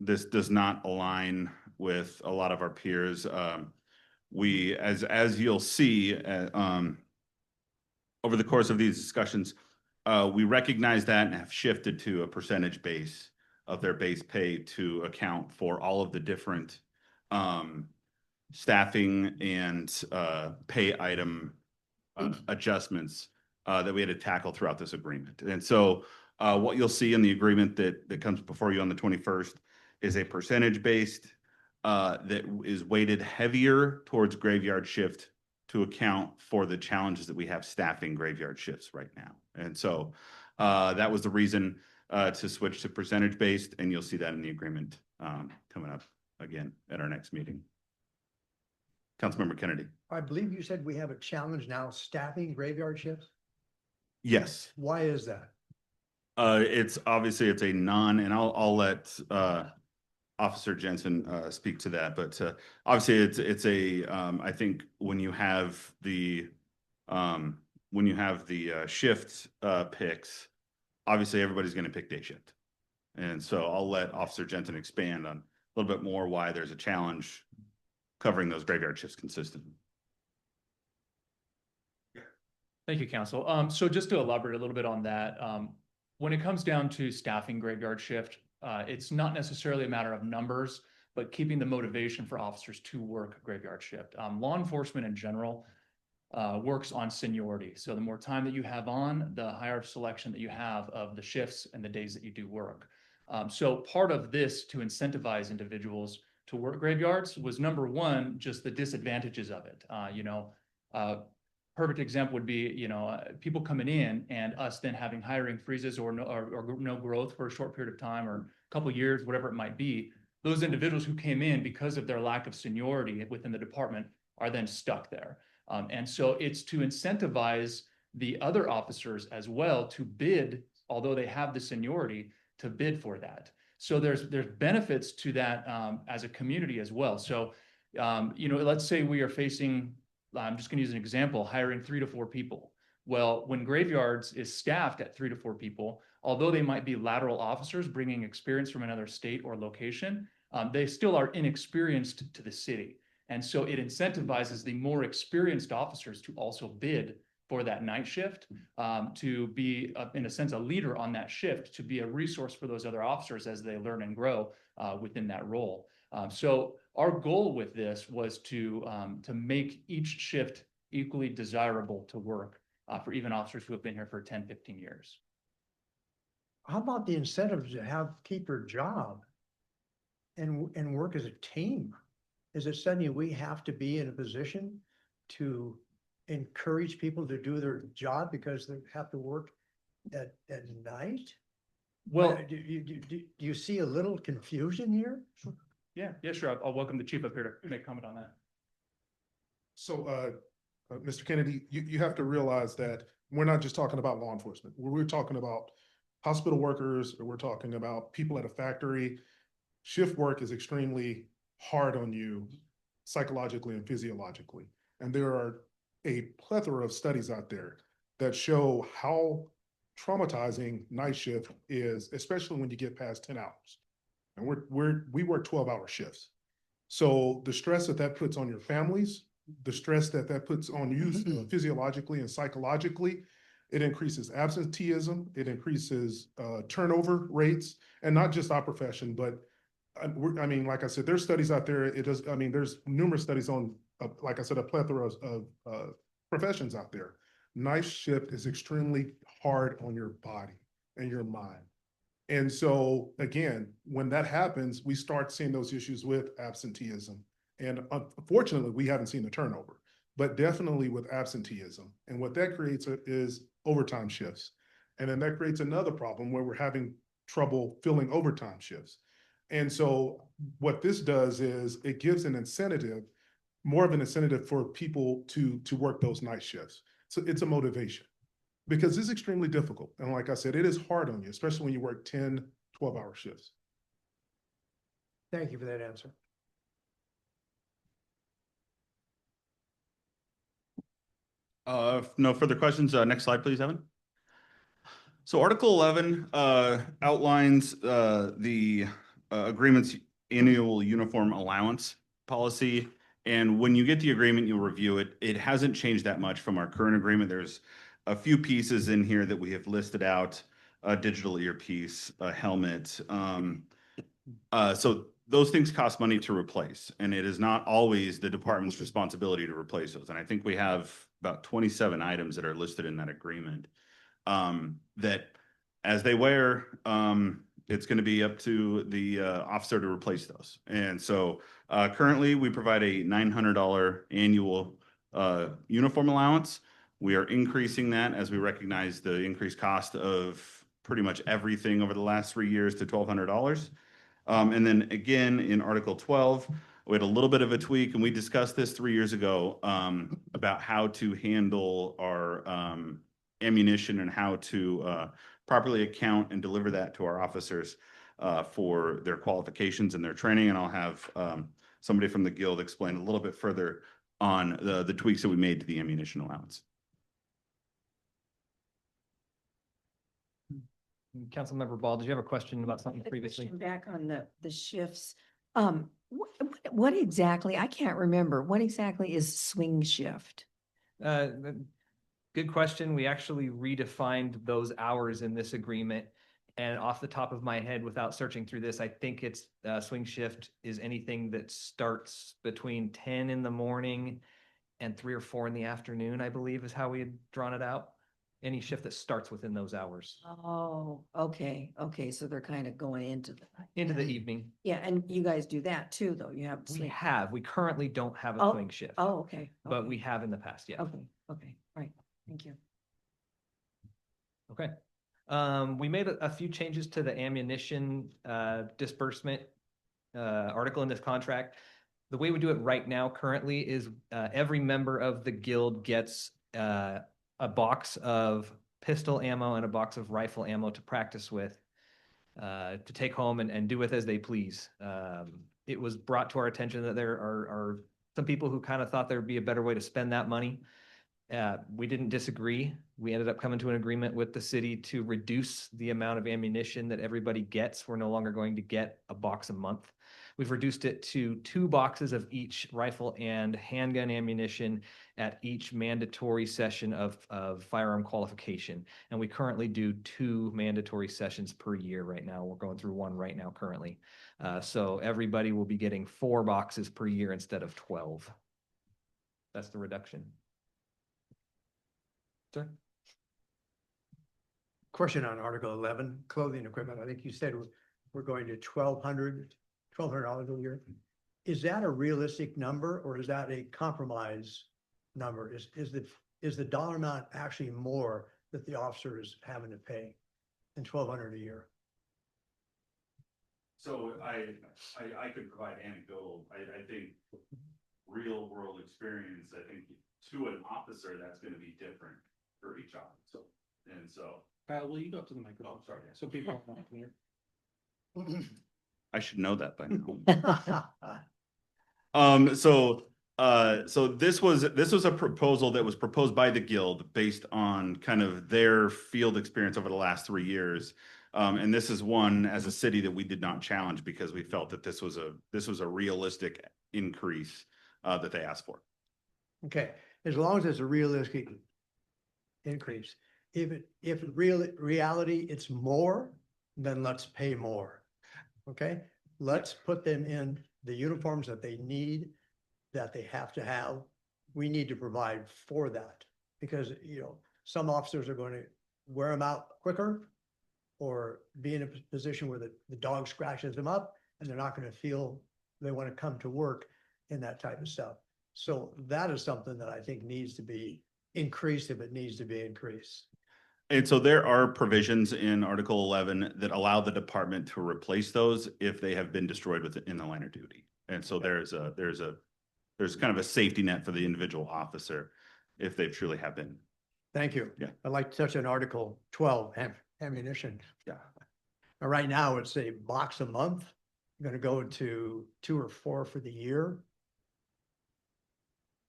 does not align with a lot of our peers. We, as you'll see, over the course of these discussions, we recognize that and have shifted to a percentage base of their base pay to account for all of the different staffing and pay item adjustments that we had to tackle throughout this agreement. And so what you'll see in the agreement that comes before you on the 21st is a percentage-based that is weighted heavier towards graveyard shift to account for the challenges that we have staffing graveyard shifts right now. And so that was the reason to switch to percentage-based, and you'll see that in the agreement coming up again at our next meeting. Councilmember Kennedy. I believe you said we have a challenge now staffing graveyard shifts. Yes. Why is that? It's obviously it's a and I'll let Officer Jensen speak to that, but obviously it's a I think when you have the shift picks, obviously everybody's going to pick day shift, and so I'll let Officer Jensen expand on a little bit more why there's a challenge covering those graveyard shifts consistently. Thank you, Council. So just to elaborate a little bit on that, when it comes down to staffing graveyard shift, it's not necessarily a matter of numbers, but keeping the motivation for officers to work graveyard shift. Law enforcement in general works on seniority. So the more time that you have on, the higher selection that you have of the shifts and the days that you do work. So part of this to incentivize individuals to work graveyards was, number one, just the disadvantages of it. Perfect example would be, people coming in and us then having hiring freezes or no growth for a short period of time or a couple of years, whatever it might be. Those individuals who came in because of their lack of seniority within the department are then stuck there. And so it's to incentivize the other officers as well to bid, although they have the seniority, to bid for that. So there's benefits to that as a community as well. So, let's say we are facing, I'm just going to use an example, hiring 3 to 4 people. Well, when graveyards is staffed at 3 to 4 people, although they might be lateral officers bringing experience from another state or location, they still are inexperienced to the city. And so it incentivizes the more experienced officers to also bid for that night shift, to be, in a sense, a leader on that shift, to be a resource for those other officers as they learn and grow within that role. So our goal with this was to make each shift equally desirable to work for even officers who have been here for 10, 15 years. How about the incentives to keep your job and work as a team? Is it suddenly we have to be in a position to encourage people to do their job because they have to work at night? Well, do you see a little confusion here? Yeah, sure. I'll welcome the chief up here to make comment on that. So, Mr. Kennedy, you have to realize that we're not just talking about law enforcement. We're talking about hospital workers, or we're talking about people at a factory. Shift work is extremely hard on you psychologically and physiologically. And there are a plethora of studies out there that show how traumatizing night shift is, especially when you get past 10 hours. And we work 12-hour shifts. So the stress that puts on your families, the stress that puts on you physiologically and psychologically, it increases absenteeism, it increases turnover rates, and not just our profession, but like I said, there's studies out there. There's numerous studies on, like I said, a plethora of professions out there. Night shift is extremely hard on your body and your mind. And so again, when that happens, we start seeing those issues with absenteeism. And unfortunately, we haven't seen the turnover, but definitely with absenteeism. And what that creates is overtime shifts. And then that creates another problem where we're having trouble filling overtime shifts. And so what this does is it gives an incentive, more of an incentive for people to work those night shifts. So it's a motivation, because it's extremely difficult. And like I said, it is hard on you, especially when you work 10, 12-hour shifts. Thank you for that answer. No further questions. Next slide, please, Evan. So Article 11 outlines the agreement's annual uniform allowance policy. And when you get the agreement, you'll review it. It hasn't changed that much from our current agreement. There's a few pieces in here that we have listed out, a digital earpiece, a helmet. So those things cost money to replace, and it is not always the department's responsibility to replace those. And I think we have about 27 items that are listed in that agreement. That as they wear, it's going to be up to the officer to replace those. And so currently we provide a $900 annual uniform allowance. We are increasing that as we recognize the increased cost of pretty much everything over the last 3 years to $1,200. And then again, in Article 12, we had a little bit of a tweak, and we discussed this 3 years ago about how to handle our ammunition and how to properly account and deliver that to our officers for their qualifications and their training. And I'll have somebody from the Guild explain a little bit further on the tweaks that we made to the ammunition allowance. Councilmember Ball, did you have a question about something previously? Back on the shifts, what exactly, I can't remember, what exactly is swing shift? Good question. We actually redefined those hours in this agreement. And off the top of my head, without searching through this, I think it's swing shift is anything that starts between 10 in the morning and 3 or 4 in the afternoon, I believe is how we had drawn it out. Any shift that starts within those hours. Oh, okay, so they're kind of going into the evening. Yeah, and you guys do that too, though, you have. We currently don't have a swing shift. Oh, okay. But we have in the past, yeah. Okay, right, thank you. Okay. We made a few changes to the ammunition disbursement article in this contract. The way we do it right now currently is every member of the Guild gets a box of pistol ammo and a box of rifle ammo to practice with, to take home and do with as they please. It was brought to our attention that there are some people who kind of thought there'd be a better way to spend that money. We didn't disagree. We ended up coming to an agreement with the city to reduce the amount of ammunition that everybody gets. We're no longer going to get a box a month. We've reduced it to 2 boxes of each rifle and handgun ammunition at each mandatory session of firearm qualification. And we currently do 2 mandatory sessions per year right now. We're going through 1 right now currently. So everybody will be getting 4 boxes per year instead of 12. That's the reduction. Sir? Question on Article 11, clothing equipment. I think you said we're going to $1,200 a year. Is that a realistic number, or is that a compromise number? Is the dollar amount actually more that the officer is having to pay than $1,200 a year? So I could provide anecdotal. I think real world experience, I think to an officer, that's going to be different for each officer. And so. Will you go up to the microphone? Oh, sorry. So people are not clear. I should know that by now. So this was a proposal that was proposed by the Guild based on kind of their field experience over the last 3 years. And this is one as a city that we did not challenge because we felt that this was a realistic increase that they asked for. Okay, as long as it's a realistic increase. If reality it's more, then let's pay more. Okay, let's put them in the uniforms that they need, that they have to have. We need to provide for that because, some officers are going to wear them out quicker or be in a position where the dog scratches them up and they're not going to feel they want to come to work in that type of stuff. So that is something that I think needs to be increased if it needs to be increased. And so there are provisions in Article 11 that allow the department to replace those if they have been destroyed within the line of duty. And so there's kind of a safety net for the individual officer if they truly have been. Thank you. Yeah. I'd like to touch on Article 12, ammunition. Yeah. Right now, it's a box a month. I'm going to go to 2 or 4 for the year.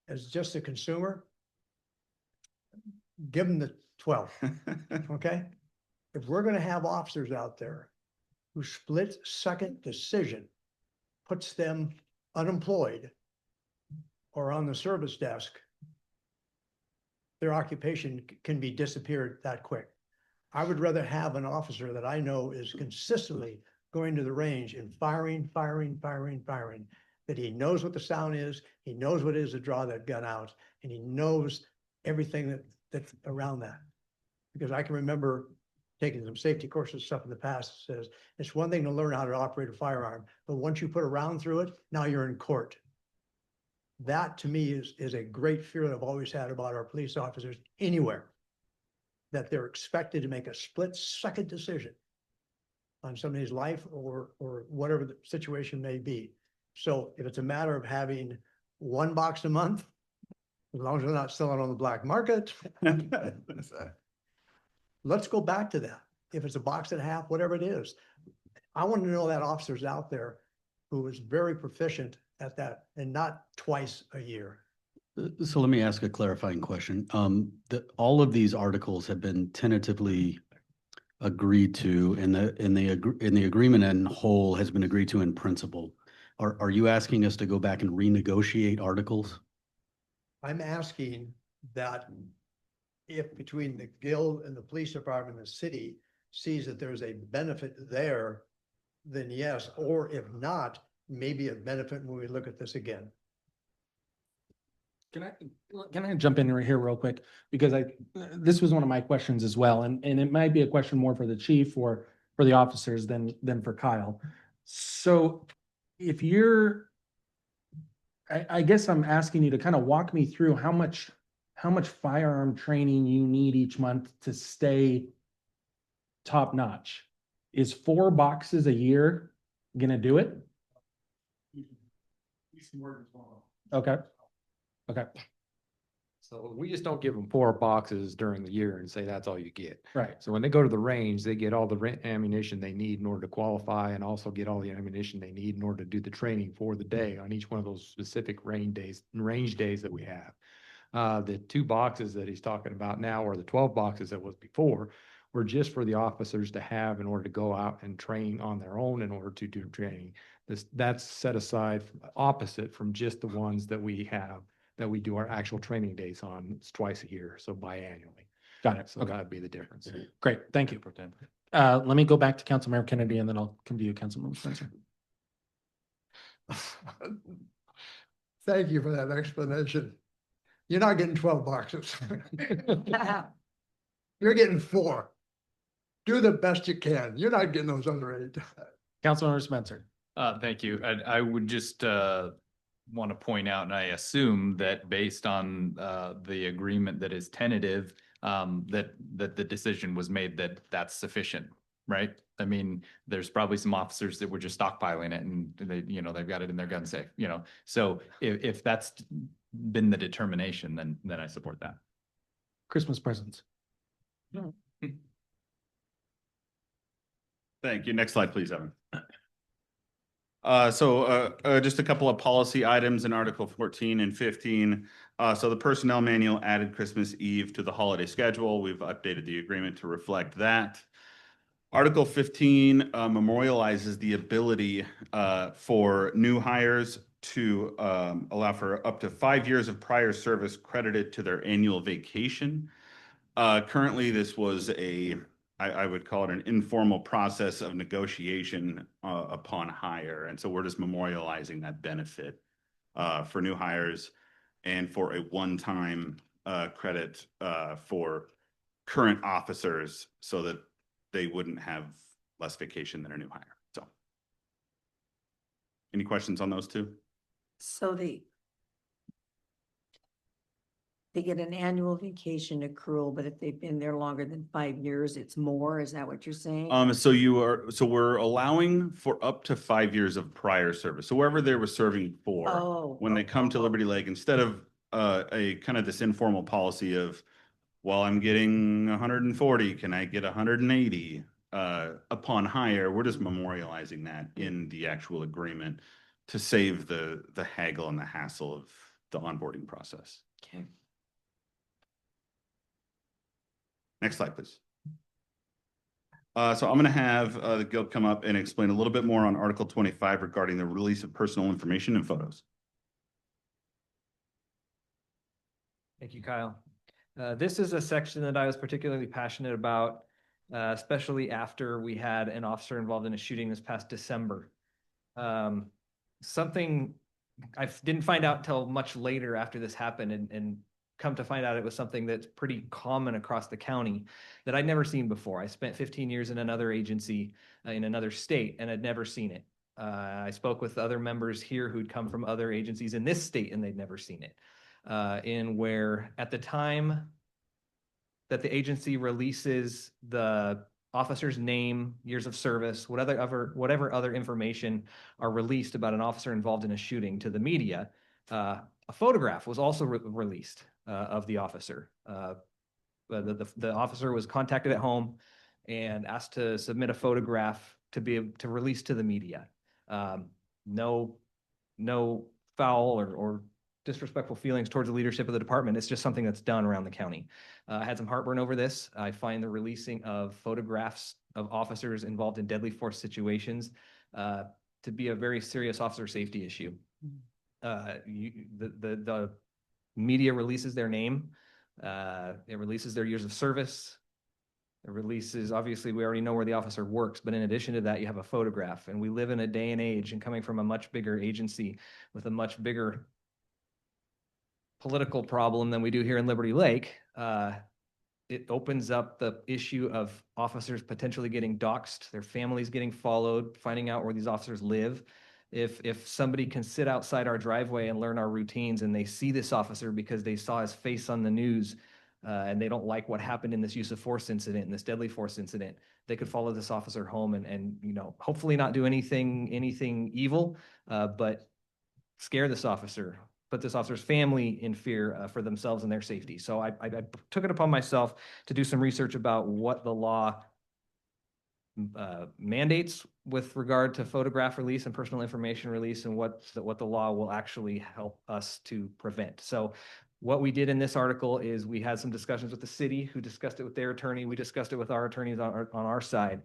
As just a consumer, give them the 12, okay? if we're gonna have officers out there whose split-second decision puts them unemployed or on the service desk, their occupation can be disappeared that quick. I would rather have an officer that I know is consistently going to the range and firing, that he knows what the sound is, he knows what it is to draw that gun out, and he knows everything that's around that. Because I can remember taking some safety courses stuff in the past that says, it's one thing to learn how to operate a firearm, but once you put a round through it, now you're in court. That to me is a great fear that I've always had about our police officers anywhere. That they're expected to make a split-second decision on somebody's life or whatever the situation may be. So if it's a matter of having one box a month, as long as they're not selling on the black market, let's go back to that. If it's a box and a half, whatever it is, I want to know that officer's out there who is very proficient at that and not twice a year. So let me ask a clarifying question. All of these articles have been tentatively agreed to, and the agreement in whole has been agreed to in principle. Are you asking us to go back and renegotiate articles? I'm asking that if between the guild and the police department and the city sees that there's a benefit there, then yes, or if not, maybe a benefit when we look at this again. Can I jump in right here real quick? Because this was one of my questions as well, and it might be a question more for the chief or for the officers than for Kyle. So if you're, I guess I'm asking you to kind of walk me through how much firearm training you need each month to stay top notch. Is 4 boxes a year gonna do it? Okay. Okay. So we just don't give them 4 boxes during the year and say that's all you get. Right. So when they go to the range, they get all the ammunition they need in order to qualify and also get all the ammunition they need in order to do the training for the day on each one of those specific range days that we have. The 2 boxes that he's talking about now, or the 12 boxes that was before, were just for the officers to have in order to go out and train on their own in order to do training. That's set aside opposite from just the ones that we have, that we do our actual training days on. It's twice a year, so biannually. Got it. So Okay. that'd be the difference. Great, thank you. Let me go back to Councilmember Kennedy and then I'll come to you, Councilmember Spencer. Thank you for that explanation. You're not getting 12 boxes. You're getting 4. Do the best you can. You're not getting those other 8. Councilmember Spencer. Thank you. I would just want to point out, and I assume that based on the agreement that is tentative, that the decision was made that that's sufficient, right? I mean, there's probably some officers that were just stockpiling it and they've got it in their gun safe, So if that's been the determination, then I support that. Christmas presents. Thank you. Next slide, please, Evan. Just a couple of policy items in Article 14 and 15. So the personnel manual added Christmas Eve to the holiday schedule. We've updated the agreement to reflect that. Article 15 memorializes the ability for new hires to allow for up to 5 years of prior service credited to their annual vacation. Currently, this was I would call it an informal process of negotiation upon hire. And so we're just memorializing that benefit for new hires and for a one-time credit for current officers so that they wouldn't have less vacation than a new hire. So any questions on those two? So they get an annual vacation accrual, but if they've been there longer than 5 years, it's more. Is that what you're saying? So we're allowing for up to 5 years of prior service. So wherever they were serving for, when they come to Liberty Lake, instead of a kind of this informal policy of, well, I'm getting 140, can I get 180 upon hire? We're just memorializing that in the actual agreement to save the haggle and the hassle of the onboarding process. Okay. Next slide, please. So I'm going to have the guild come up and explain a little bit more on Article 25 regarding the release of personal information and photos. Thank you, Kyle. This is a section that I was particularly passionate about, especially after we had an officer involved in a shooting this past December. Something I didn't find out till much later after this happened, and come to find out it was something that's pretty common across the county that I'd never seen before. I spent 15 years in another agency in another state and had never seen it. I spoke with other members here who'd come from other agencies in this state and they'd never seen it. In where at the time that the agency releases the officer's name, years of service, whatever other information are released about an officer involved in a shooting to the media, a photograph was also released of the officer. The officer was contacted at home and asked to submit a photograph to be able to release to the media. No foul or disrespectful feelings towards the leadership of the department. It's just something that's done around the county. I had some heartburn over this. I find the releasing of photographs of officers involved in deadly force situations to be a very serious officer safety issue. The media releases their name. It releases their years of service. It releases, obviously, we already know where the officer works, but in addition to that, you have a photograph. And we live in a day and age, and coming from a much bigger agency with a much bigger political problem than we do here in Liberty Lake, it opens up the issue of officers potentially getting doxxed, their families getting followed, finding out where these officers live. If somebody can sit outside our driveway and learn our routines and they see this officer because they saw his face on the news and they don't like what happened in this use of force incident and this deadly force incident, they could follow this officer home and hopefully not do anything evil, but scare this officer, put this officer's family in fear for themselves and their safety. So I took it upon myself to do some research about what the law mandates with regard to photograph release and personal information release, and what the law will actually help us to prevent. So what we did in this article is we had some discussions with the city, who discussed it with their attorney. We discussed it with our attorneys on our side,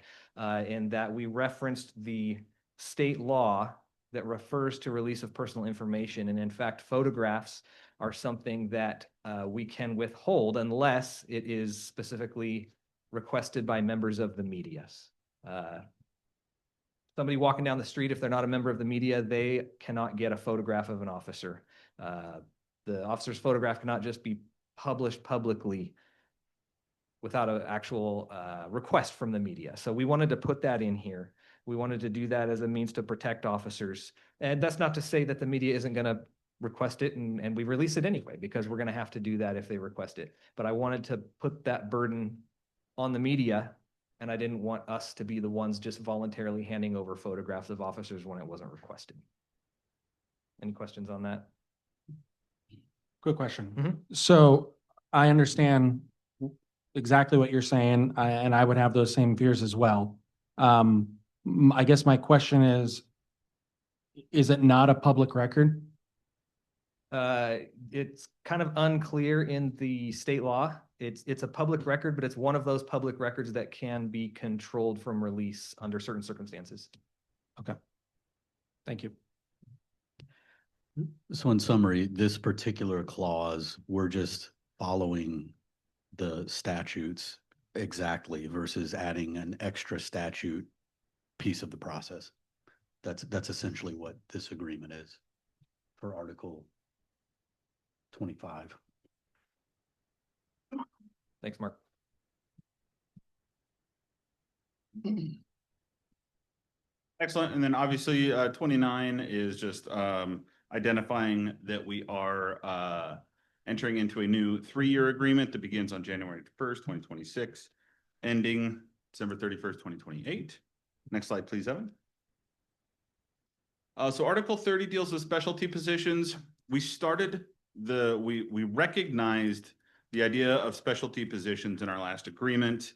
in that we referenced the state law that refers to release of personal information. And in fact, photographs are something that we can withhold unless it is specifically requested by members of the media. Somebody walking down the street, if they're not a member of the media, they cannot get a photograph of an officer. The officer's photograph cannot just be published publicly without an actual request from the media. So we wanted to put that in here. We wanted to do that as a means to protect officers. And that's not to say that the media isn't going to request it and we release it anyway, because we're going to have to do that if they request it. But I wanted to put that burden on the media, and I didn't want us to be the ones just voluntarily handing over photographs of officers when it wasn't requested. Any questions on that? Quick question. So I understand exactly what you're saying, and I would have those same fears as well. I guess my question is it not a public record? It's kind of unclear in the state law. It's a public record, but it's one of those public records that can be controlled from release under certain circumstances. Okay. Thank you. So in summary, this particular clause, we're just following the statutes exactly versus adding an extra statute piece of the process. That's essentially what this agreement is for Article 25. Thanks, Mark. Excellent. And then obviously 29 is just identifying that we are entering into a new 3-year agreement that begins on January 1st, 2026, ending December 31st, 2028. Next slide, please, Evan. So Article 30 deals with specialty positions. We recognized the idea of specialty positions in our last agreement.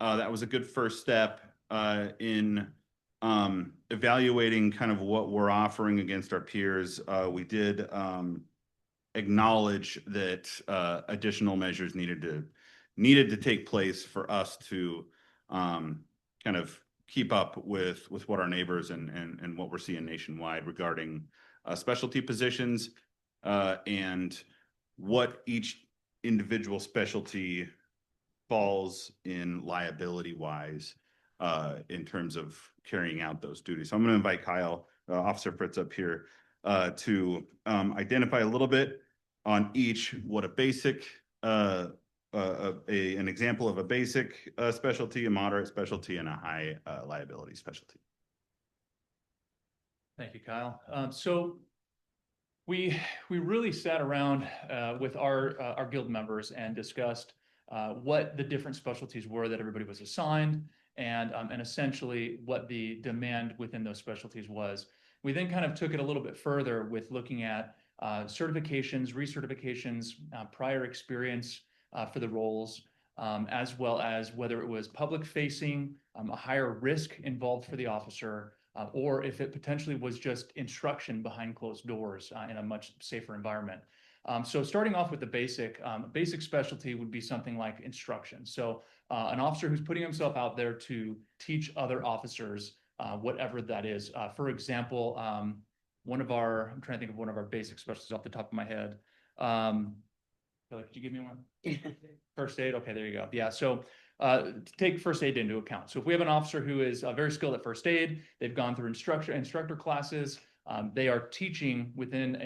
That was a good first step in evaluating kind of what we're offering against our peers. We did acknowledge that additional measures needed to take place for us to kind of keep up with what our neighbors and what we're seeing nationwide regarding specialty positions and what each individual specialty falls in liability wise in terms of carrying out those duties. So I'm going to invite Kyle, Officer Fritz up here to identify a little bit on each what a basic an example of a basic specialty, a moderate specialty, and a high liability specialty. Thank you, Kyle. So we really sat around with our guild members and discussed what the different specialties were that everybody was assigned, and essentially what the demand within those specialties was. We then kind of took it a little bit further with looking at certifications, recertifications, prior experience for the roles, as well as whether it was public facing, a higher risk involved for the officer, or if it potentially was just instruction behind closed doors in a much safer environment. So starting off with the basic specialty would be something like instruction. So an officer who's putting himself out there to teach other officers whatever that is. For example, I'm trying to think of one of our basic specialties off the top of my head. Could you give me one? First aid. Okay, there you go. Yeah. So take first aid into account. So if we have an officer who is very skilled at first aid, they've gone through instructor classes, they are teaching within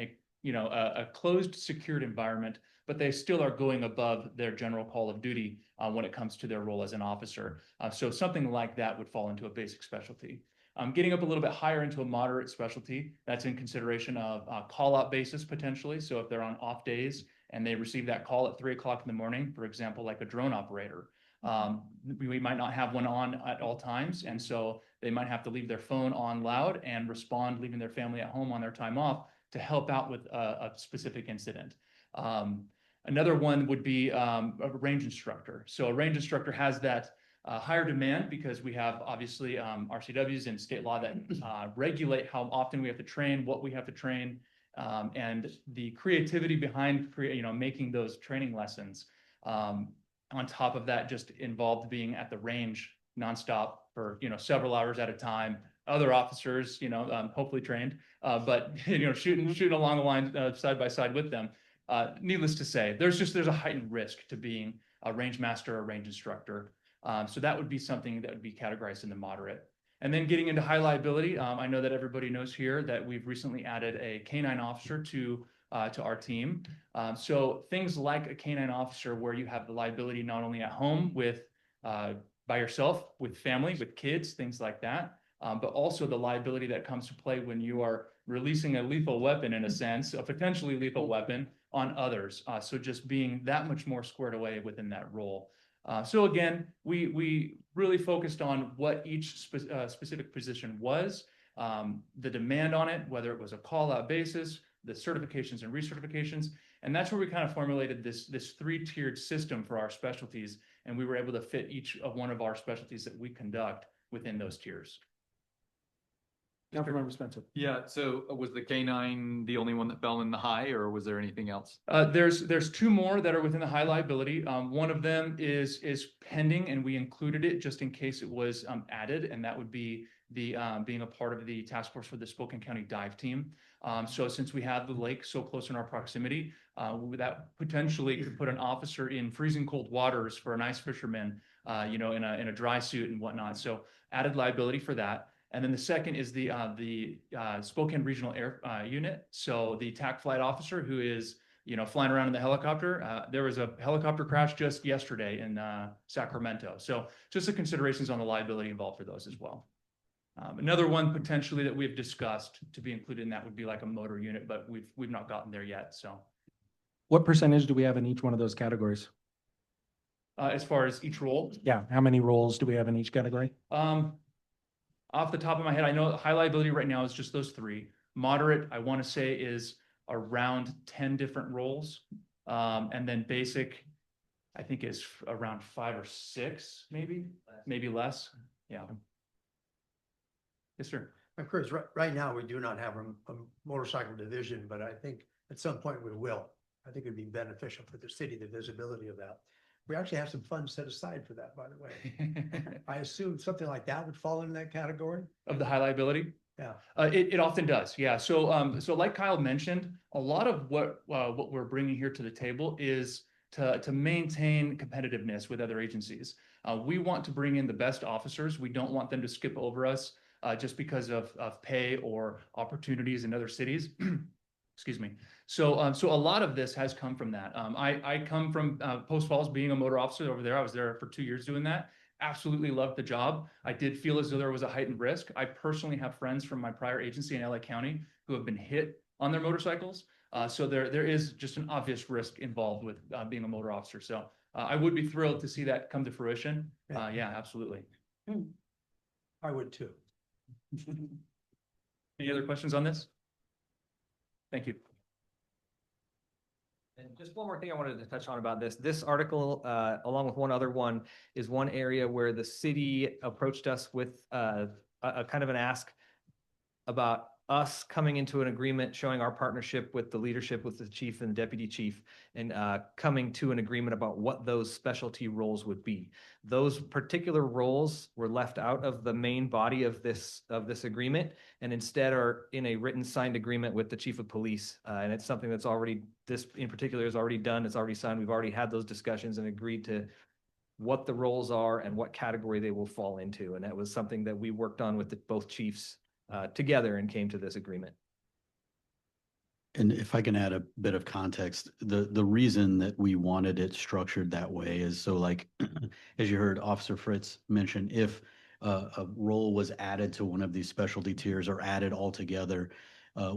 a closed, secured environment, but they still are going above their general call of duty when it comes to their role as an officer. So something like that would fall into a basic specialty. Getting up a little bit higher into a moderate specialty, that's in consideration of call-out basis potentially. So if they're on off days and they receive that call at 3 o'clock in the morning, for example, like a drone operator, we might not have one on at all times. And so they might have to leave their phone on loud and respond, leaving their family at home on their time off to help out with a specific incident. Another one would be a range instructor. So a range instructor has that higher demand because we have obviously RCWs and state law that regulate how often we have to train, what we have to train, and the creativity behind making those training lessons. On top of that, just involved being at the range nonstop for several hours at a time. Other officers, hopefully trained, but shooting along the line side by side with them. Needless to say, there's a heightened risk to being a range master or range instructor. So that would be something that would be categorized in the moderate. And then getting into high liability, I know that everybody knows here that we've recently added a K-9 officer to our team. So things like a K-9 officer where you have the liability not only at home with by yourself, with family, with kids, things like that, but also the liability that comes to play when you are releasing a lethal weapon, in a sense, a potentially lethal weapon on others. So just being that much more squared away within that role. So again, we really focused on what each specific position was, the demand on it, whether it was a call-out basis, the certifications and recertifications. And that's where we kind of formulated this three-tiered system for our specialties. And we were able to fit each of one of our specialties that we conduct within those tiers. Councilmember Spencer. Yeah, so was the K-9 the only one that fell in the high, or was there anything else? There's two more that are within the high liability. One of them is pending, and we included it just in case it was added, and that would be the being a part of the task force for the Spokane County Dive Team. So since we have the lake so close in our proximity, that potentially could put an officer in freezing cold waters for an ice fisherman, in a dry suit and whatnot. So added liability for that. And then the second is the Spokane Regional Air Unit. So the TAC flight officer who is, flying around in the helicopter. There was a helicopter crash just yesterday in Sacramento. So just the considerations on the liability involved for those as well. Another one potentially that we've discussed to be included in that would be like a motor unit, but we've not gotten there yet. So What percentage do we have in each one of those categories? as far as each role, Yeah, how many roles do we have in each category? off the top of my head, I know high liability right now is just those three. Moderate, I want to say, is around 10 different roles. And then basic, I think is around 5 or 6, maybe less. Yeah. Yes, sir. Of course, right now, we do not have a motorcycle division, but I think at some point we will. I think it'd be beneficial for the city, the visibility of that. We actually have some funds set aside for that, by the way. I assume something like that would fall in that category? Of the high liability? Yeah. It often does, yeah. So like Kyle mentioned, a lot of what we're bringing here to the table is to maintain competitiveness with other agencies. We want to bring in the best officers. We don't want them to skip over us just because of pay or opportunities in other cities. Excuse me. So a lot of this has come from that. I come from Post Falls, being a motor officer over there. I was there for 2 years doing that. Absolutely loved the job. I did feel as though there was a heightened risk. I personally have friends from my prior agency in LA County who have been hit on their motorcycles. So there is just an obvious risk involved with being a motor officer. So I would be thrilled to see that come to fruition. Yeah, absolutely. I would too. Any other questions on this? Thank you. And just one more thing I wanted to touch on about this. This article, along with one other one, is one area where the city approached us with a kind of an ask about us coming into an agreement, showing our partnership with the leadership, with the chief and the deputy chief, and coming to an agreement about what those specialty roles would be. Those particular roles were left out of the main body of this agreement, and instead are in a written signed agreement with the chief of police. And it's something that's already, this in particular is already done. It's already signed. We've already had those discussions and agreed to what the roles are and what category they will fall into. And that was something that we worked on with both chiefs together and came to this agreement. And if I can add a bit of context, the reason that we wanted it structured that way is so, like, as you heard Officer Fritz mention, if a role was added to one of these specialty tiers or added altogether,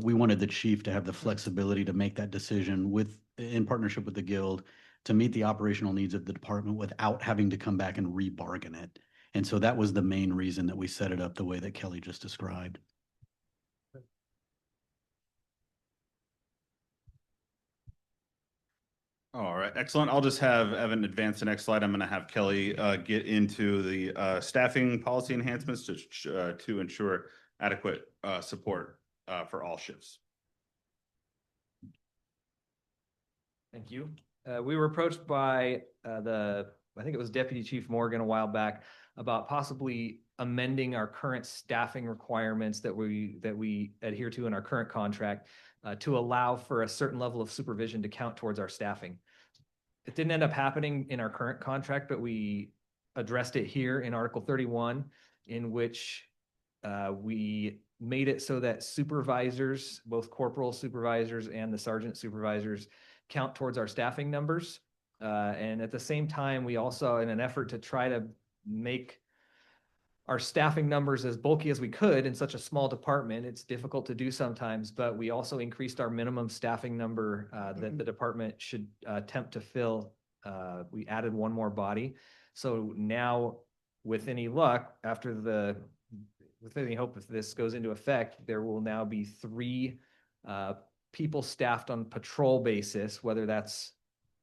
we wanted the chief to have the flexibility to make that decision in partnership with the guild to meet the operational needs of the department without having to come back and re-bargain it. And so that was the main reason that we set it up the way that Kelly just described. All right, excellent. I'll just have Evan advance the next slide. I'm going to have Kelly get into the staffing policy enhancements to ensure adequate support for all shifts. Thank you. We were approached by I think it was Deputy Chief Morgan a while back about possibly amending our current staffing requirements that we adhere to in our current contract to allow for a certain level of supervision to count towards our staffing. It didn't end up happening in our current contract, but we addressed it here in Article 31, in which we made it so that supervisors, both corporal supervisors and the sergeant supervisors, count towards our staffing numbers. And at the same time, we also, in an effort to try to make our staffing numbers as bulky as we could in such a small department, it's difficult to do sometimes, but we also increased our minimum staffing number that the department should attempt to fill. We added one more body. So now, with any luck, with any hope if this goes into effect, there will now be 3 people staffed on patrol basis, whether that's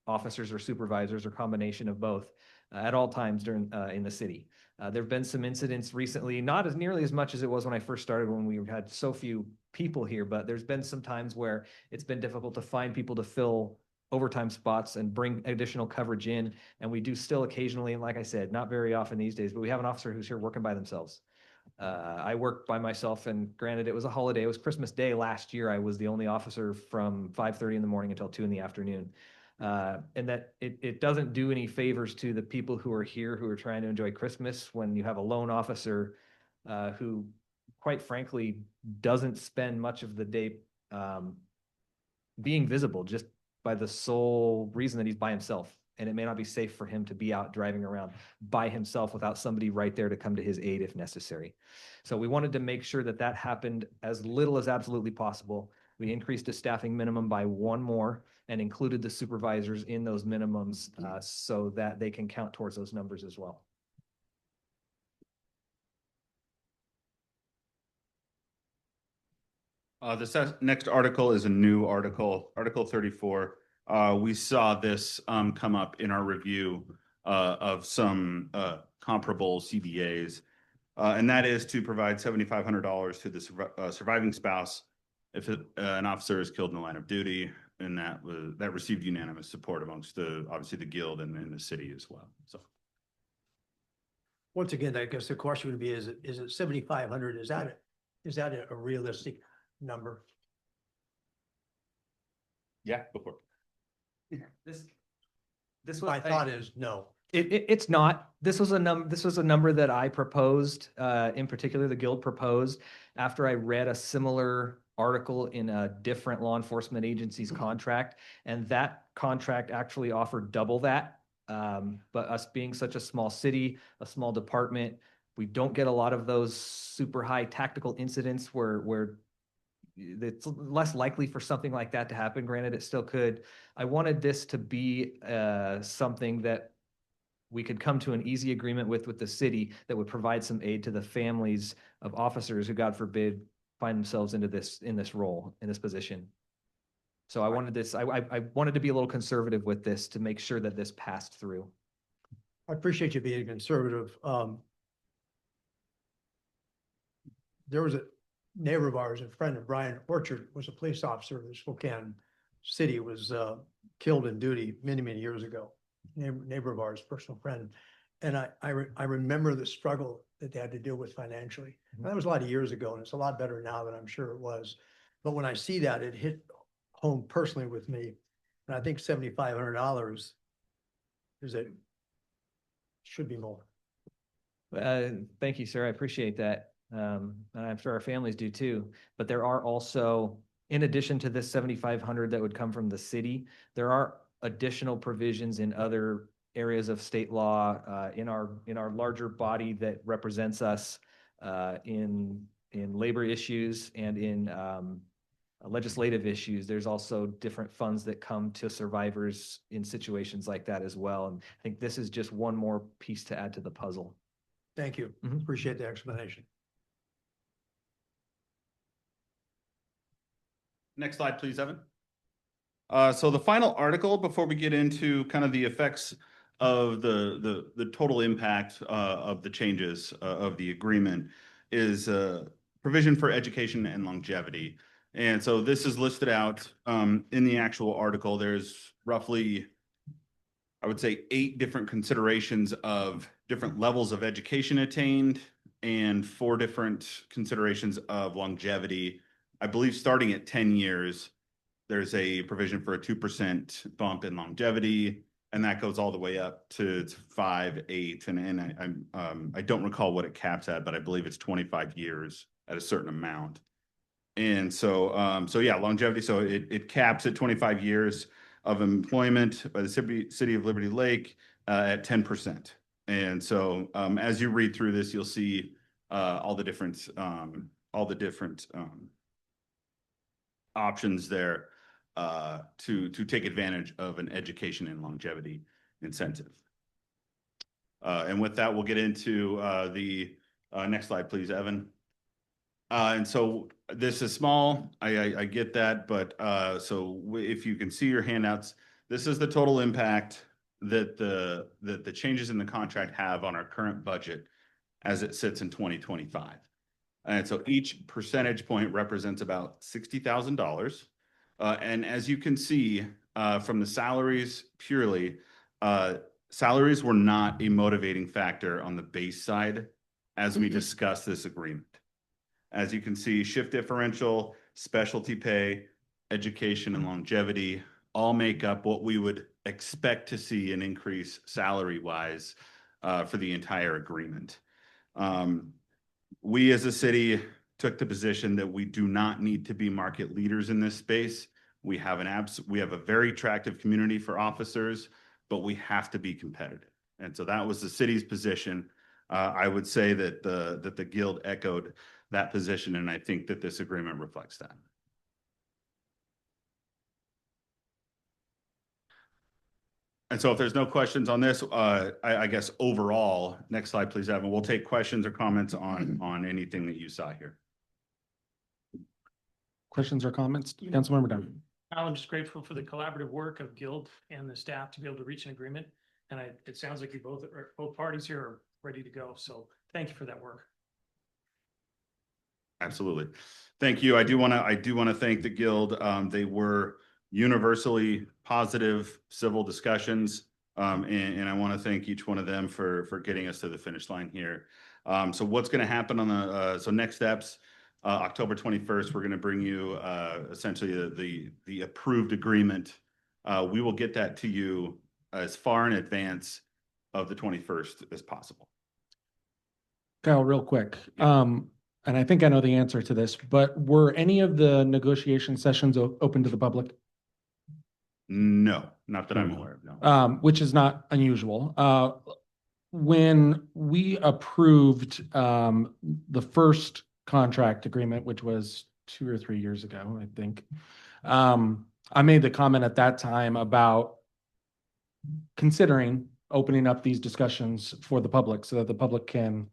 officers or supervisors or combination of both, at all times during in the city. There have been some incidents recently, not as nearly as much as it was when I first started, when we had so few people here, but there's been some times where it's been difficult to find people to fill overtime spots and bring additional coverage in. And we do still occasionally, and like I said, not very often these days, but we have an officer who's here working by themselves. I work by myself, and granted, it was a holiday. It was Christmas Day last year. I was the only officer from 5:30 in the morning until 2 in the afternoon. And that it doesn't do any favors to the people who are here, who are trying to enjoy Christmas, when you have a lone officer who, quite frankly, doesn't spend much of the day being visible, just by the sole reason that he's by himself. And it may not be safe for him to be out driving around by himself without somebody right there to come to his aid if necessary. So we wanted to make sure that that happened as little as absolutely possible. We increased the staffing minimum by 1 more and included the supervisors in those minimums so that they can count towards those numbers as well. This next article is a new article, Article 34. We saw this come up in our review of some comparable CBAs, and that is to provide $7,500 to the surviving spouse if an officer is killed in the line of duty. and that received unanimous support amongst obviously the guild and the city as well. So. Once again, I guess the question would be, is it 7,500? Is that a realistic number? Yeah, before. This was. My thought is no. It's not. This was a number that I proposed, in particular, the guild proposed after I read a similar article in a different law enforcement agency's contract. And that contract actually offered double that. But us being such a small city, a small department, we don't get a lot of those super high tactical incidents where it's less likely for something like that to happen. Granted, it still could. I wanted this to be something that we could come to an easy agreement with the city that would provide some aid to the families of officers who, God forbid, find themselves in this role, in this position. So I wanted this, I wanted to be a little conservative with this to make sure that this passed through. I appreciate you being conservative. There was a neighbor of ours, a friend of Brian Orchard, was a police officer in Spokane City, was killed in duty many, many years ago. Neighbor of ours, personal friend. And I remember the struggle that they had to deal with financially. And that was a lot of years ago, and it's a lot better now than I'm sure it was. But when I see that, it hit home personally with me. And I think $7,500 should be more. Thank you, sir. I appreciate that. And I'm sure our families do too. But there are also, in addition to this 7,500 that would come from the city, there are additional provisions in other areas of state law, in our larger body that represents us in labor issues and in legislative issues. There's also different funds that come to survivors in situations like that as well. And I think this is just one more piece to add to the puzzle. Thank you. Appreciate the explanation. Next slide, please, Evan. So the final article, before we get into kind of the effects of the total impact of the changes of the agreement, is provision for education and longevity. And so this is listed out in the actual article. There's roughly, I would say, 8 different considerations of different levels of education attained and 4 different considerations of longevity. I believe starting at 10 years, there's a provision for a 2% bump in longevity, and that goes all the way up to 5, 8, and I don't recall what it caps at, but I believe it's 25 years at a certain amount. And so yeah, longevity. So it caps at 25 years of employment by the city of Liberty Lake at 10%. And so as you read through this, you'll see all the different options there to take advantage of an education and longevity incentive. And with that, we'll get into the next slide, please, Evan. And so this is small, I get that, but so if you can see your handouts, this is the total impact that the changes in the contract have on our current budget as it sits in 2025. And so each percentage point represents about $60,000. And as you can see from the salaries purely, salaries were not a motivating factor on the base side as we discussed this agreement. As you can see, shift differential, specialty pay, education, and longevity all make up what we would expect to see an increase salary-wise for the entire agreement. We as a city took the position that we do not need to be market leaders in this space. We have a very attractive community for officers, but we have to be competitive. And so that was the city's position. I would say that the guild echoed that position, and I think that this agreement reflects that. And so if there's no questions on this, I guess overall, next slide, please, Evan. We'll take questions or comments on anything that you saw here. Questions or comments? Councilmember Dunn. I'm just grateful for the collaborative work of Guild and the staff to be able to reach an agreement. And it sounds like both parties here are ready to go. So thank you for that work. Absolutely. Thank you. I do want to thank the Guild. They were universally positive civil discussions. And I want to thank each one of them for getting us to the finish line here. So what's going to happen on the, so next steps, October 21st, we're going to bring you essentially the approved agreement. We will get that to you as far in advance of the 21st as possible. Kyle, real quick. And I think I know the answer to this, but were any of the negotiation sessions open to the public? No, not that I'm aware of, no. Which is not unusual. When we approved the first contract agreement, which was 2 or 3 years ago, I think, I made the comment at that time about considering opening up these discussions for the public so that the public can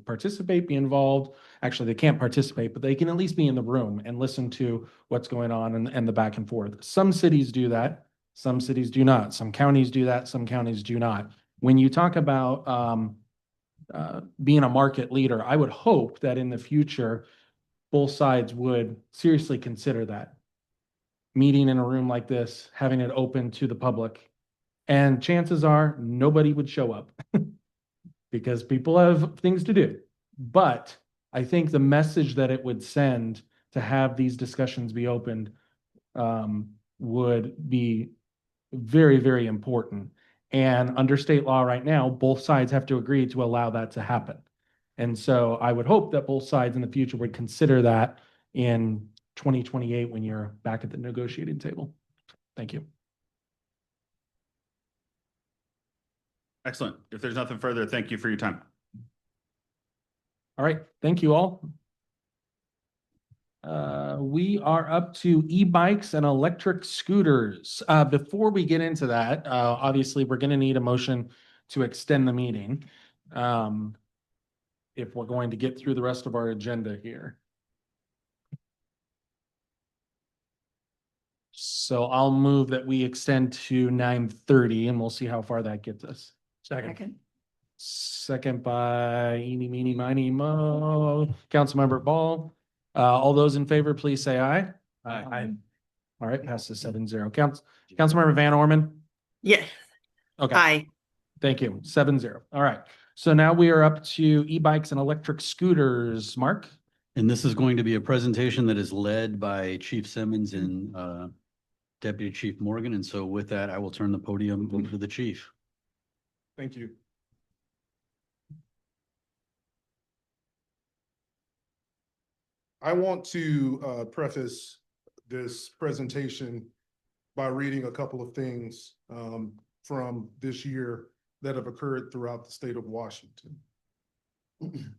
participate, be involved. Actually, they can't participate, but they can at least be in the room and listen to what's going on and the back and forth. Some cities do that. Some cities do not. Some counties do that. Some counties do not. When you talk about being a market leader, I would hope that in the future, both sides would seriously consider that. Meeting in a room like this, having it open to the public, and chances are nobody would show up because people have things to do. But I think the message that it would send to have these discussions be opened would be very, very important. And under state law right now, both sides have to agree to allow that to happen. And so I would hope that both sides in the future would consider that in 2028 when you're back at the negotiating table. Thank you. Excellent. If there's nothing further, thank you for your time. All right. Thank you all. We are up to e-bikes and electric scooters. Before we get into that, obviously we're going to need a motion to extend the meeting. If we're going to get through the rest of our agenda here. So I'll move that we extend to 9:30 and we'll see how far that gets us. Second by eeny, meeny, miny, mo. Councilmember Ball. All those in favor, please say aye. Aye. All right, passes 7-0. Councilmember Van Orman. Yes. Okay. Aye. Thank you. 7-0. All right. So now we are up to e-bikes and electric scooters. Mark? And this is going to be a presentation that is led by Chief Simmons and Deputy Chief Morgan. And so with that, I will turn the podium over to the chief. Thank you. I want to preface this presentation by reading a couple of things from this year that have occurred throughout the state of Washington.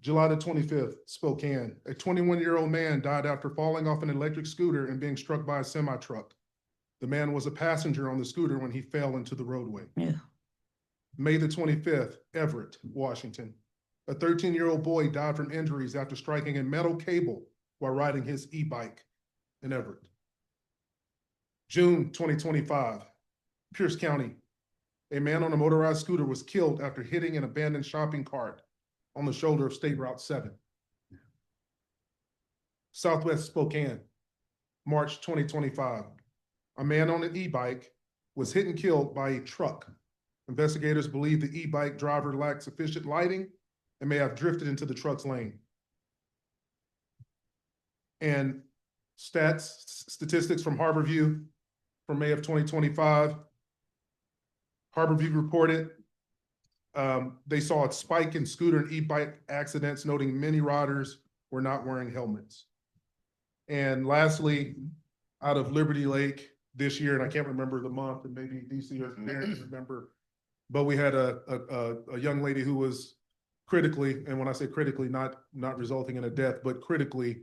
July the 25th, Spokane, a 21-year-old man died after falling off an electric scooter and being struck by a semi-truck. The man was a passenger on the scooter when he fell into the roadway. Yeah. May the 25th, Everett, Washington. A 13-year-old boy died from injuries after striking a metal cable while riding his e-bike in Everett. June 2025, Pierce County. A man on a motorized scooter was killed after hitting an abandoned shopping cart on the shoulder of State Route 7. Southwest Spokane, March 2025. A man on an e-bike was hit and killed by a truck. Investigators believe the e-bike driver lacked sufficient lighting and may have drifted into the truck's lane. And statistics from Harborview from May of 2025. Harborview reported they saw a spike in scooter and e-bike accidents, noting many riders were not wearing helmets. And lastly, out of Liberty Lake this year, and I can't remember the month, and maybe DC or Darren can remember, but we had a young lady who was critically, and when I say critically, not resulting in a death, but critically,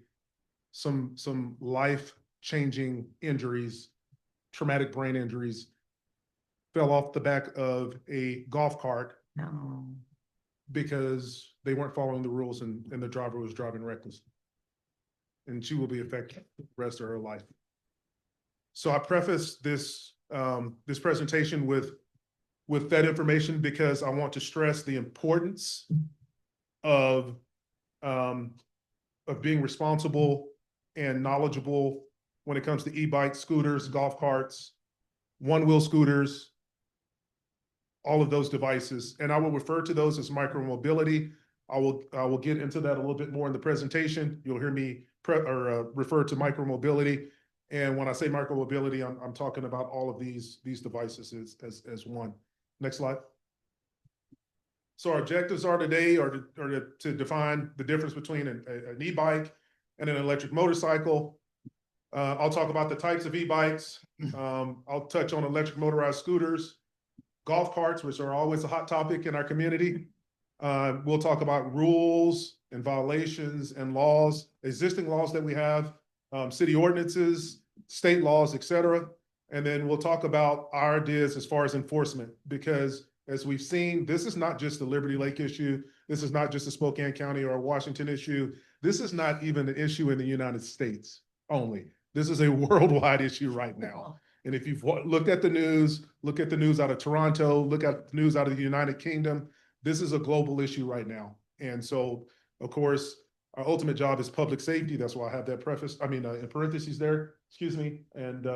some life-changing injuries, traumatic brain injuries, fell off the back of a golf cart because they weren't following the rules and the driver was driving recklessly. And she will be affected the rest of her life. So I preface this this presentation with that information because I want to stress the importance of being responsible and knowledgeable when it comes to e-bikes, scooters, golf carts, one-wheel scooters, all of those devices. And I will refer to those as micromobility. I will get into that a little bit more in the presentation. You'll hear me refer to micromobility. And when I say micromobility, I'm talking about all of these devices as one. Next slide. So our objectives are today are to define the difference between an e-bike and an electric motorcycle. I'll talk about the types of e-bikes. I'll touch on electric motorized scooters, golf carts, which are always a hot topic in our community. We'll talk about rules and violations and laws, existing laws that we have, city ordinances, state laws, et cetera. And then we'll talk about our ideas as far as enforcement, because as we've seen, this is not just a Liberty Lake issue. This is not just a Spokane County or a Washington issue. This is not even an issue in the United States only. This is a worldwide issue right now. And if you've looked at the news, look at the news out of Toronto, look at the news out of the United Kingdom, this is a global issue right now. And so, of course, our ultimate job is public safety. That's why I have that in parentheses there, excuse me. And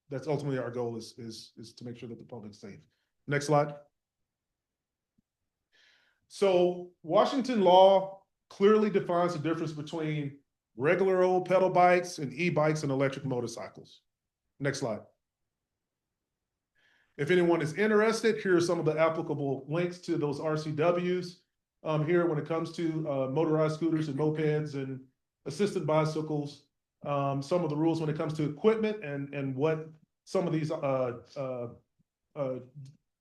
that's ultimately our goal is to make sure that the public's safe. Next slide. So Washington law clearly defines the difference between regular old pedal bikes and e-bikes and electric motorcycles. Next slide. If anyone is interested, here are some of the applicable links to those RCWs. Here, when it comes to motorized scooters and mopeds and assisted bicycles, some of the rules when it comes to equipment and what some of these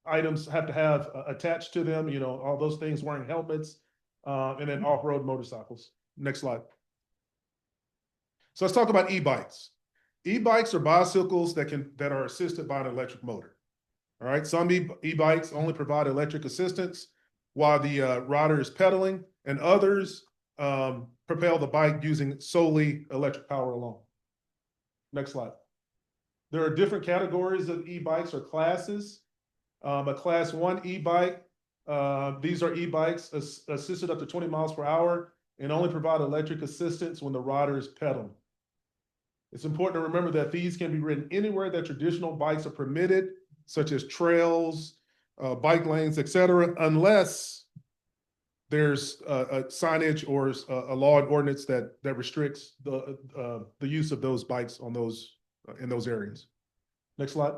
items have to have attached to them, you know, all those things, wearing helmets, and then off-road motorcycles. Next slide. So let's talk about e-bikes. E-bikes are bicycles that are assisted by an electric motor. All right, some e-bikes only provide electric assistance while the rider is pedaling, and others propel the bike using solely electric power alone. Next slide. There are different categories of e-bikes or classes. A class 1 e-bike, these are e-bikes assisted up to 20 miles per hour and only provide electric assistance when the rider is pedaling. It's important to remember that these can be ridden anywhere that traditional bikes are permitted, such as trails, bike lanes, et cetera, unless there's a signage or a law and ordinance that restricts the use of those bikes on in those areas. Next slide.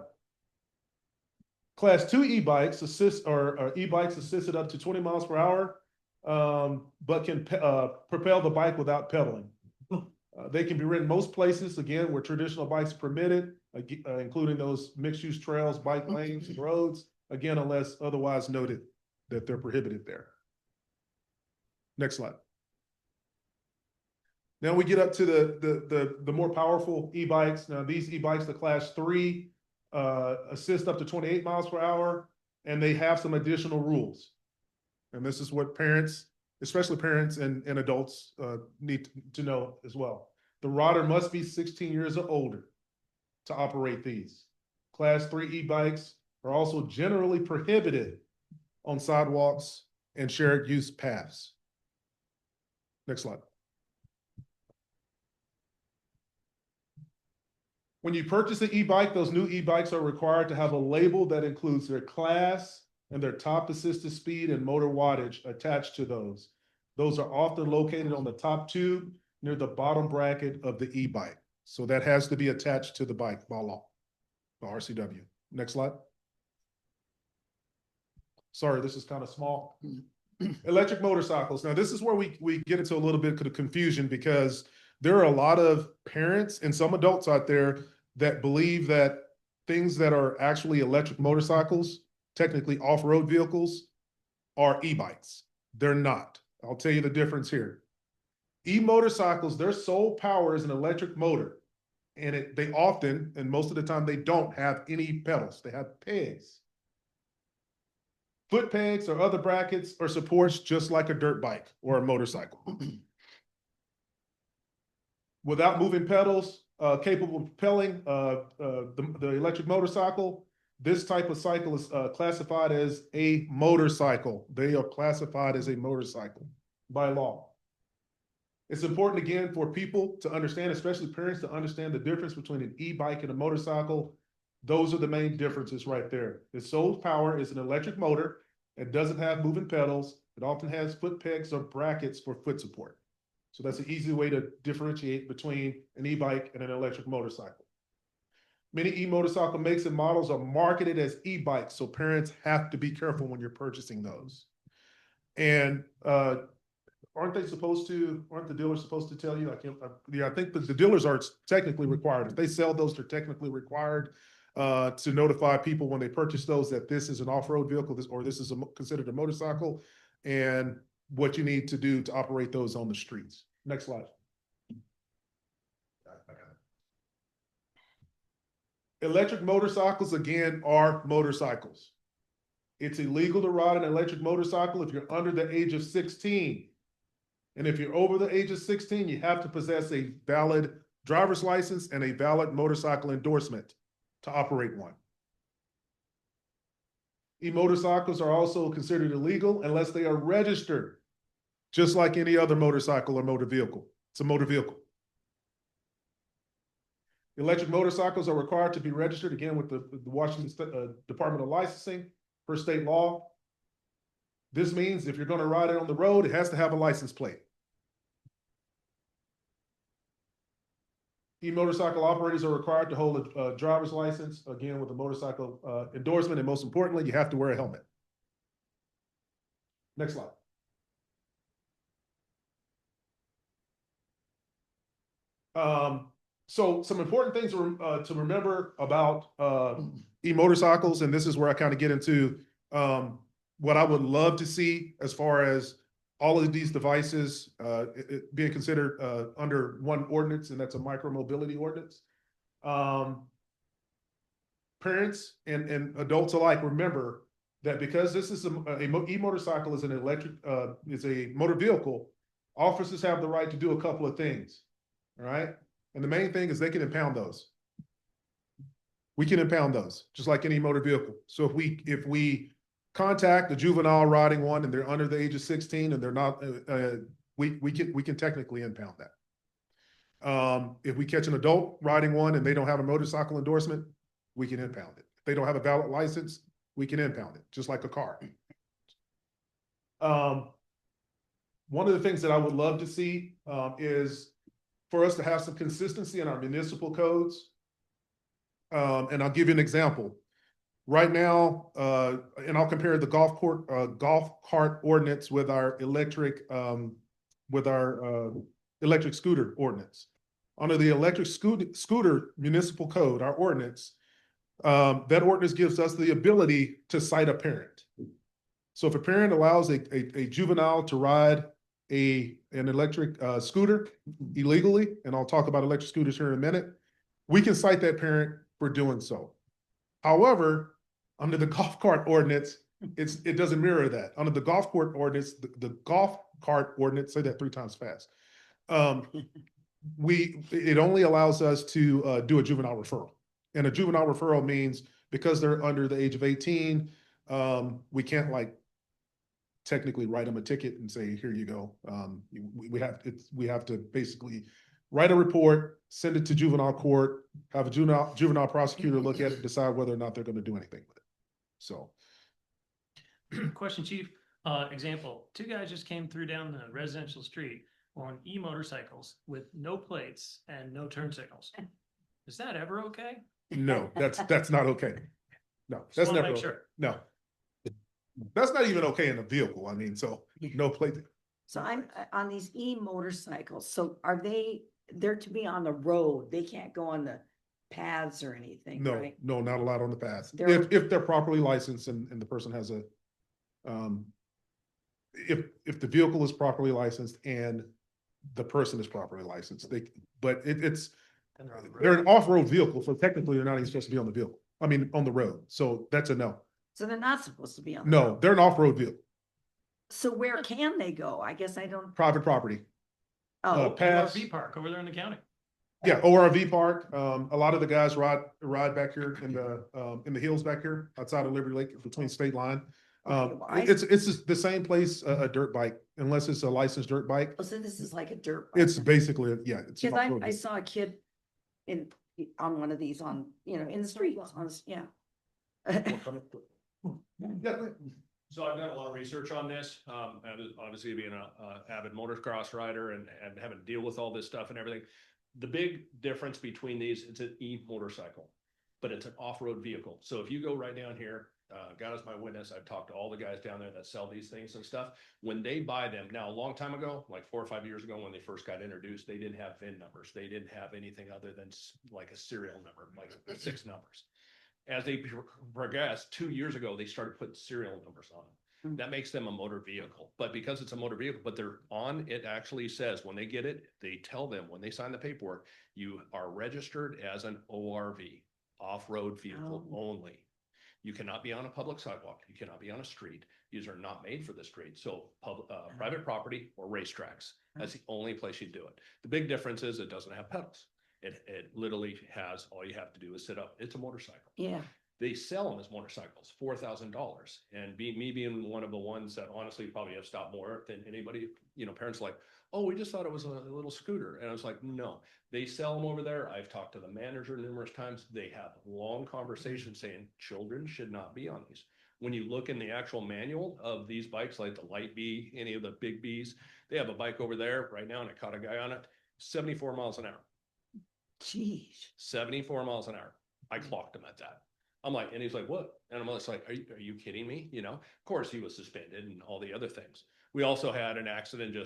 Class 2 e-bikes are e-bikes assisted up to 20 miles per hour, but can propel the bike without pedaling. They can be ridden most places, again, where traditional bikes are permitted, including those mixed-use trails, bike lanes, and roads, again, unless otherwise noted that they're prohibited there. Next slide. Now we get up to the more powerful e-bikes. Now these e-bikes, the class 3, assist up to 28 miles per hour, and they have some additional rules. And this is what parents, especially parents and adults, need to know as well. The rider must be 16 years or older to operate these. Class 3 e-bikes are also generally prohibited on sidewalks and shared use paths. Next slide. When you purchase an e-bike, those new e-bikes are required to have a label that includes their class and their top assisted speed and motor wattage attached to those. Those are often located on the top tube near the bottom bracket of the e-bike. So that has to be attached to the bike by law, by RCW. Next slide. Sorry, this is kind of small. Electric motorcycles. Now, this is where we get into a little bit of confusion, because there are a lot of parents and some adults out there that believe that things that are actually electric motorcycles, technically off-road vehicles, are e-bikes. They're not. I'll tell you the difference here. E-motorcycles, their sole power is an electric motor. And they often, and most of the time, they don't have any pedals. They have pegs. Foot pegs or other brackets or supports, just like a dirt bike or a motorcycle. Without moving pedals, capable of propelling the electric motorcycle, this type of cycle is classified as a motorcycle. They are classified as a motorcycle by law. It's important again for people to understand, especially parents, to understand the difference between an e-bike and a motorcycle. Those are the main differences right there. The sole power is an electric motor. It doesn't have moving pedals. It often has foot pegs or brackets for foot support. So that's an easy way to differentiate between an e-bike and an electric motorcycle. Many e-motorcycle makes and models are marketed as e-bikes, so parents have to be careful when you're purchasing those. And aren't the dealers supposed to tell you? I think that the dealers are technically required. If they sell those, they're technically required to notify people when they purchase those that this is an off-road vehicle, this is considered a motorcycle, and what you need to do to operate those on the streets. Next slide. Electric motorcycles, again, are motorcycles. It's illegal to ride an electric motorcycle if you're under the age of 16. And if you're over the age of 16, you have to possess a valid driver's license and a valid motorcycle endorsement to operate one. E-motorcycles are also considered illegal unless they are registered, just like any other motorcycle or motor vehicle. It's a motor vehicle. Electric motorcycles are required to be registered, again, with the Washington Department of Licensing per state law. This means if you're going to ride it on the road, it has to have a license plate. E-motorcycle operators are required to hold a driver's license, again, with a motorcycle endorsement, and most importantly, you have to wear a helmet. Next slide. So some important things to remember about e-motorcycles, and this is where I kind of get into what I would love to see as far as all of these devices being considered under one ordinance, and that's a micro-mobility ordinance. Parents and adults alike, remember that because this is e-motorcycle is an electric, is a motor vehicle, officers have the right to do a couple of things, all right? And the main thing is they can impound those. We can impound those, just like any motor vehicle. So if we contact a juvenile riding one and they're under the age of 16 and they're not, we can technically impound that. If we catch an adult riding one and they don't have a motorcycle endorsement, we can impound it. If they don't have a valid license, we can impound it, just like a car. One of the things that I would love to see is for us to have some consistency in our municipal codes. And I'll give you an example. Right now, and I'll compare the golf cart ordinance with our electric scooter ordinance. Under the electric scooter municipal code, our ordinance, that ordinance gives us the ability to cite a parent. So if a parent allows a juvenile to ride an electric scooter illegally, and I'll talk about electric scooters here in a minute, we can cite that parent for doing so. However, under the golf cart ordinance, it doesn't mirror that. Under the golf cart ordinance, the golf cart ordinance, say that 3 times fast. It only allows us to do a juvenile referral. And a juvenile referral means because they're under the age of 18, we can't technically write them a ticket and say, here you go. We have to basically write a report, send it to juvenile court, have a juvenile prosecutor look at it, decide whether or not they're going to do anything with it. So. Question, Chief. Example, 2 guys just came through down the residential street on e-motorcycles with no plates and no turn signals. Is that ever okay? No, that's not okay. No, that's never okay. Sure. No. That's not even okay in a vehicle. I mean, so no plate. So I'm on these e-motorcycles. So they're to be on the road. They can't go on the paths or anything, No, right? no, not allowed on the paths. They're- If they're properly licensed and the person has if the vehicle is properly licensed and the person is properly licensed, they're an off-road vehicle, so technically they're not even supposed to be on the road. So that's a no. So they're not supposed to be on. the No, road. they're an off-road vehicle, So where can they go? I guess I don't. private property. Oh, Paths. RV park over there in the county. Yeah, ORV park. A lot of the guys ride back here in the hills back here outside of Liberty Lake between state line. well, I- It's the same place, a dirt bike, unless it's a licensed dirt bike. Oh, so this is like a dirt. bike It's then. basically, yeah. it's Cause off-road. I saw a kid on one of these on, in the streets, yeah. So I've done a lot of research on this, and obviously being a avid motocross rider and having to deal with all this stuff and everything. The big difference between these, it's an e-motorcycle, but it's an off-road vehicle. So if you go right down here, God is my witness, I've talked to all the guys down there that sell these things and stuff. When they buy them, now a long time ago, like 4 or 5 years ago, when they first got introduced, they didn't have VIN numbers. They didn't have anything other than like a serial number, like 6 numbers. As they progressed, 2 years ago, they started putting serial numbers on them. That makes them a motor vehicle. But because it's a motor vehicle, but they're on, it actually says when they get it, they tell them when they sign the paperwork, you are registered as an ORV, off-road vehicle only. You cannot be on a public sidewalk. You cannot be on a street. These are not made for the street. So private property or racetracks, that's the only place you do it. The big difference is it doesn't have pedals. It literally has, all you have to do is sit up. It's a motorcycle. Yeah. They sell them as motorcycles, $4,000. And me being one of the ones that honestly probably have stopped more than anybody, parents are like, oh, we just thought it was a little scooter. And I was like, no, they sell them over there. I've talked to the manager numerous times. They have long conversations saying children should not be on these. When you look in the actual manual of these bikes, like the light B, any of the big Bs, they have a bike over there right now, and I caught a guy on it, 74 miles an hour. Jeez. 74 miles an hour. I clocked him at that. I'm like, and he's like, what? And I'm just like, are you kidding me? Of course he was suspended and all the other things. We also had an accident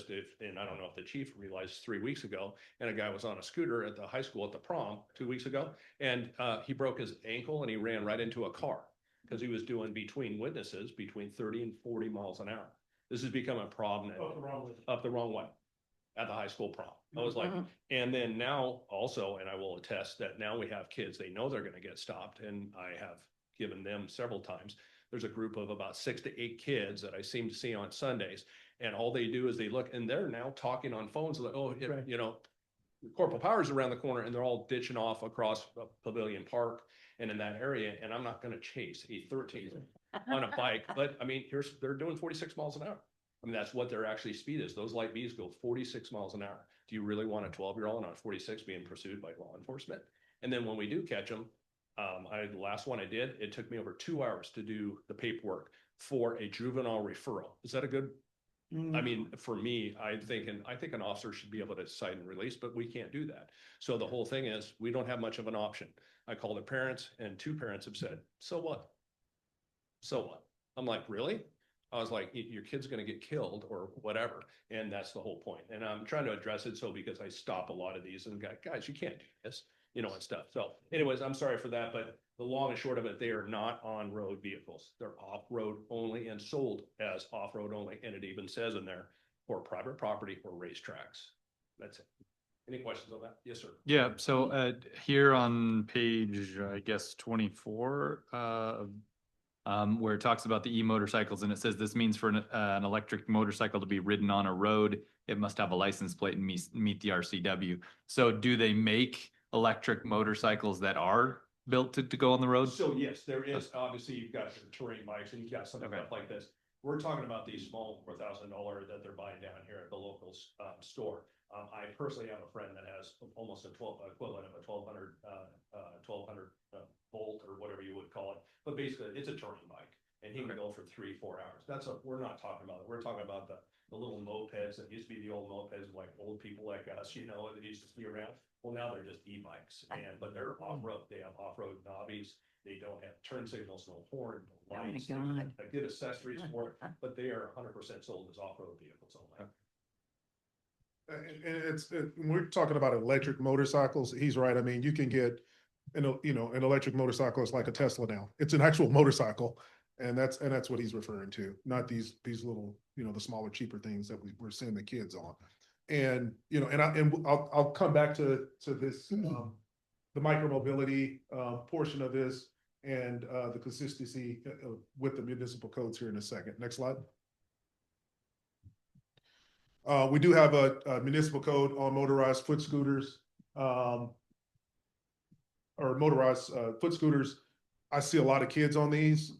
and I don't know if the chief realized 3 weeks ago, and a guy was on a scooter at the high school at the prom 2 weeks ago, and he broke his ankle and he ran right into a car because he was doing between witnesses between 30 and 40 miles an hour. This has become a problem up the wrong way at the high school prom. I was like, and then now also, and I will attest that now we have kids, they know they're going to get stopped. And I have given them several times. There's a group of about 6 to 8 kids that I seem to see on Sundays. And all they do is they look, and they're now talking on phones like, oh, Corporal Powers around the corner, and they're all ditching off across Pavilion Park and in that area. And I'm not going to chase a 13 on a bike, but I mean, they're doing 46 miles an hour. I mean, that's what their actually speed is. Those light Bs go 46 miles an hour. Do you really want a 12-year-old on 46 being pursued by law enforcement? And then when we do catch them, the last one I did, it took me over 2 hours to do the paperwork for a juvenile referral. Is that a good? I mean, for me, I think an officer should be able to cite and release, but we can't do that. So the whole thing is we don't have much of an option. I called the parents, and 2 parents have said, so what? So what? I'm like, really? I was like, your kid's going to get killed or whatever. And that's the whole point. And I'm trying to address it. So because I stop a lot of these and guys, you can't do this, and stuff. So anyways, I'm sorry for that. But the long and short of it, they are not on-road vehicles. They're off-road only and sold as off-road only. And it even says in there for private property or racetracks. That's it. Any questions on that? Yes, sir. Yeah. So here on page, I guess, 24, where it talks about the e-motorcycles, and it says this means for an electric motorcycle to be ridden on a road, it must have a license plate and meet the RCW. So do they make electric motorcycles that are built to go on the road? So yes, there is. Obviously, you've got your terrain bikes and you've got some stuff like this. We're talking about these small $4,000 that they're buying down here at the local store. I personally have a friend that has almost equivalent of a 1200 volt or whatever you would call it. But basically, it's a touring bike, and he can go for 3-4 hours. We're not talking about it. We're talking about the little mopeds that used to be the old mopeds, like old people like us, that used to see around. Well, now they're just e-bikes, but they're off-road. They have off-road knobbies. They don't have turn signals, no horn, no lights. Oh my God. Good accessories for it, but they are 100% sold as off-road vehicles only. And when we're talking about electric motorcycles, he's right. I mean, you can get an electric motorcycle is like a Tesla now. It's an actual motorcycle. And that's what he's referring to, not these little, the smaller, cheaper things that we're seeing the kids on. And, I'll come back to this, the micromobility portion of this and the consistency with the municipal codes here in a second. Next slide. We do have a municipal code on motorized foot scooters, or motorized foot scooters. I see a lot of kids on these.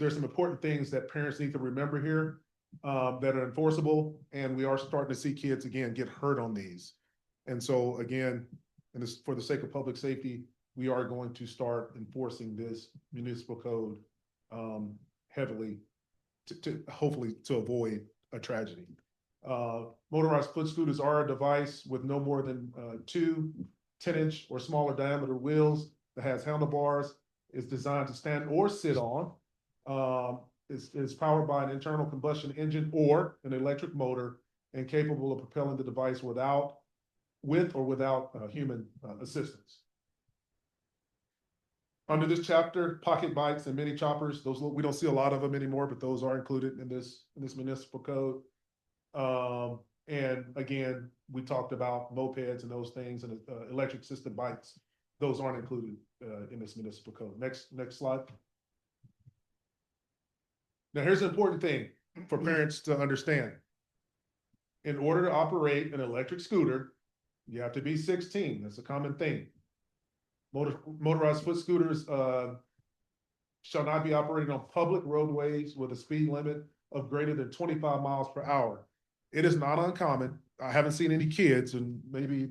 there's some important things that parents need to remember here that are enforceable, and we are starting to see kids again get hurt on these. And so again, and this for the sake of public safety, we are going to start enforcing this municipal code heavily to hopefully to avoid a tragedy. Motorized foot scooters are a device with no more than 2 10-inch or smaller diameter wheels that has handlebars, is designed to stand or sit on, is powered by an internal combustion engine or an electric motor, and capable of propelling the device with or without human assistance. Under this chapter, pocket bikes and mini choppers, those we don't see a lot of them anymore, but those are included in this municipal code. And again, we talked about mopeds and those things, and electric assisted bikes. Those aren't included in this municipal code. Next slide. Now, here's an important thing for parents to understand. In order to operate an electric scooter, you have to be 16. That's a common thing. Motorized foot scooters shall not be operated on public roadways with a speed limit of greater than 25 miles per hour. It is not uncommon. I haven't seen any kids, and maybe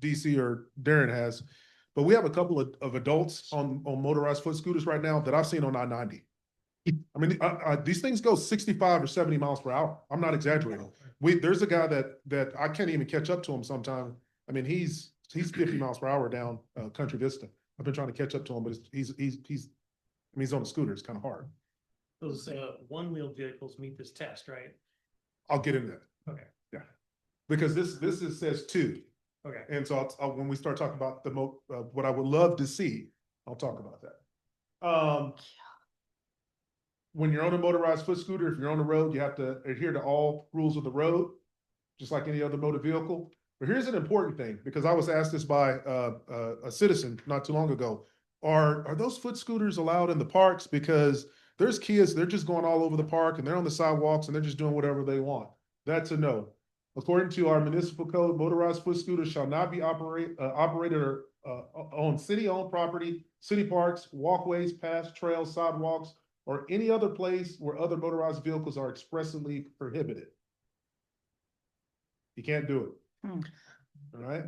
DC or Darren has, but we have a couple of adults on motorized foot scooters right now that I've seen on I-90. I mean, these things go 65 or 70 miles per hour. I'm not exaggerating. There's a guy that I can't even catch up to him sometimes. I mean, he's 50 miles per hour down Country Vista. I've been trying to catch up to him, but he's on a scooter. It's kind of hard. Those one-wheel vehicles meet this test, right? I'll get into that. Okay. Yeah, because this says 2. Okay. And so when we start talking about what I would love to see, I'll talk about that. When you're on a motorized foot scooter, if you're on the road, you have to adhere to all rules of the road, just like any other motor vehicle. But here's an important thing, because I was asked this by a citizen not too long ago. Are those foot scooters allowed in the parks? Because there's kids, they're just going all over the park and they're on the sidewalks and they're just doing whatever they want. That's a no. According to our municipal code, motorized foot scooters shall not be operated on city-owned property, city parks, walkways, paths, trails, sidewalks, or any other place where other motorized vehicles are expressly prohibited. You can't do it. All right.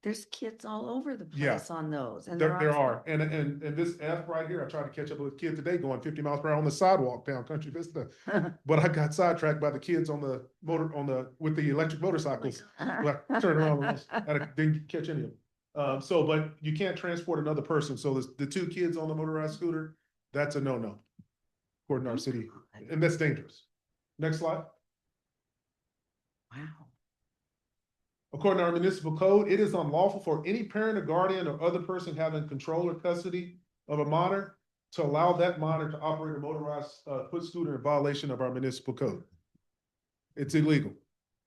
There's kids all over the Yeah. place on those. And There are. And this F right here, I tried to catch up with a kid today going 50 miles per hour on the sidewalk down Country Vista. But I got sidetracked by the kids on the with the electric motorcycles. Like, turned around and didn't catch any of them. But you can't transport another person. So the 2 kids on the motorized scooter, that's a no-no, according to our city. And that's dangerous. Next slide. Wow. According to our municipal code, it is unlawful for any parent or guardian or other person having control or custody of a minor to allow that minor to operate a motorized foot scooter in violation of our municipal code. It's illegal.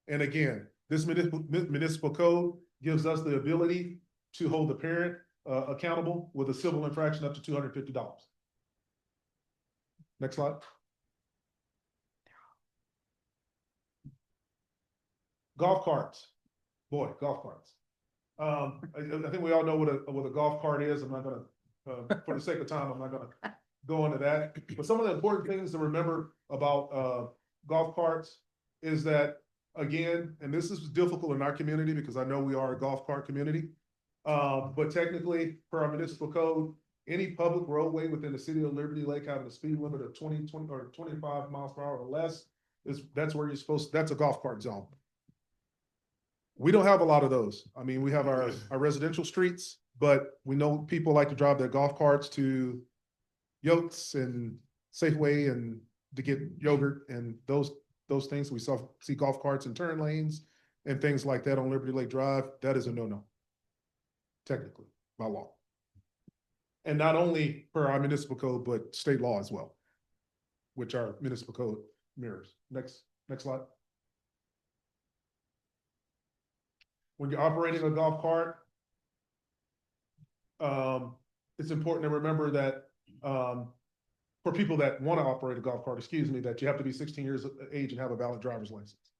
And again, this municipal code gives us the ability to hold the parent accountable with a civil infraction up to $250. Next slide. Golf carts. Boy, golf carts. I think we all know what a golf cart is. I'm not gonna, for the sake of time, I'm not gonna go into that. But some of the important things to remember about golf carts is that, again, and this is difficult in our community because I know we are a golf cart community. But technically, per our municipal code, any public roadway within the city of Liberty Lake having a speed limit of 20 or 25 miles per hour or less that's where you're supposed to, that's a golf cart zone. We don't have a lot of those. I mean, we have our residential streets, but we know people like to drive their golf carts to Yokes and Safeway and to get yogurt and those things. We see golf carts in turn lanes and things like that on Liberty Lake Drive. That is a no-no, technically, by law. And not only per our municipal code, but state law as well, which our municipal code mirrors. Next slide. When you're operating a golf cart, it's important to remember that for people that want to operate a golf cart, that you have to be 16 years of age and have a valid driver's license.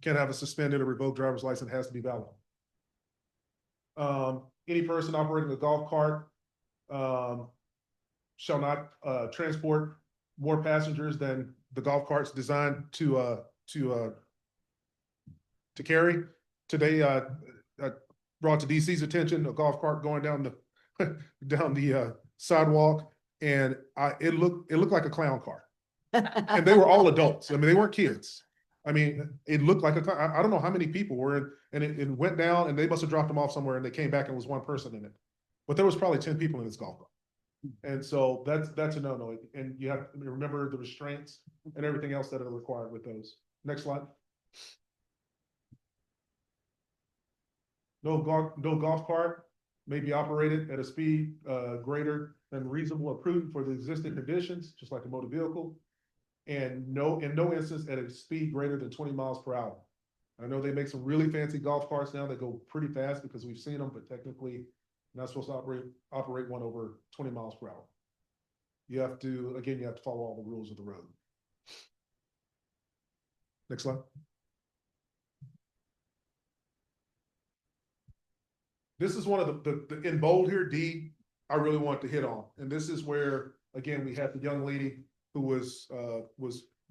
Can't have a suspended or revoked driver's license, has to be valid. Any person operating a golf cart shall not transport more passengers than the golf carts designed to carry. Today, I brought to DC's attention a golf cart going down the down the sidewalk, and it looked like a clown car. And they were all adults. I mean, they weren't kids. I mean, it looked like I don't know how many people were in, and it went down, and they must have dropped them off somewhere, and they came back and was one person in it. But there was probably 10 people in this golf cart. And so that's a no-no. And you have to remember the restraints and everything else that are required with those. Next slide. No golf cart may be operated at a speed greater than reasonable or prudent for the existing conditions, just like a motor vehicle. And in no instance at a speed greater than 20 miles per hour. I know they make some really fancy golf carts now that go pretty fast because we've seen them, but technically you're not supposed to operate one over 20 miles per hour. You have to follow all the rules of the road. Next slide. This is one of the in bold here, D, I really want to hit on. And this is where, again, we had the young lady who was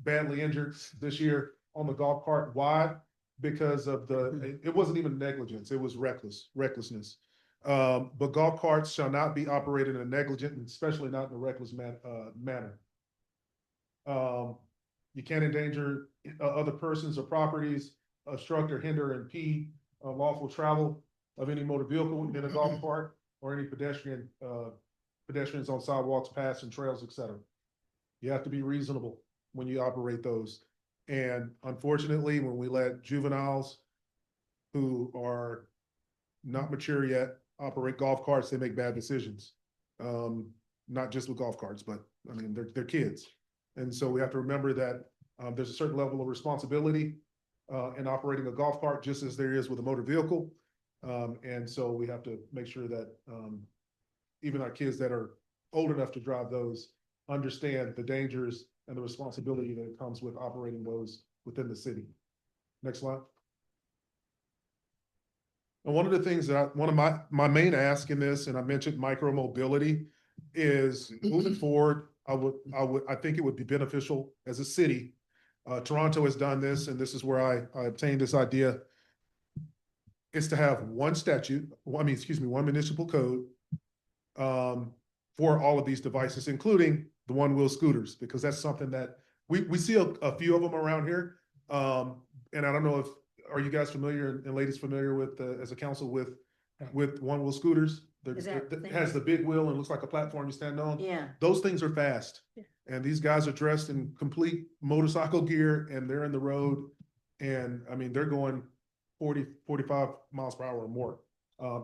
badly injured this year on the golf cart. Why? Because of it wasn't even negligence, it was recklessness. But golf carts shall not be operated in a negligent, and especially not in a reckless manner. You can't endanger other persons or properties, obstruct or hinder or impede lawful travel of any motor vehicle in a golf cart or any pedestrians on sidewalks, paths, and trails, etc. You have to be reasonable when you operate those. And unfortunately, when we let juveniles who are not mature yet operate golf carts, they make bad decisions. Not just with golf carts, but I mean, they're kids. And so we have to remember that there's a certain level of responsibility in operating a golf cart, just as there is with a motor vehicle. And so we have to make sure that even our kids that are old enough to drive those understand the dangers and the responsibility that comes with operating those within the city. Next slide. And one of the things that one of my main ask in this, and I mentioned micro mobility, is moving forward. I think it would be beneficial as a city. Toronto has done this, and this is where I obtained this idea. Is to have one municipal code for all of these devices, including the one-wheel scooters, because that's something that we see a few of them around here. And I don't know are you guys familiar and ladies familiar with as a council with one-wheel scooters? It has the big wheel and looks like a platform you stand on. Yeah. Those things are fast. Yeah. And these guys are dressed in complete motorcycle gear, and they're in the road. And I mean, they're going 40, 45 miles per hour or more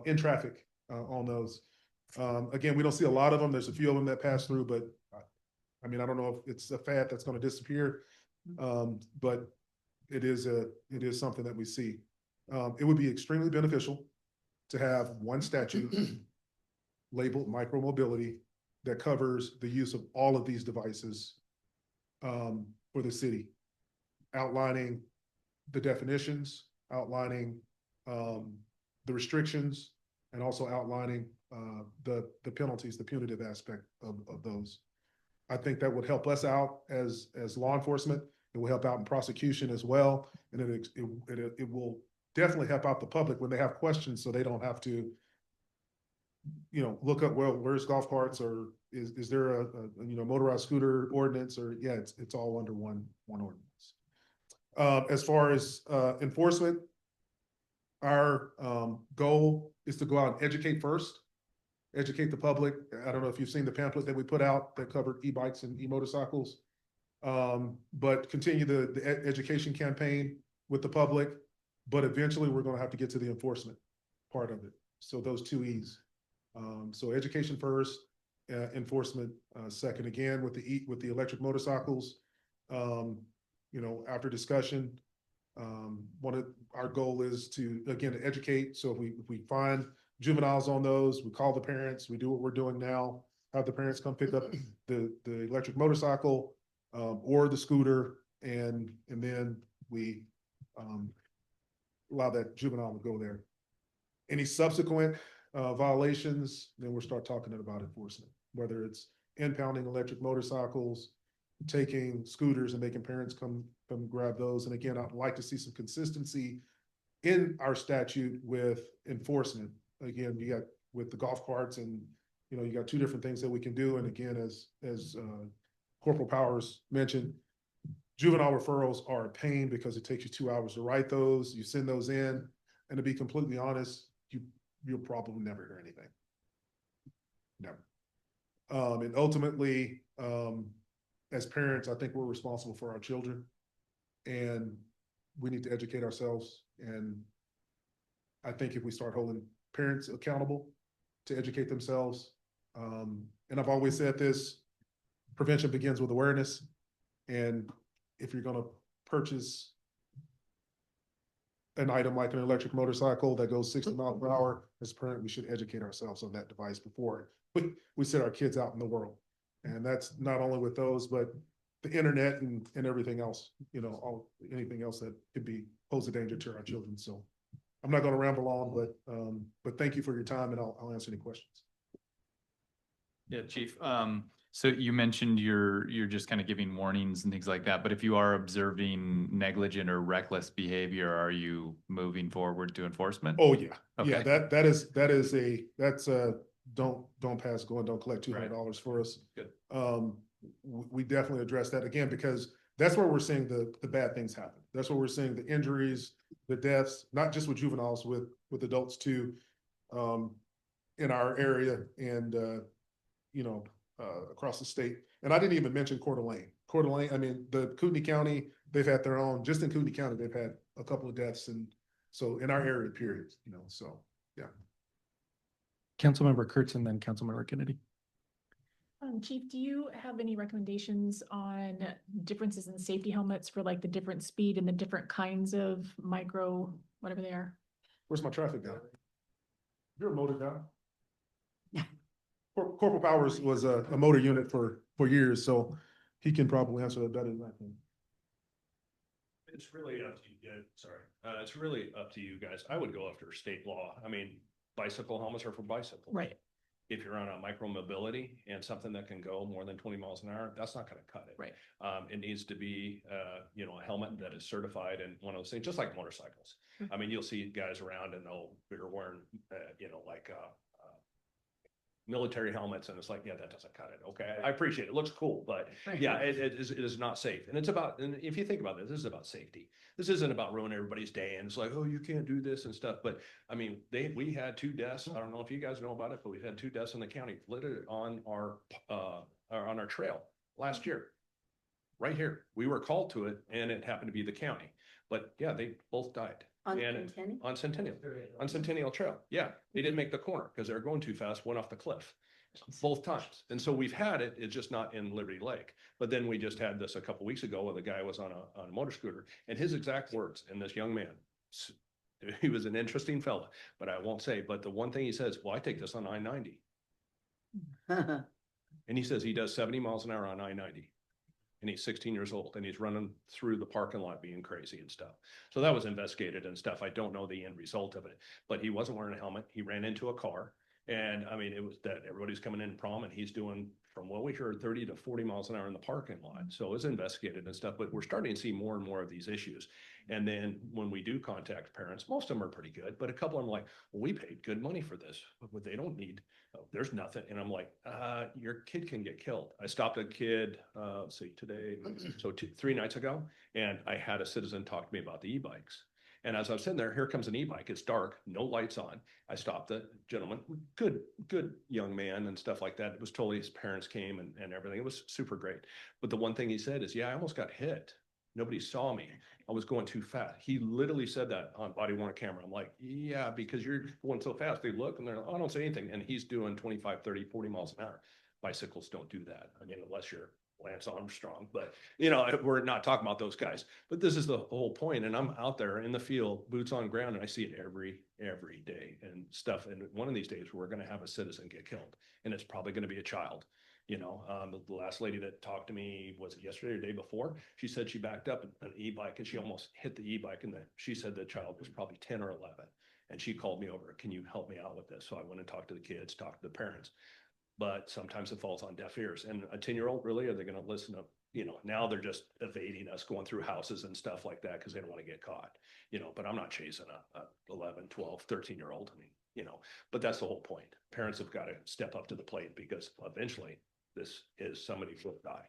in traffic on those. Again, we don't see a lot of them. There's a few of them that pass through, but I mean, I don't know if it's a fad that's going to disappear, but it is something that we see. It would be extremely beneficial to have one statute labeled micromobility that covers the use of all of these devices for the city, outlining the definitions, outlining the restrictions, and also outlining the penalties, the punitive aspect of those. I think that would help us out as law enforcement. It will help out in prosecution as well, and it will definitely help out the public when they have questions, so they don't have to, look up, well, where's golf carts, or is there a motorized scooter ordinance, or it's all under one ordinance. As far as enforcement, our goal is to go out and educate first, educate the public. I don't know if you've seen the pamphlet that we put out that covered e-bikes and e-motorcycles, but continue the education campaign with the public. But eventually we're going to have to get to the enforcement part of it. So those two E's. So education first, enforcement second. Again, with the electric motorcycles, after discussion, our goal is to educate. So if we find juveniles on those, we call the parents, we do what we're doing now, have the parents come pick up the electric motorcycle or the scooter, and then we allow that juvenile to go there. Any subsequent violations, then we'll start talking about enforcement, whether it's impounding electric motorcycles, taking scooters and making parents come grab those. And again, I'd like to see some consistency in our statute with enforcement. Again, you got with the golf carts and, you know, you got two different things that we can do. And again, as Corporal Powers mentioned, juvenile referrals are a pain because it takes you 2 hours to write those. You send those in, and to be completely honest, you'll probably never hear anything. Never. And ultimately, as parents, I think we're responsible for our children, and we need to educate ourselves. And I think if we start holding parents accountable to educate themselves, and I've always said this, prevention begins with awareness. And if you're going to purchase an item like an electric motorcycle that goes 60 miles per hour, as a parent, we should educate ourselves on that device before we set our kids out in the world. And that's not only with those, but the internet and everything else, you know, anything else that could pose a danger to our children. So I'm not going to ramble on, but thank you for your time, and I'll answer any questions. Yeah, Chief. So you mentioned you're just kind of giving warnings and things like that, but if you are observing negligent or reckless behavior, are you moving forward to enforcement? Oh, yeah. Okay. Yeah, that's don't pass go and don't collect $200 for us. Good. We definitely address that again, because that's where we're seeing the bad things happen. That's where we're seeing the injuries, the deaths, not just with juveniles, with adults too, in our area and, you know, across the state. And I didn't even mention Coeur d'Alene. Coeur d'Alene, I mean, the Kootenai County, they've had their own, just in Kootenai County, they've had a couple of deaths. And so in our area, period, you know, so, yeah. Councilmember Kurtz and then Councilmember Kennedy. Chief, do you have any recommendations on differences in safety helmets for like the different speed and the different kinds of micro, whatever they are? Where's my traffic guy? You're a motor guy. Corporal Powers was a motor unit for years, so he can probably answer that better than I can. It's really up to you. Yeah, sorry. It's really up to you guys. I would go after state law. I mean, bicycle helmets are for bicycles. Right. If you're on a micro mobility and something that can go more than 20 miles an hour, that's not going to cut it. Right. It needs to be, you know, a helmet that is certified and one of those things, just like motorcycles. I mean, you'll see guys around and they're wearing, you know, like military helmets, and it's like, yeah, that doesn't cut it. Okay, I appreciate it. It looks cool, but yeah, it is not safe. And it's about, and if you think about this is about safety. This isn't about ruining everybody's day. And it's like, oh, you can't do this and stuff. But I mean, we had 2 deaths. I don't know if you guys know about it, but we've had 2 deaths in the county literally on our trail last year. Right here, we were called to it, and it happened to be the county. But yeah, they both died. On And Centennial? on Centennial Trail. Yeah, they didn't make the corner because they were going too fast, went off the cliff both times. And so we've had it, it's just not in Liberty Lake. But then we just had this a couple weeks ago where the guy was on a motor scooter, and his exact words, and this young man, he was an interesting fella, but I won't say, but the one thing he says, well, I take this on I-90. And he says he does 70 miles an hour on I-90. And he's 16 years old, and he's running through the parking lot being crazy and stuff. So that was investigated and stuff. I don't know the end result of it, but he wasn't wearing a helmet. He ran into a car, and I mean, it was that everybody's coming in prom, and he's doing, from what we heard, 30 to 40 miles an hour in the parking lot. So it was investigated and stuff, but we're starting to see more and more of these issues. And then when we do contact parents, most of them are pretty good, but a couple of them are like, well, we paid good money for this, but they don't need, there's nothing. And I'm like, your kid can get killed. I stopped a kid, let's see, today, so 3 nights ago, and I had a citizen talk to me about the e-bikes. And as I'm sitting there, here comes an e-bike. It's dark, no lights on. I stopped the gentleman, good young man and stuff like that. It was totally, his parents came and everything. It was super great. But the one thing he said is, yeah, I almost got hit. Nobody saw me. I was going too fast. He literally said that on body-worn camera. I'm like, yeah, because you're going so fast. They look and they're like, oh, I don't say anything. And he's doing 25, 30, 40 miles an hour. Bicycles don't do that. I mean, unless you're Lance Armstrong, but you know, we're not talking about those guys, but this is the whole point. And I'm out there in the field, boots on ground, and I see it every day and stuff. And one of these days we're going to have a citizen get killed, and it's probably going to be a child. You know, the last lady that talked to me, was it yesterday or the day before? She said she backed up an e-bike and she almost hit the e-bike, and she said the child was probably 10 or 11. And she called me over, can you help me out with this? So I went and talked to the kids, talked to the parents. but sometimes it falls on deaf ears. And a 10-year-old, really, are they gonna listen to, now they're just evading us, going through houses and stuff like that because they don't want to get caught, but I'm not chasing a 11, 12, 13-year-old. I mean, but that's the whole point. Parents have got to step up to the plate because eventually this is somebody who will die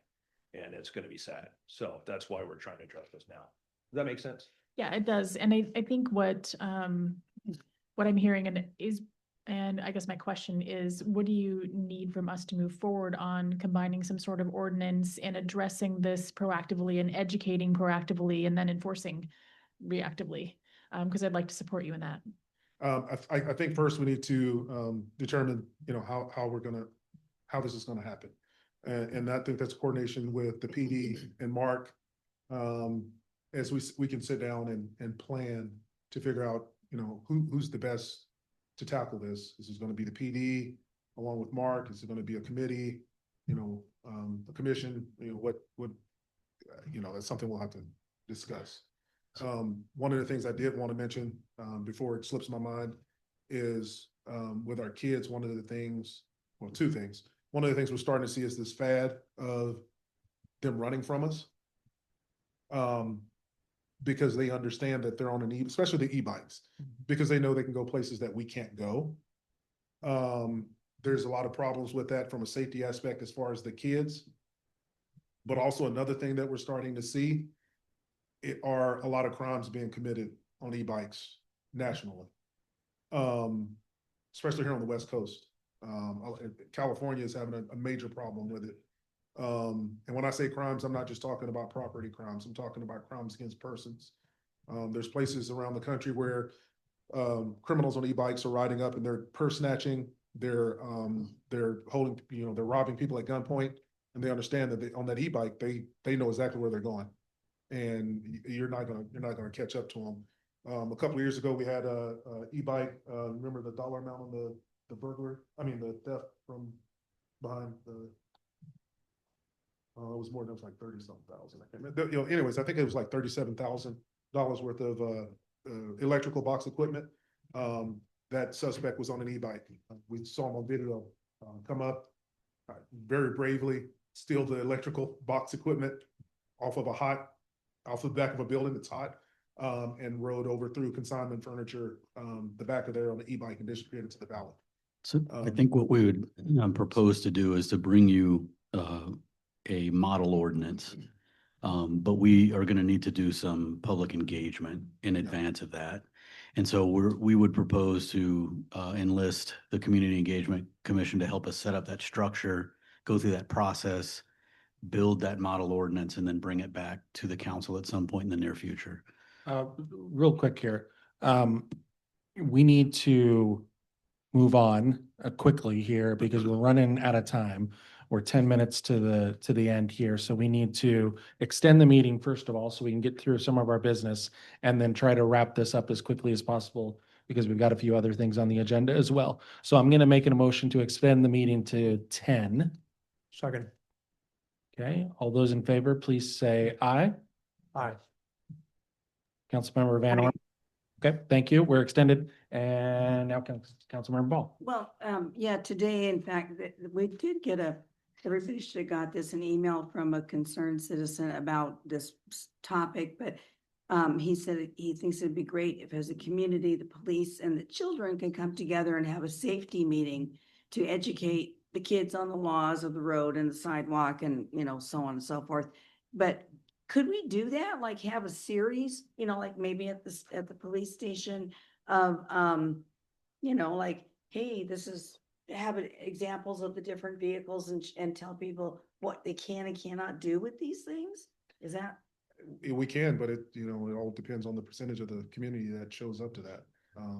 and it's going to be sad. So that's why we're trying to address this now. Does that make sense? Yeah, it does. And I think what I'm hearing and I guess my question is, what do you need from us to move forward on combining some sort of ordinance and addressing this proactively and educating proactively and then enforcing reactively? Because I'd like to support you in that. I think first we need to determine, how this is gonna happen. And I think that's coordination with the PD and Mark. As we can sit down and plan to figure out, who's the best to tackle this. This is gonna be the PD along with Mark. Is it gonna be a committee, a commission, that's something we'll have to discuss. One of the things I did want to mention, before it slips my mind is, with our kids, two things. One of the things we're starting to see is this fad of them running from us. Because they understand that they're on especially the e-bikes, because they know they can go places that we can't go. There's a lot of problems with that from a safety aspect as far as the kids. But also another thing that we're starting to see are a lot of crimes being committed on e-bikes nationally. Especially here on the West Coast. California is having a major problem with it. And when I say crimes, I'm not just talking about property crimes. I'm talking about crimes against persons. There's places around the country where criminals on e-bikes are riding up and they're purse snatching. They're holding, they're robbing people at gunpoint, and they understand that on that e-bike, they know exactly where they're going, and you're not gonna catch up to them. A couple of years ago, we had a e-bike. Remember the dollar amount on the the theft from behind the. It was more than, it was like 30-something thousand. I can't remember. Anyways, I think it was like $37,000 worth of electrical box equipment. That suspect was on an e-bike. We saw him on video come up very bravely, steal the electrical box equipment off the back of a building that's hot, and rode over through consignment furniture, the back of there on the e-bike, and distributed it to the ballot. So I think what we would propose to do is to bring you a model ordinance. But we are going to need to do some public engagement in advance of that. And so we would propose to enlist the Community Engagement Commission to help us set up that structure, go through that process, build that model ordinance, and then bring it back to the council at some point in the near future. Real quick here. We need to move on quickly here because we're running out of time. We're 10 minutes to the end here. So we need to extend the meeting first of all, so we can get through some of our business and then try to wrap this up as quickly as possible because we've got a few other things on the agenda as well. So I'm going to make a motion to extend the meeting to 10. Second. Okay. All those in favor, please say aye. Aye. Councilmember Van Orn. Okay, thank you. We're extended. And now Councilmember Ball. Well, yeah, today, in fact, we did get everybody should have got this, an email from a concerned citizen about this topic, but he said he thinks it'd be great if as a community, the police and the children can come together and have a safety meeting to educate the kids on the laws of the road and the sidewalk and, so on and so forth. But could we do that? Like have a series, like maybe at the police station of, like, hey, have examples of the different vehicles and tell people what they can and cannot do with these things? Is that? We can, but it all depends on the percentage of the community that shows up to that.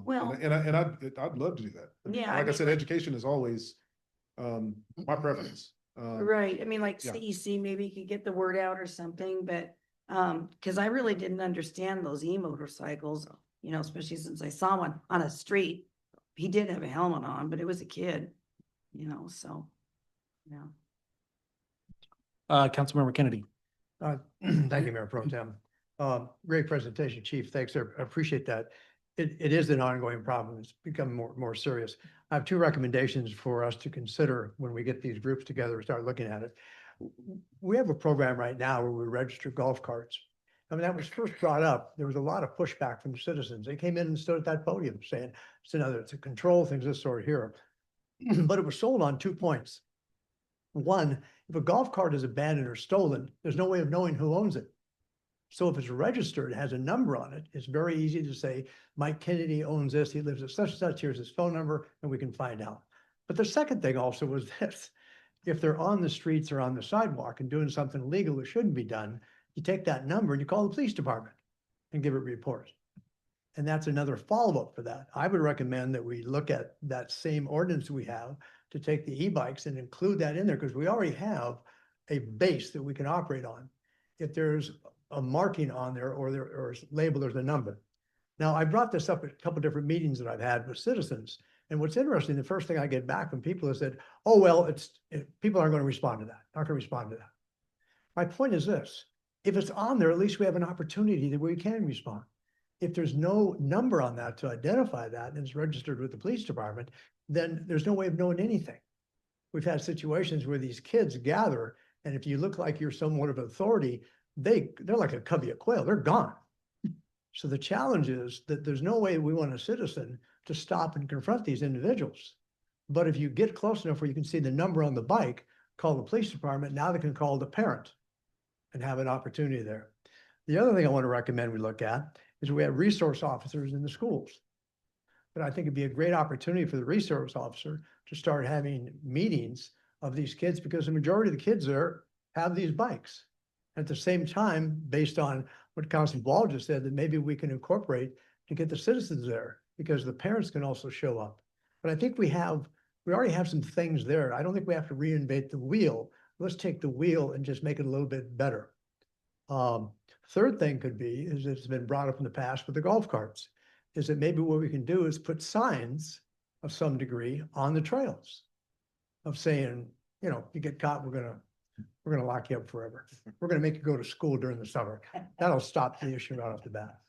Well, I'd love to do that. Yeah, Like I said, education is always my preference. Right. I mean, like yeah. CEC maybe could get the word out or something, but because I really didn't understand those e-motorcycles, especially since I saw one on a street. He did have a helmet on, but it was a kid, so, yeah. Councilmember Kennedy. Thank you, Mayor Pro Tem. Great presentation, Chief. Thanks. I appreciate that. it is an ongoing problem. It's become more serious. I have two recommendations for us to consider when we get these groups together and start looking at it. We have a program right now where we register golf carts. I mean, that was first brought up. There was a lot of pushback from the citizens. They came in and stood at that podium saying, it's a control, things this sort here. But it was sold on 2 points. One, if a golf cart is abandoned or stolen, there's no way of knowing who owns it. So if it's registered, it has a number on it, it's very easy to say, Mike Kennedy owns this, he lives at such and such, here's his phone number, and we can find out. But the second thing also was this, if they're on the streets or on the sidewalk and doing something illegal that shouldn't be done, you take that number and you call the police department and give it a report. And that's another follow-up for that. I would recommend that we look at that same ordinance we have to take the e-bikes and include that in there, because we already have a base that we can operate on. If there's a marking on there or label, there's a number. Now, I brought this up at a couple of different meetings that I've had with citizens. And what's interesting, the first thing I get back from people is said, oh, well, people aren't going to respond to that, not going to respond to that. My point is this, if it's on there, at least we have an opportunity that we can respond. If there's no number on that to identify that and it's registered with the police department, then there's no way of knowing anything. We've had situations where these kids gather, and if you look like you're somewhat of an authority, they're like a covey of quail, they're gone. So the challenge is that there's no way we want a citizen to stop and confront these individuals. But if you get close enough where you can see the number on the bike, call the police department, now they can call the parent and have an opportunity there. The other thing I want to recommend we look at is we have resource officers in the schools. But I think it'd be a great opportunity for the resource officer to start having meetings of these kids, because the majority of the kids there have these bikes. At the same time, based on what Councilman Ball just said, that maybe we can incorporate to get the citizens there, because the parents can also show up. But I think we already have some things there. I don't think we have to reinvent the wheel. Let's take the wheel and just make it a little bit better. Third thing could be, is it's been brought up in the past with the golf carts, is that maybe what we can do is put signs of some degree on the trails of saying, you get caught, we're gonna lock you up forever. We're gonna make you go to school during the summer. That'll stop the issue right off the bat.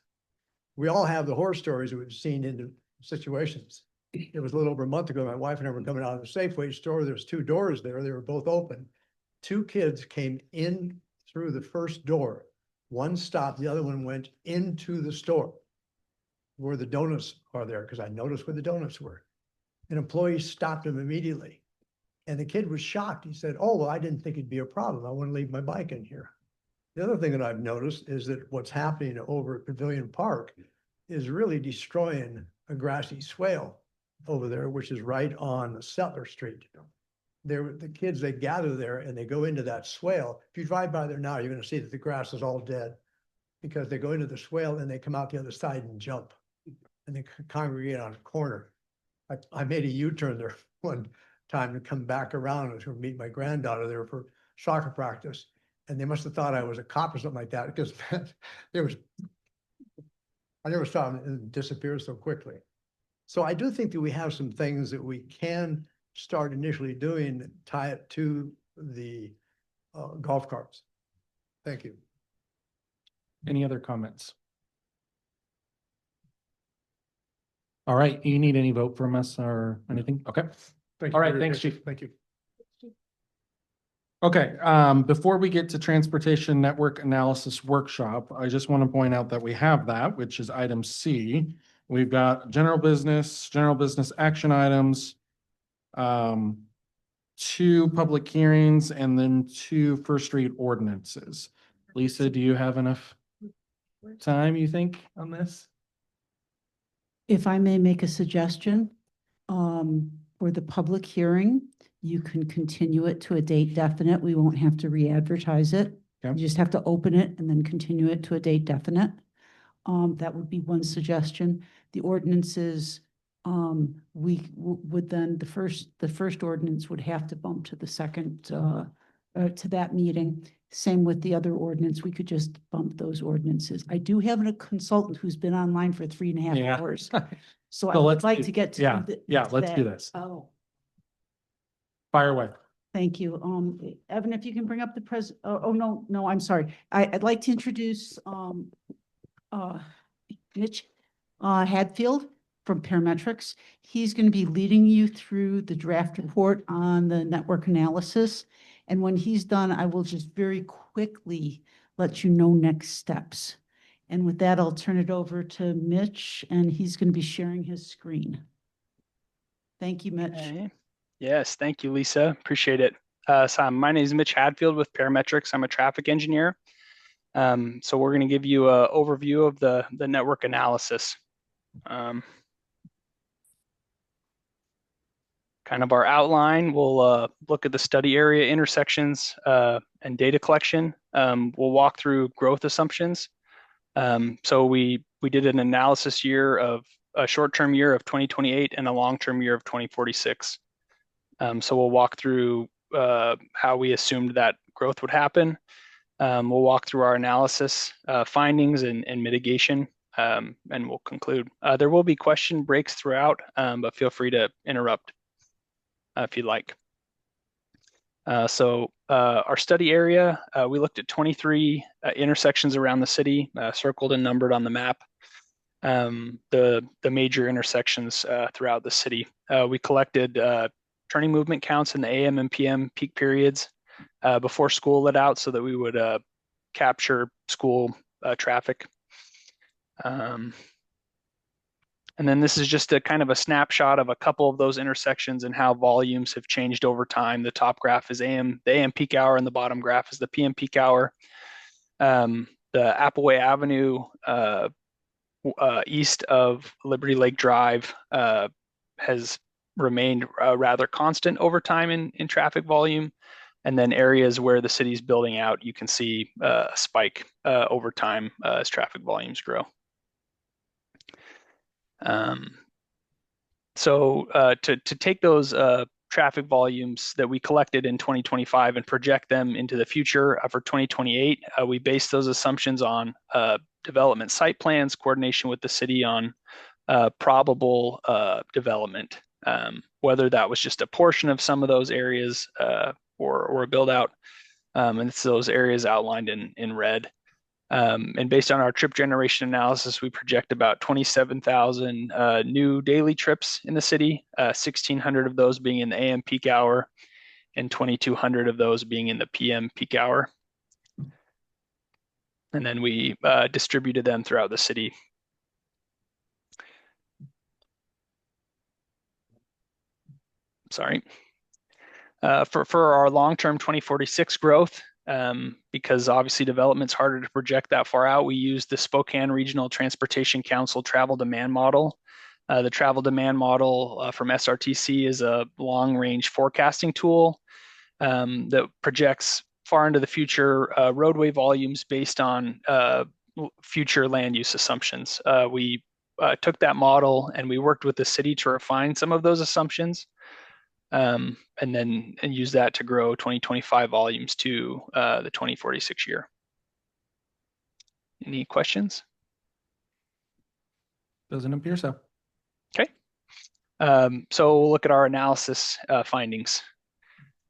We all have the horror stories that we've seen in the situations. It was a little over a month ago, my wife and I were coming out of the Safeway store. There's 2 doors there. They were both open. 2 kids came in through the first door. One stopped, the other one went into the store where the donuts are there, because I noticed where the donuts were. An employee stopped him immediately. And the kid was shocked. He said, oh, well, I didn't think it'd be a problem. I want to leave my bike in here. The other thing that I've noticed is that what's happening over at Pavilion Park is really destroying a grassy swale over there, which is right on Settler Street. The kids, they gather there and they go into that swale. If you drive by there now, you're going to see that the grass is all dead, because they go into the swale and they come out the other side and jump, and they congregate on a corner. I made a U-turn there one time to come back around. I was going to meet my granddaughter there for soccer practice, and they must have thought I was a cop or something like that, because I never saw them disappear so quickly. So I do think that we have some things that we can start initially doing, tie it to the golf carts. Thank you. Any other comments? All right, you need any vote from us or anything? Okay. Thank you All for right, your thanks, attention. Chief. Thank you. Okay, before we get to Transportation Network Analysis Workshop, I just want to point out that we have that, which is item C. We've got general business action items, 2 public hearings, and then 2 first read ordinances. Lisa, do you have enough time, you think, on this? If I may make a suggestion, for the public hearing, you can continue it to a date definite. We won't have to re-advertise it. Okay. You just have to open it and then continue it to a date definite. That would be one suggestion. The ordinances, would then, the first ordinance would have to bump to the second, to that meeting. Same with the other ordinance. We could just bump those ordinances. I do have a consultant who's been online for 3.5 Yeah. hours. So I So would let's like do- to get to. let's do that. this. Oh, Fire away. thank you. Evan, if you can bring up the no, I'm sorry. I'd like to introduce, Mitch Hadfield from Parametrics. He's going to be leading you through the draft report on the network analysis. And when he's done, I will just very quickly let you know next steps. And with that, I'll turn it over to Mitch, and he's going to be sharing his screen. Thank you, Mitch. Okay. Yes, thank you, Lisa. Appreciate it. So my name is Mitch Hadfield with Parametrics. I'm a traffic engineer. So we're going to give you an overview of the network analysis. Kind of our outline, we'll look at the study area intersections and data collection. We'll walk through growth assumptions. So we did an analysis year of a short-term year of 2028 and a long-term year of 2046. So we'll walk through how we assumed that growth would happen. We'll walk through our analysis findings and mitigation, and we'll conclude. There will be question breaks throughout, but feel free to interrupt if you'd like. So our study area, we looked at 23 intersections around the city, circled and numbered on the map. The major intersections throughout the city. We collected turning movement counts in the AM and PM peak periods before school let out so that we would capture school traffic. And then this is just a kind of a snapshot of a couple of those intersections and how volumes have changed over time. The top graph is the AM peak hour, and the bottom graph is the PM peak hour. The Appleway Avenue east of Liberty Lake Drive has remained rather constant over time in traffic volume. And then areas where the city's building out, you can see a spike over time as traffic volumes grow. So to take those traffic volumes that we collected in 2025 and project them into the future for 2028, we base those assumptions on development site plans, coordination with the city on probable development, whether that was just a portion of some of those areas or a build out. And it's those areas outlined in red. And based on our trip generation analysis, we project about 27,000 new daily trips in the city, 1,600 of those being in the AM peak hour and 2,200 of those being in the PM peak hour. And then we distributed them throughout the city. Sorry. For our long-term 2046 growth, because obviously development's harder to project that far out, we use the Spokane Regional Transportation Council travel demand model. The travel demand model from SRTC is a long-range forecasting tool that projects far into the future roadway volumes based on future land use assumptions. We took that model and we worked with the city to refine some of those assumptions. And use that to grow 2025 volumes to the 2046 year. Any questions? Doesn't appear so. Okay. So we'll look at our analysis findings.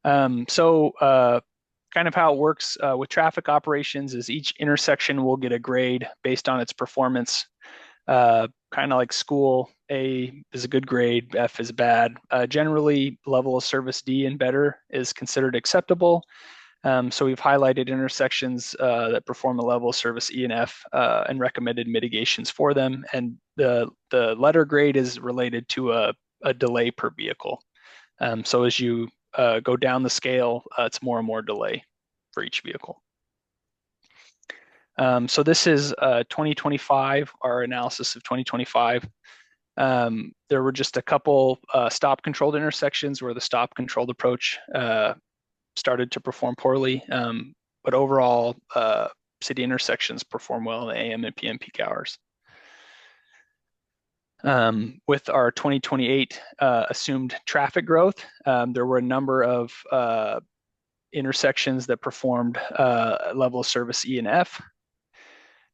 Kind of how it works with traffic operations is each intersection will get a grade based on its performance. Kind of like school, A is a good grade, F is bad. Generally, level of service D and better is considered acceptable. So we've highlighted intersections that perform a level of service E and F and recommended mitigations for them. And the letter grade is related to a delay per vehicle. So as you go down the scale, it's more and more delay for each vehicle. So this is 2025, our analysis of 2025. There were just a couple stop controlled intersections where the stop controlled approach started to perform poorly. But overall, city intersections perform well in the AM and PM peak hours. With our 2028 assumed traffic growth, there were a number of intersections that performed level of service E and F.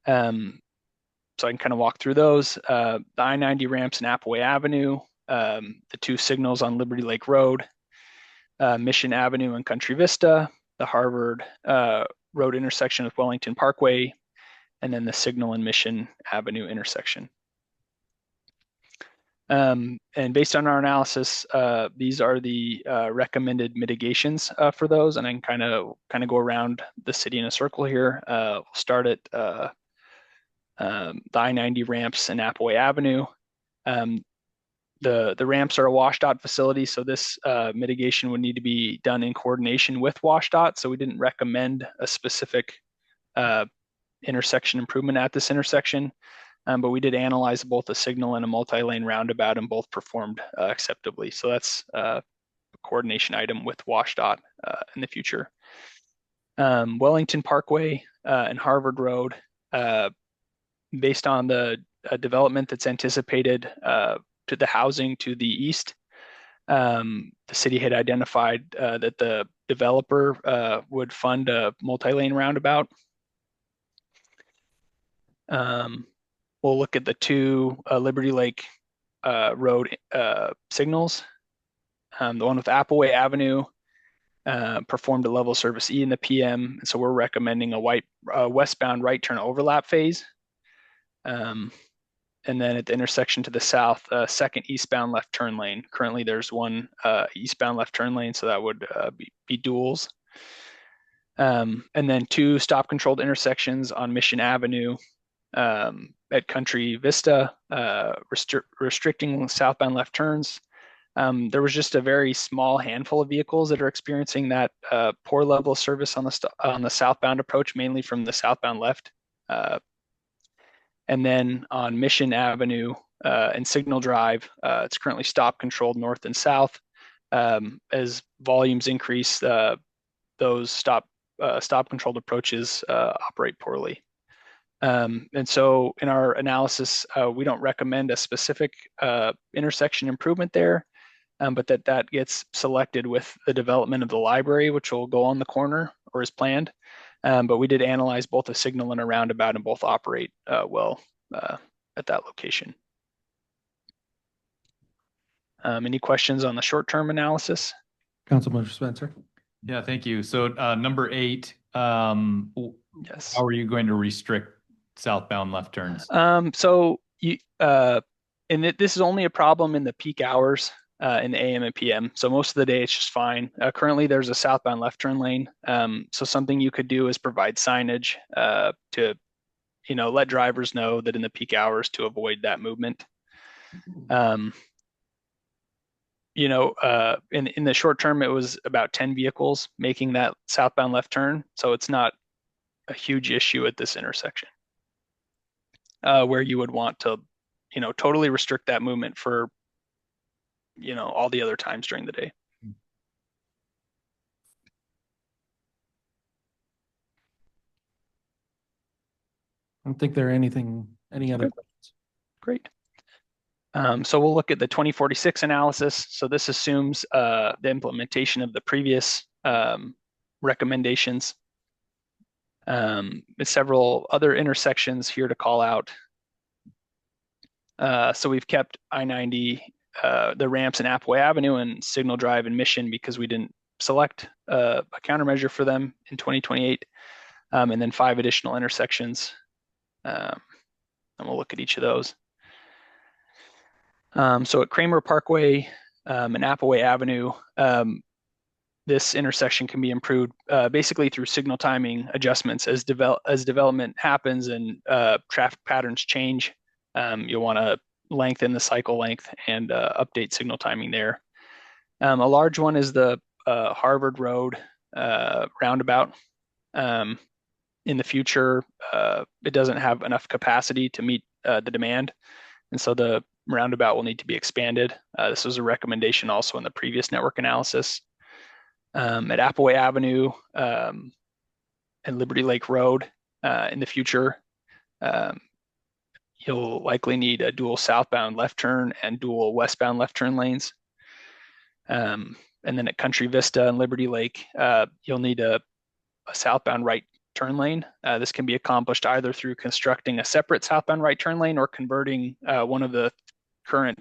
So I can kind of walk through those. The I-90 ramps in Appleway Avenue, the two signals on Liberty Lake Road, Mission Avenue and Country Vista, the Harvard Road intersection with Wellington Parkway, and then the Signal and Mission Avenue intersection. And based on our analysis, these are the recommended mitigations for those. And I can kind of go around the city in a circle here. We'll start at the I-90 ramps and Appleway Avenue. The ramps are a WashDOT facility, so this mitigation would need to be done in coordination with WashDOT. So we didn't recommend a specific intersection improvement at this intersection. But we did analyze both a signal and a multi-lane roundabout, and both performed acceptably. So that's a coordination item with WashDOT in the future. Wellington Parkway and Harvard Road, based on the development that's anticipated to the housing to the east, the city had identified that the developer would fund a multi-lane roundabout. We'll look at the two Liberty Lake Road signals. The one with Appleway Avenue performed a level service E in the PM, and so we're recommending a westbound right turn overlap phase. And then at the intersection to the south, second eastbound left turn lane. Currently, there's one eastbound left turn lane, so that would be duals. And then two stop-controlled intersections on Mission Avenue at Country Vista, restricting southbound left turns. There was just a very small handful of vehicles that are experiencing that poor level of service on the southbound approach, mainly from the southbound left. And then on Mission Avenue and Signal Drive, it's currently stop controlled north and south. As volumes increase, those stop controlled approaches operate poorly. And so in our analysis, we don't recommend a specific intersection improvement there, but that gets selected with the development of the library, which will go on the corner or is planned. But we did analyze both a signal and a roundabout, and both operate well at that location. Any questions on the short-term analysis? Councilmember Spencer. Yeah, thank you. So number 8, yes. How are you going to restrict southbound left turns? So you and this is only a problem in the peak hours in the AM and PM. So most of the day it's just fine. Currently there's a southbound left turn lane. So something you could do is provide signage to let drivers know that in the peak hours to avoid that movement. In the short term, it was about 10 vehicles making that southbound left turn. So it's not a huge issue at this intersection where you would want to, totally restrict that movement for, all the other times during the day. I don't think there are any other questions. Great. So we'll look at the 2046 analysis. So this assumes the implementation of the previous recommendations. Several other intersections here to call out. So we've kept I-90, the ramps in Appleway Avenue and Signal Drive and Mission because we didn't select a countermeasure for them in 2028. And then 5 additional intersections. And we'll look at each of those. So at Kramer Parkway and Appleway Avenue, this intersection can be improved basically through signal timing adjustments as development happens and traffic patterns change. You'll want to lengthen the cycle length and update signal timing there. A large one is the Harvard Road roundabout. In the future, it doesn't have enough capacity to meet the demand, and so the roundabout will need to be expanded. This was a recommendation also in the previous network analysis. At Appleway Avenue and Liberty Lake Road in the future, you'll likely need a dual southbound left turn and dual westbound left turn lanes. And then at Country Vista and Liberty Lake, you'll need a southbound right turn lane. This can be accomplished either through constructing a separate southbound right turn lane or converting one of the current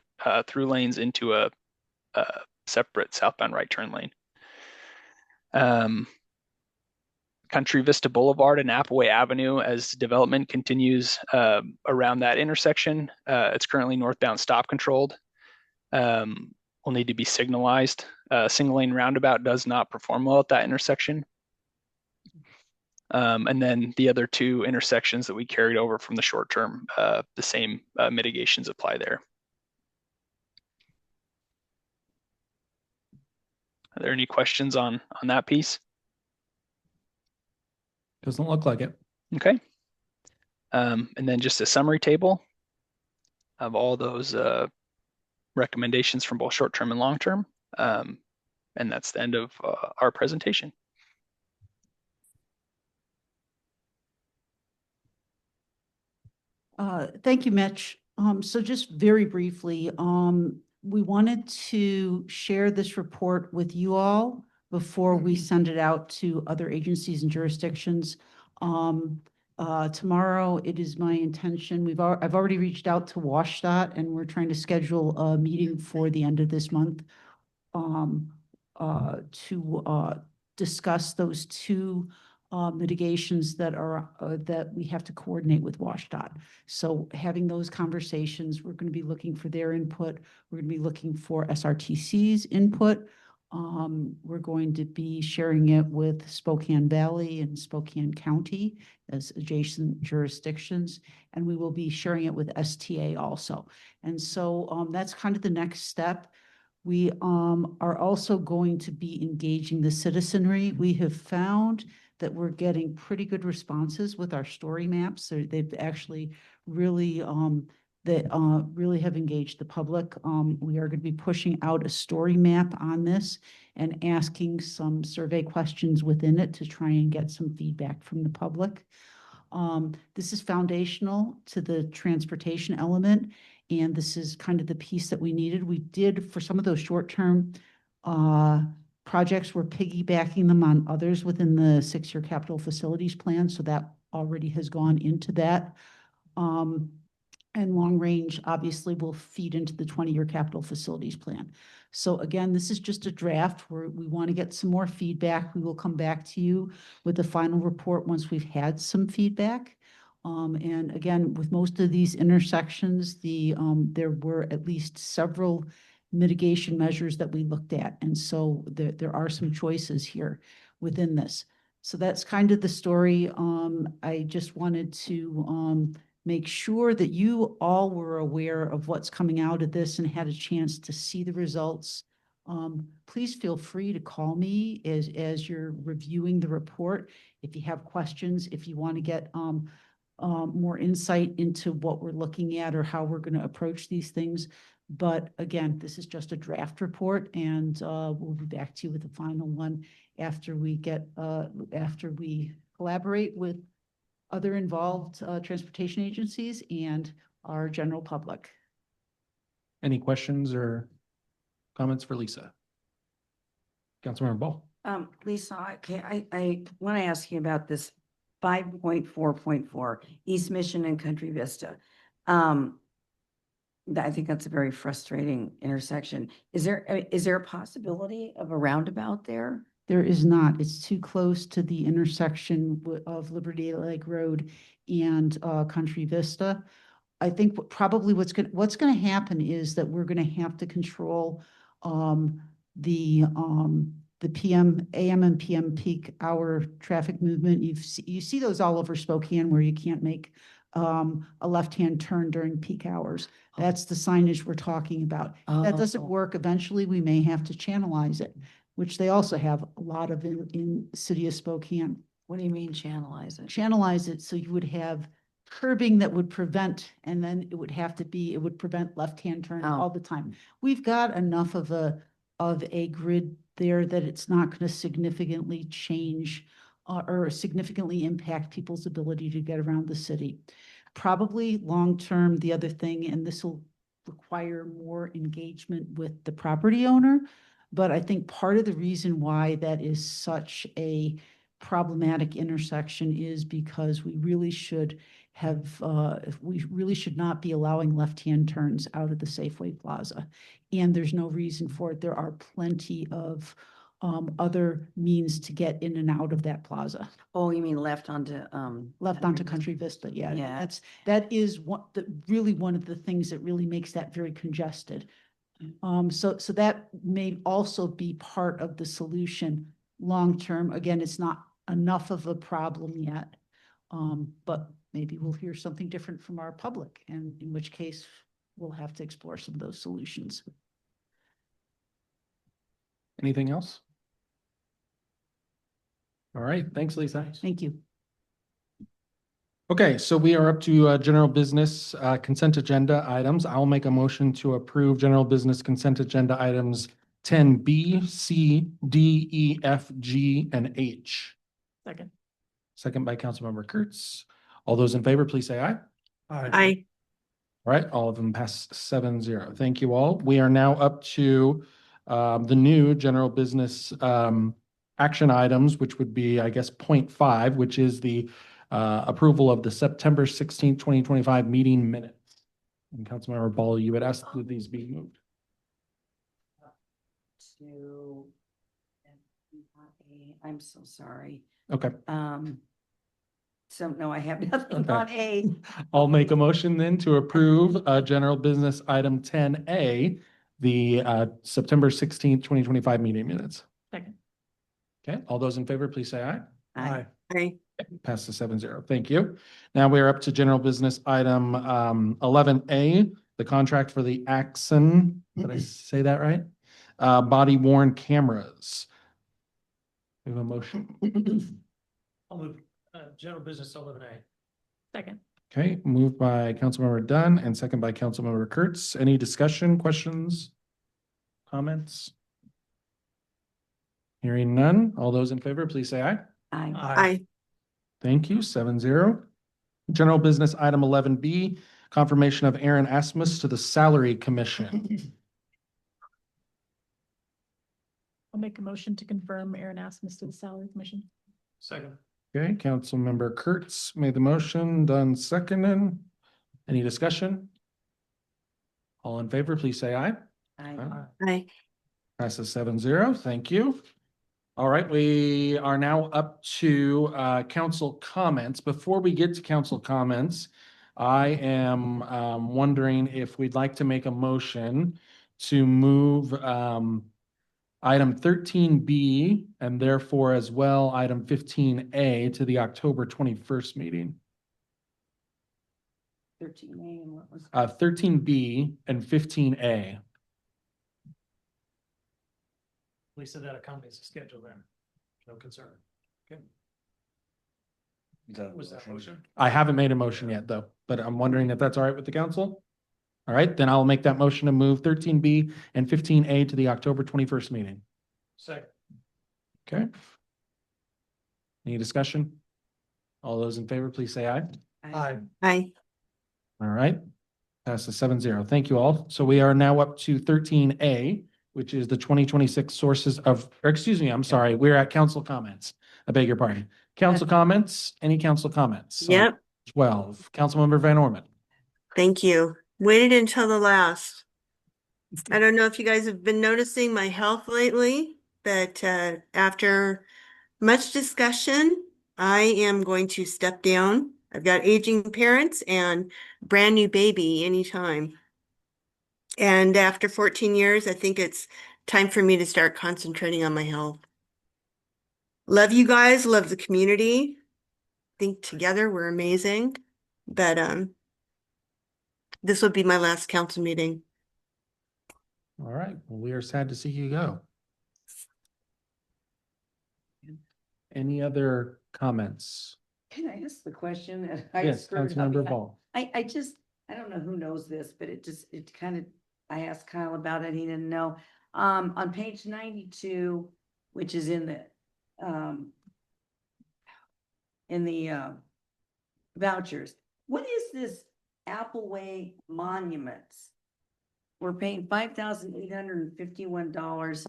through lanes into a separate southbound right turn lane. Country Vista Boulevard and Appleway Avenue, as development continues around that intersection, it's currently northbound stop controlled. will need to be signalized. Single lane roundabout does not perform well at that intersection. And then the other two intersections that we carried over from the short term, the same mitigations apply there. Are there any questions on that piece? Doesn't look like it. Okay. And then just a summary table of all those recommendations from both short term and long term. And that's the end of our presentation. Thank you, Mitch. So just very briefly, we wanted to share this report with you all before we send it out to other agencies and jurisdictions. Tomorrow, it is my intention, I've already reached out to WashDOT, and we're trying to schedule a meeting for the end of this month to discuss those two mitigations that are that we have to coordinate with WashDOT. So having those conversations, we're going to be looking for their input. We're going to be looking for SRTC's input. We're going to be sharing it with Spokane Valley and Spokane County as adjacent jurisdictions, and we will be sharing it with STA also. And so that's kind of the next step. We are also going to be engaging the citizenry. We have found that we're getting pretty good responses with our story maps. So they've actually really really have engaged the public. We are going to be pushing out a story map on this and asking some survey questions within it to try and get some feedback from the public. This is foundational to the transportation element, and this is kind of the piece that we needed. We did, for some of those short-term projects, we're piggybacking them on others within the 6-year capital facilities plan, so that already has gone into that. And long range obviously will feed into the 20-year capital facilities plan. So again, this is just a draft where we want to get some more feedback. We will come back to you with the final report once we've had some feedback. And again, with most of these intersections, there were at least several mitigation measures that we looked at. And so there are some choices here within this. So that's kind of the story. I just wanted to make sure that you all were aware of what's coming out of this and had a chance to see the results. Please feel free to call me as you're reviewing the report. If you have questions, if you want to get more insight into what we're looking at or how we're going to approach these things. But again, this is just a draft report, and we'll be back to you with the final one after we collaborate with other involved transportation agencies and our general public. Any questions or comments for Lisa? Councilmember Ball. Lisa, okay, I want to ask you about this 5.4.4 East Mission and Country Vista. I think that's a very frustrating intersection. Is there a possibility of a roundabout there? There is not. It's too close to the intersection of Liberty Lake Road and Country Vista. I think probably what's going to happen is that we're going to have to control the PM, AM and PM peak hour traffic movement. You see those all over Spokane where you can't make a left-hand turn during peak hours. That's the signage we're talking about. If that doesn't work, eventually we may have to channelize it, which they also have a lot of in the city of Spokane. What do you mean channelize it? Channelize it so you would have curbing that would prevent, and then it would prevent left-hand turns all the time. We've got enough of a grid there that it's not going to significantly change or significantly impact people's ability to get around the city. Probably long-term, the other thing, and this will require more engagement with the property owner, but I think part of the reason why that is such a problematic intersection is because we really should not be allowing left-hand turns out of the Safeway Plaza. And there's no reason for it. There are plenty of other means to get in and out of that plaza. Oh, you mean left onto Country Vista? Yeah, Yeah. that is really one of the things that really makes that very congested. So that may also be part of the solution long-term. Again, it's not enough of a problem yet. But maybe we'll hear something different from our public, and in which case we'll have to explore some of those solutions. Anything else? All right, thanks, Lisa. Thank you. Okay, so we are up to general business consent agenda items. I'll make a motion to approve general business consent agenda items 10B, C, D, E, F, G, and H. Second. Second by Councilmember Kurtz. All those in favor, please say aye. Aye. All right, all of them pass 7-0. Thank you all. We are now up to the new general business action items, which would be, I guess, 0.5, which is the approval of the September 16th, 2025 meeting minutes. And Councilmember Ball, you had asked that these be moved. I'm so sorry. Okay. So no, I have nothing Okay. on A. I'll make a motion then to approve general business item 10A, the September 16th, 2025 meeting minutes. Second. Okay, all those in favor, please say aye. Aye. Aye. Pass the 7-0. Thank you. Now we are up to general business item 11A, the contract for the Axon, did I say that right? Body worn cameras. We have a motion. I'll move, general business 11A. Second. Okay, moved by Councilmember Dunn and second by Councilmember Kurtz. Any discussion, questions, comments? Hearing none. All those in favor, please say aye. Aye. Aye. Thank you. 7-0. General business item 11B, confirmation of Aaron Asmus to the Salary Commission. I'll make a motion to confirm Aaron Asmus to the Salary Commission. Second. Okay, Councilmember Kurtz made the motion, Dunn seconded. Any discussion? All in favor, please say aye. Aye. Aye. Passes 7-0. Thank you. All right, we are now up to council comments. Before we get to council comments, I am wondering if we'd like to make a motion to move item 13B and therefore as well item 15A to the October 21st meeting. 13A and what was? 13B and 15A. Lisa, that accommodates the schedule then. No concern. Okay. Was that motion? I haven't made a motion yet, though, but I'm wondering if that's all right with the council? All right, then I'll make that motion to move 13B and 15A to the October 21st meeting. Second. Okay. Any discussion? All those in favor, please say aye. Aye. Aye. All right. Passes 7-0. Thank you all. So we are now up to 13A, which is the 2026 sources of, or excuse me, I'm sorry, we're at council comments. I beg your pardon. Council comments, any council comments? Yep. 12, Councilmember Van Orman. Thank you. Waited until the last. I don't know if you guys have been noticing my health lately, but after much discussion, I am going to step down. I've got aging parents and brand new baby anytime. And after 14 years, I think it's time for me to start concentrating on my health. Love you guys, love the community. Think together we're amazing. But this will be my last council meeting. All right, well, we are sad to see you go. Any other comments? Can I ask the question that I Yes, screwed up? Councilmember Ball. I just, I don't know who knows this, but it kind of, I asked Kyle about it, he didn't know. On page 92, which is in the vouchers, what is this Appleway Monuments? We're paying $5,851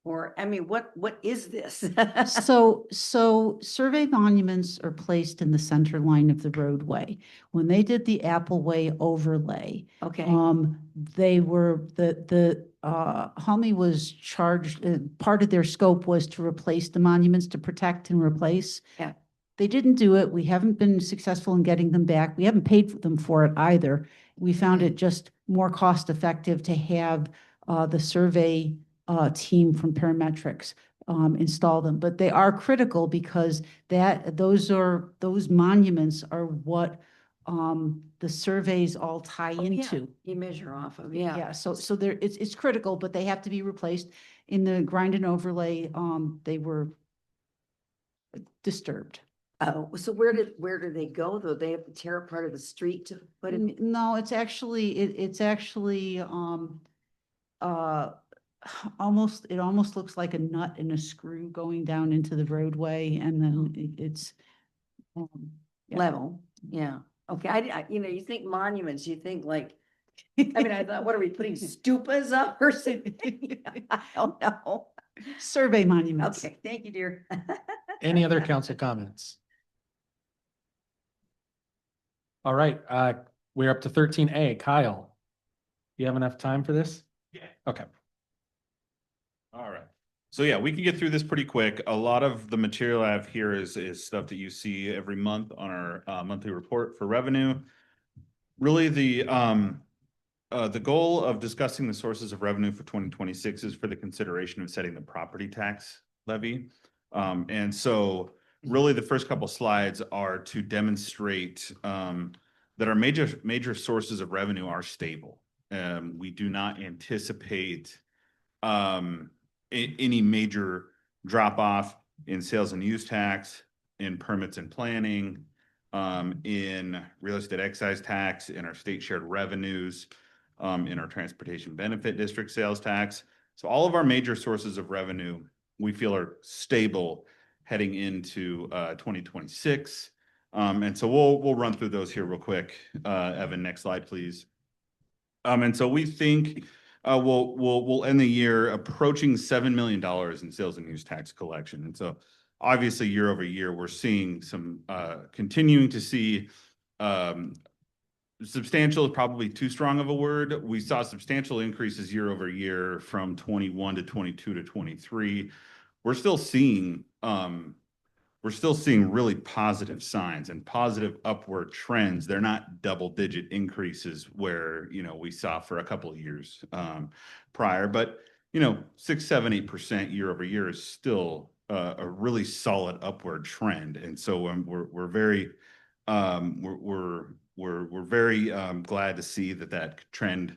for, I mean, what is this? So survey monuments are placed in the center line of the roadway. When they did the Appleway overlay, Okay. they were, Hummy was charged, part of their scope was to replace the monuments, to protect and replace. Yeah. They didn't do it. We haven't been successful in getting them back. We haven't paid them for it either. We found it just more cost effective to have the survey team from Parametrics install them. But they are critical because those monuments are what the surveys all tie Oh, yeah, into. you measure off of, yeah. Yeah, so there, it's critical, but they have to be replaced. In the grind and overlay, they were disturbed. Oh, so where do they go though? They have to tear up part of the street to put it? No, it's actually, almost, it almost looks like a nut and a screw going down into the roadway, and then it's yeah. Level, yeah. Okay, you think monuments, you think like, I mean, I thought, what are we putting stupas up or something? I don't know. Survey monuments. Okay, thank you, dear. Any other council comments? All right, we're up to 13A. Kyle, you have enough time for this? Yeah. Okay. All right. So yeah, we can get through this pretty quick. A lot of the material I have here is stuff that you see every month on our monthly report for revenue. Really, the goal of discussing the sources of revenue for 2026 is for the consideration of setting the property tax levy. And so really the first couple slides are to demonstrate that our major sources of revenue are stable. We do not anticipate any major drop off in sales and use tax, in permits and planning, in real estate excise tax, in our state shared revenues, in our transportation benefit district sales tax. So all of our major sources of revenue we feel are stable heading into 2026. And so we'll run through those here real quick. Evan, next slide, please. And so we think we'll end the year approaching $7 million in sales and use tax collection. And so obviously year over year, we're seeing some continuing to see substantial is probably too strong of a word. We saw substantial increases year over year from 21 to 22 to 23. We're still seeing really positive signs and positive upward trends. They're not double-digit increases where, we saw for a couple of years prior, but 6, 7, 8% year over year is still a really solid upward trend. And so we're very glad to see that trend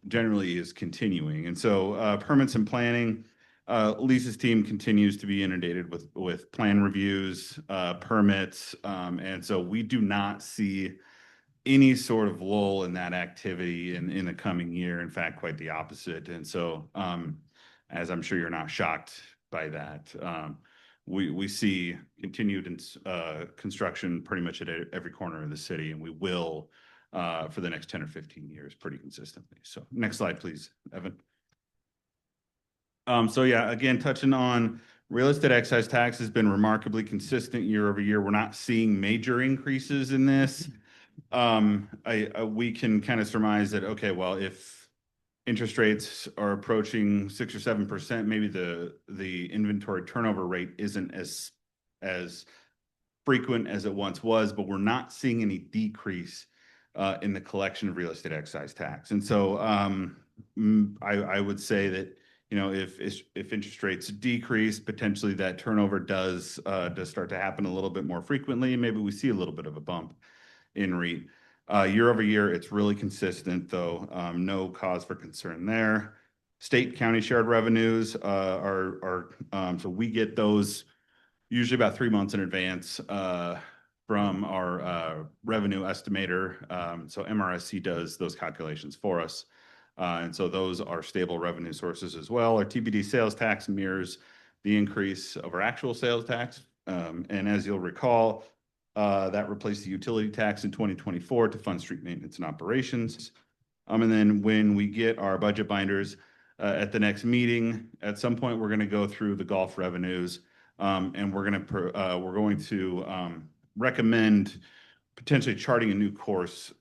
generally is continuing. And so permits and planning. Lisa's team continues to be inundated with plan reviews, permits, and so we do not see any sort of lull in that activity in the coming year. In fact, quite the opposite. And so, as I'm sure you're not shocked by that, we see continued construction pretty much at every corner of the city, and we will for the next 10 or 15 years pretty consistently. So next slide, please, Evan. So yeah, again, touching on real estate excise tax has been remarkably consistent year over year. We're not seeing major increases in this. We can kind of surmise that, okay, well, if interest rates are approaching 6 or 7%, maybe the inventory turnover rate isn't as frequent as it once was, but we're not seeing any decrease in the collection of real estate excise tax. And so I would say that, if interest rates decrease, potentially that turnover does start to happen a little bit more frequently. Maybe we see a little bit of a bump in REIT. Year over year, it's really consistent, though. No cause for concern there. State county shared revenues are so we get those usually about 3 months in advance from our revenue estimator. So MRSC does those calculations for us. And so those are stable revenue sources as well. Our TBD sales tax mirrors the increase of our actual sales tax. And as you'll recall, that replaced the utility tax in 2024 to fund street maintenance and operations. And then when we get our budget binders at the next meeting, at some point, we're going to go through the golf revenues, and we're going to recommend potentially charting a new course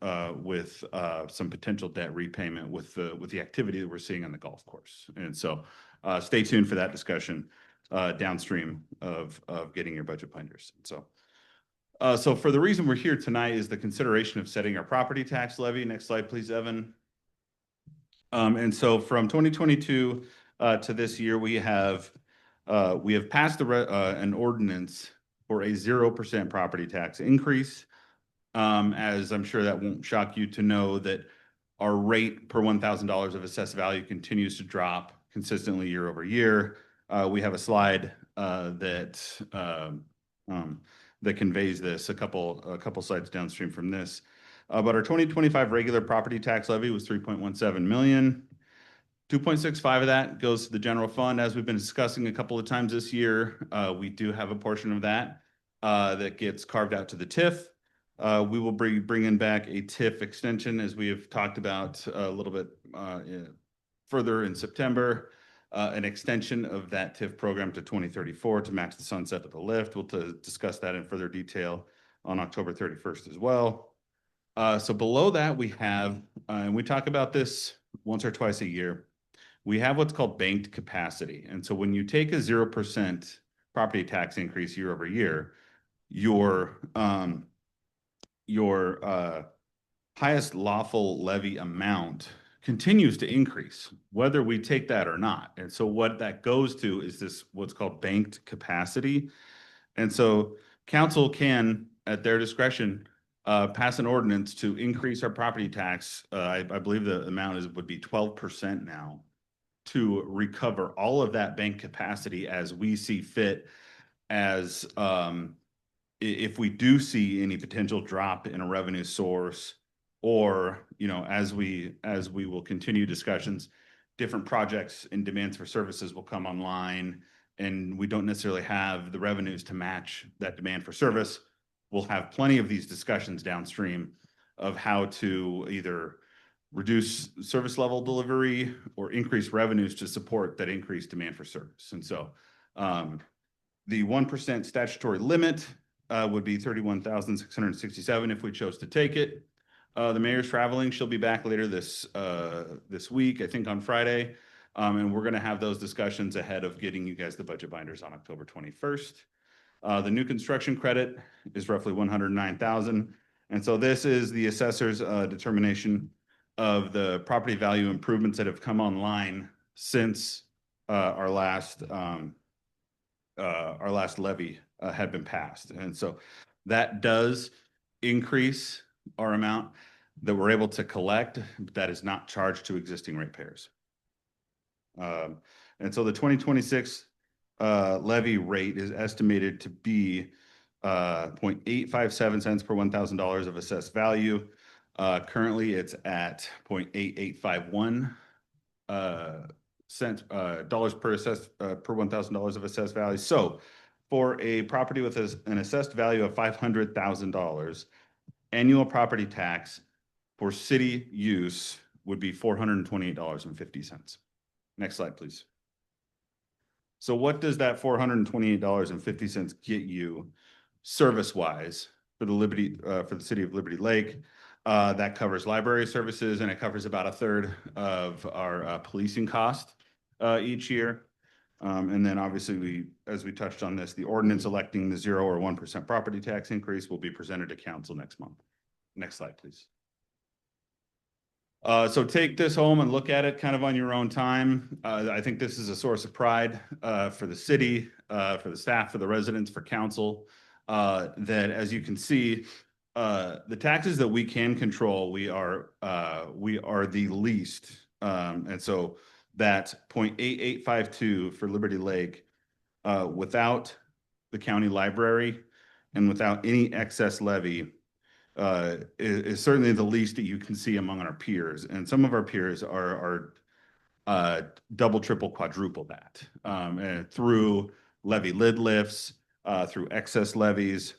with some potential debt repayment with the activity that we're seeing on the golf course. And so stay tuned for that discussion downstream of getting your budget binders. So for the reason we're here tonight is the consideration of setting our property tax levy. Next slide, please, Evan. And so from 2022 to this year, we have passed an ordinance for a 0% property tax increase. As I'm sure that won't shock you to know that our rate per $1,000 of assessed value continues to drop consistently year over year. We have a slide that conveys this a couple slides downstream from this. But our 2025 regular property tax levy was 3.17 million. 2.65 of that goes to the general fund. As we've been discussing a couple of times this year, we do have a portion of that that gets carved out to the TIF. We will bring in back a TIF extension, as we have talked about a little bit further in September, an extension of that TIF program to 2034 to match the sunset of the lift. We'll discuss that in further detail on October 31st as well. So below that, we have, and we talk about this once or twice a year, we have what's called banked capacity. And so when you take a 0% property tax increase year over year, your highest lawful levy amount continues to increase, whether we take that or not. And so what that goes to is this, what's called banked capacity. And so council can, at their discretion, pass an ordinance to increase our property tax. I believe the amount would be 12% now, to recover all of that bank capacity as we see fit, as if we do see any potential drop in a revenue source, or, you know, as we will continue discussions, different projects and demands for services will come online, and we don't necessarily have the revenues to match that demand for service. We'll have plenty of these discussions downstream of how to either reduce service level delivery or increase revenues to support that increased demand for service. And so the 1% statutory limit would be 31,667 if we chose to take it. The mayor's traveling. She'll be back later this week, I think on Friday. And we're going to have those discussions ahead of getting you guys the budget binders on October 21st. The new construction credit is roughly 109,000. And so this is the assessor's determination of the property value improvements that have come online since our last levy had been passed. And so that does increase our amount that we're able to collect, but that is not charged to existing ratepayers. And so the 2026 levy rate is estimated to be 0.857 cents per $1,000 of assessed value. Currently, it's at 0.8851 dollars per $1,000 of assessed value. So for a property with an assessed value of $500,000, annual property tax for city use would be $428.50. Next slide, please. So what does that $428.50 get you service-wise for the city of Liberty Lake? That covers library services, and it covers about a third of our policing cost each year. And then obviously, as we touched on this, the ordinance electing the 0 or 1% property tax increase will be presented to council next month. Next slide, please. So take this home and look at it kind of on your own time. I think this is a source of pride for the city, for the staff, for the residents, for council, that as you can see, the taxes that we can control, we are the least. And so that 0.8852 for Liberty Lake, without the county library and without any excess levy, is certainly the least that you can see among our peers. And some of our peers are double, triple, quadruple that, and through levy lid lifts, through excess levies,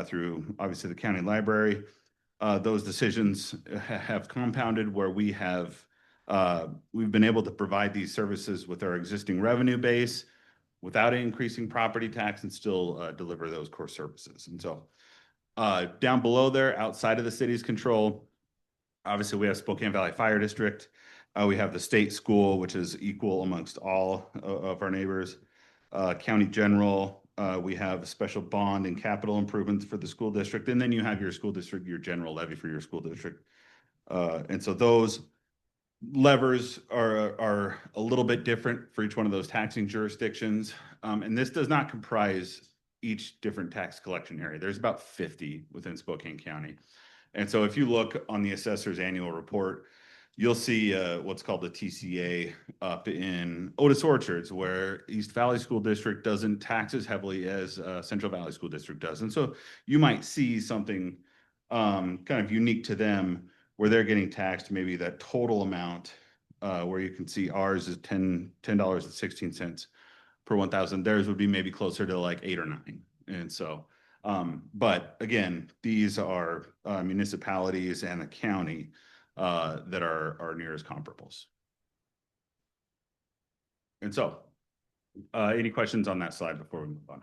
through obviously the county library. Those decisions have compounded where we've been able to provide these services with our existing revenue base without increasing property tax and still deliver those core services. And so down below there, outside of the city's control, obviously we have Spokane Valley Fire District. We have the state school, which is equal amongst all of our neighbors. County General, we have special bond and capital improvements for the school district. And then you have your school district, your general levy for your school district. And so those levers are a little bit different for each one of those taxing jurisdictions. And this does not comprise each different tax collection area. There's about 50 within Spokane County. And so if you look on the assessor's annual report, you'll see what's called the TCA up in Otis Orchards, where East Valley School District doesn't tax as heavily as Central Valley School District does. And so you might see something kind of unique to them where they're getting taxed maybe that total amount, where you can see ours is $10.16 per 1,000. Theirs would be maybe closer to like 8 or 9. And so, but again, these are municipalities and the county that are nearest comparables. And so, any questions on that slide before we move on?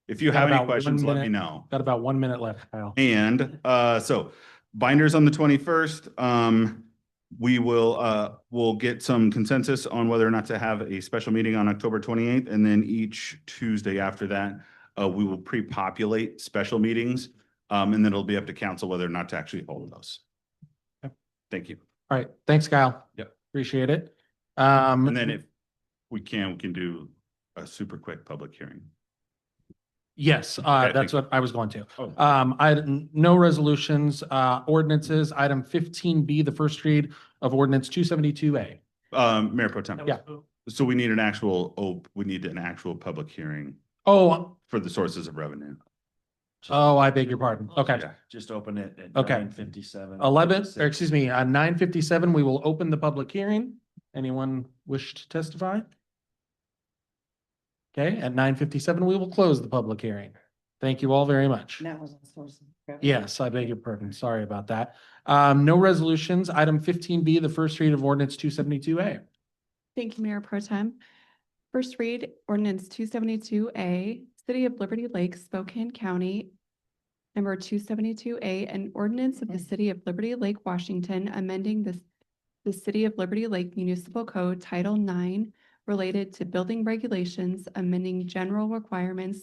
If you have any questions, let me know. Got about 1 minute left, Kyle. And so binders on the 21st. We will we'll get some consensus on whether or not to have a special meeting on October 28th. And then each Tuesday after that, we will pre-populate special meetings. And then it'll be up to council whether or not to actually hold those. Thank you. All right. Thanks, Kyle. Yep. Appreciate it. And then if we can do a super quick public hearing. Yes, Okay, that's thank you. what I was going to. Oh. No resolutions, ordinances, item 15B, the first read of ordinance 272A. Mayor Pro Tem. Yeah. So we need an actual, public hearing Oh, for the sources of revenue. I beg your pardon. Okay. Yeah. Just open it at Okay. 9:57. 9:57, we will open the public hearing. Anyone wish to testify? Okay, at 9:57, we will close the public hearing. Thank you all very much. That was on source of revenue. Yes, I beg your pardon. Sorry about that. No resolutions. Item 15B, the first read of ordinance 272A. Thank you, Mayor Pro Tem. First read ordinance 272A, City of Liberty Lake, Spokane County, number 272A, an ordinance of the City of Liberty Lake, Washington, amending the City of Liberty Lake Municipal Code Title 9 related to building regulations, amending general requirements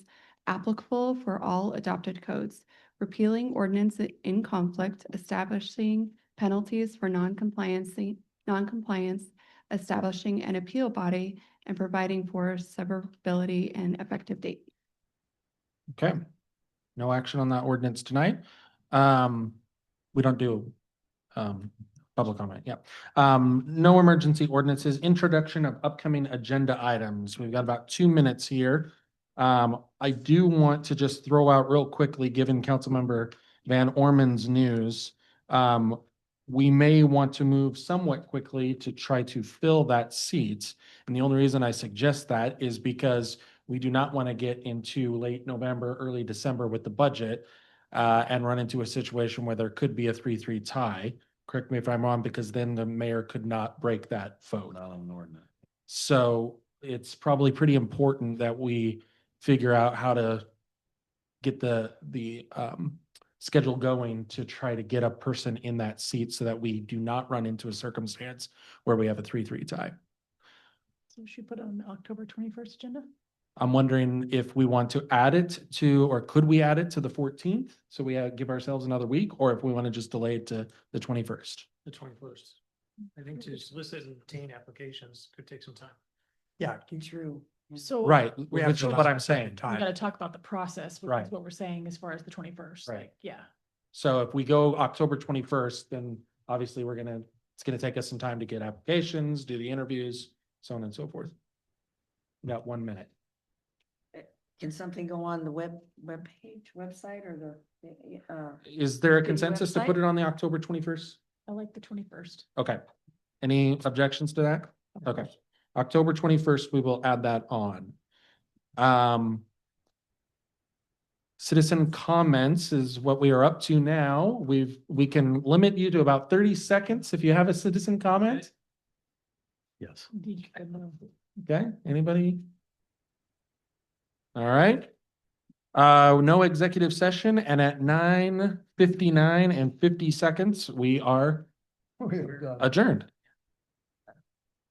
applicable for all adopted codes, repealing ordinance in conflict, establishing penalties for noncompliance, establishing an appeal body, and providing for severability and effective date. Okay. No action on that ordinance tonight. We don't do public comment. Yeah. No emergency ordinances, introduction of upcoming agenda items. We've got about 2 minutes here. I do want to just throw out real quickly, given Councilmember Van Orman's news, we may want to move somewhat quickly to try to fill that seat. And the only reason I suggest that is because we do not want to get into late November, early December with the budget and run into a situation where there could be a 3-3 tie. Correct me if I'm wrong, because then the mayor could not break that vote. Not on an ordinance. So it's probably pretty important that we figure out how to get the schedule going to try to get a person in that seat so that we do not run into a circumstance where we have a 3-3 tie. So we should put it on the October 21st agenda? I'm wondering if we want to add it to, or could we add it to the 14th? So we give ourselves another week, or if we want to just delay it to the 21st. The 21st. I think to solicit and obtain applications could take some time. Yeah. True. So. Right, We have which is to what allow I'm saying. We time. gotta talk about the process, which Right. is what we're saying as far as the 21st. Right. Like, yeah. So if we go October 21st, then obviously it's gonna take us some time to get applications, do the interviews, so on and so forth. We got 1 minute. Can something go on the website or the, Is there a City consensus to put website? it on the October 21st? I like the 21st. Okay. Any objections to that? Okay. October 21st, we will add that on. Citizen comments is what we are up to now. We can limit you to about 30 seconds if you have a citizen comment. Yes. Okay, anybody? All right. No executive session, and at 9:59 and 50 seconds, we are adjourned.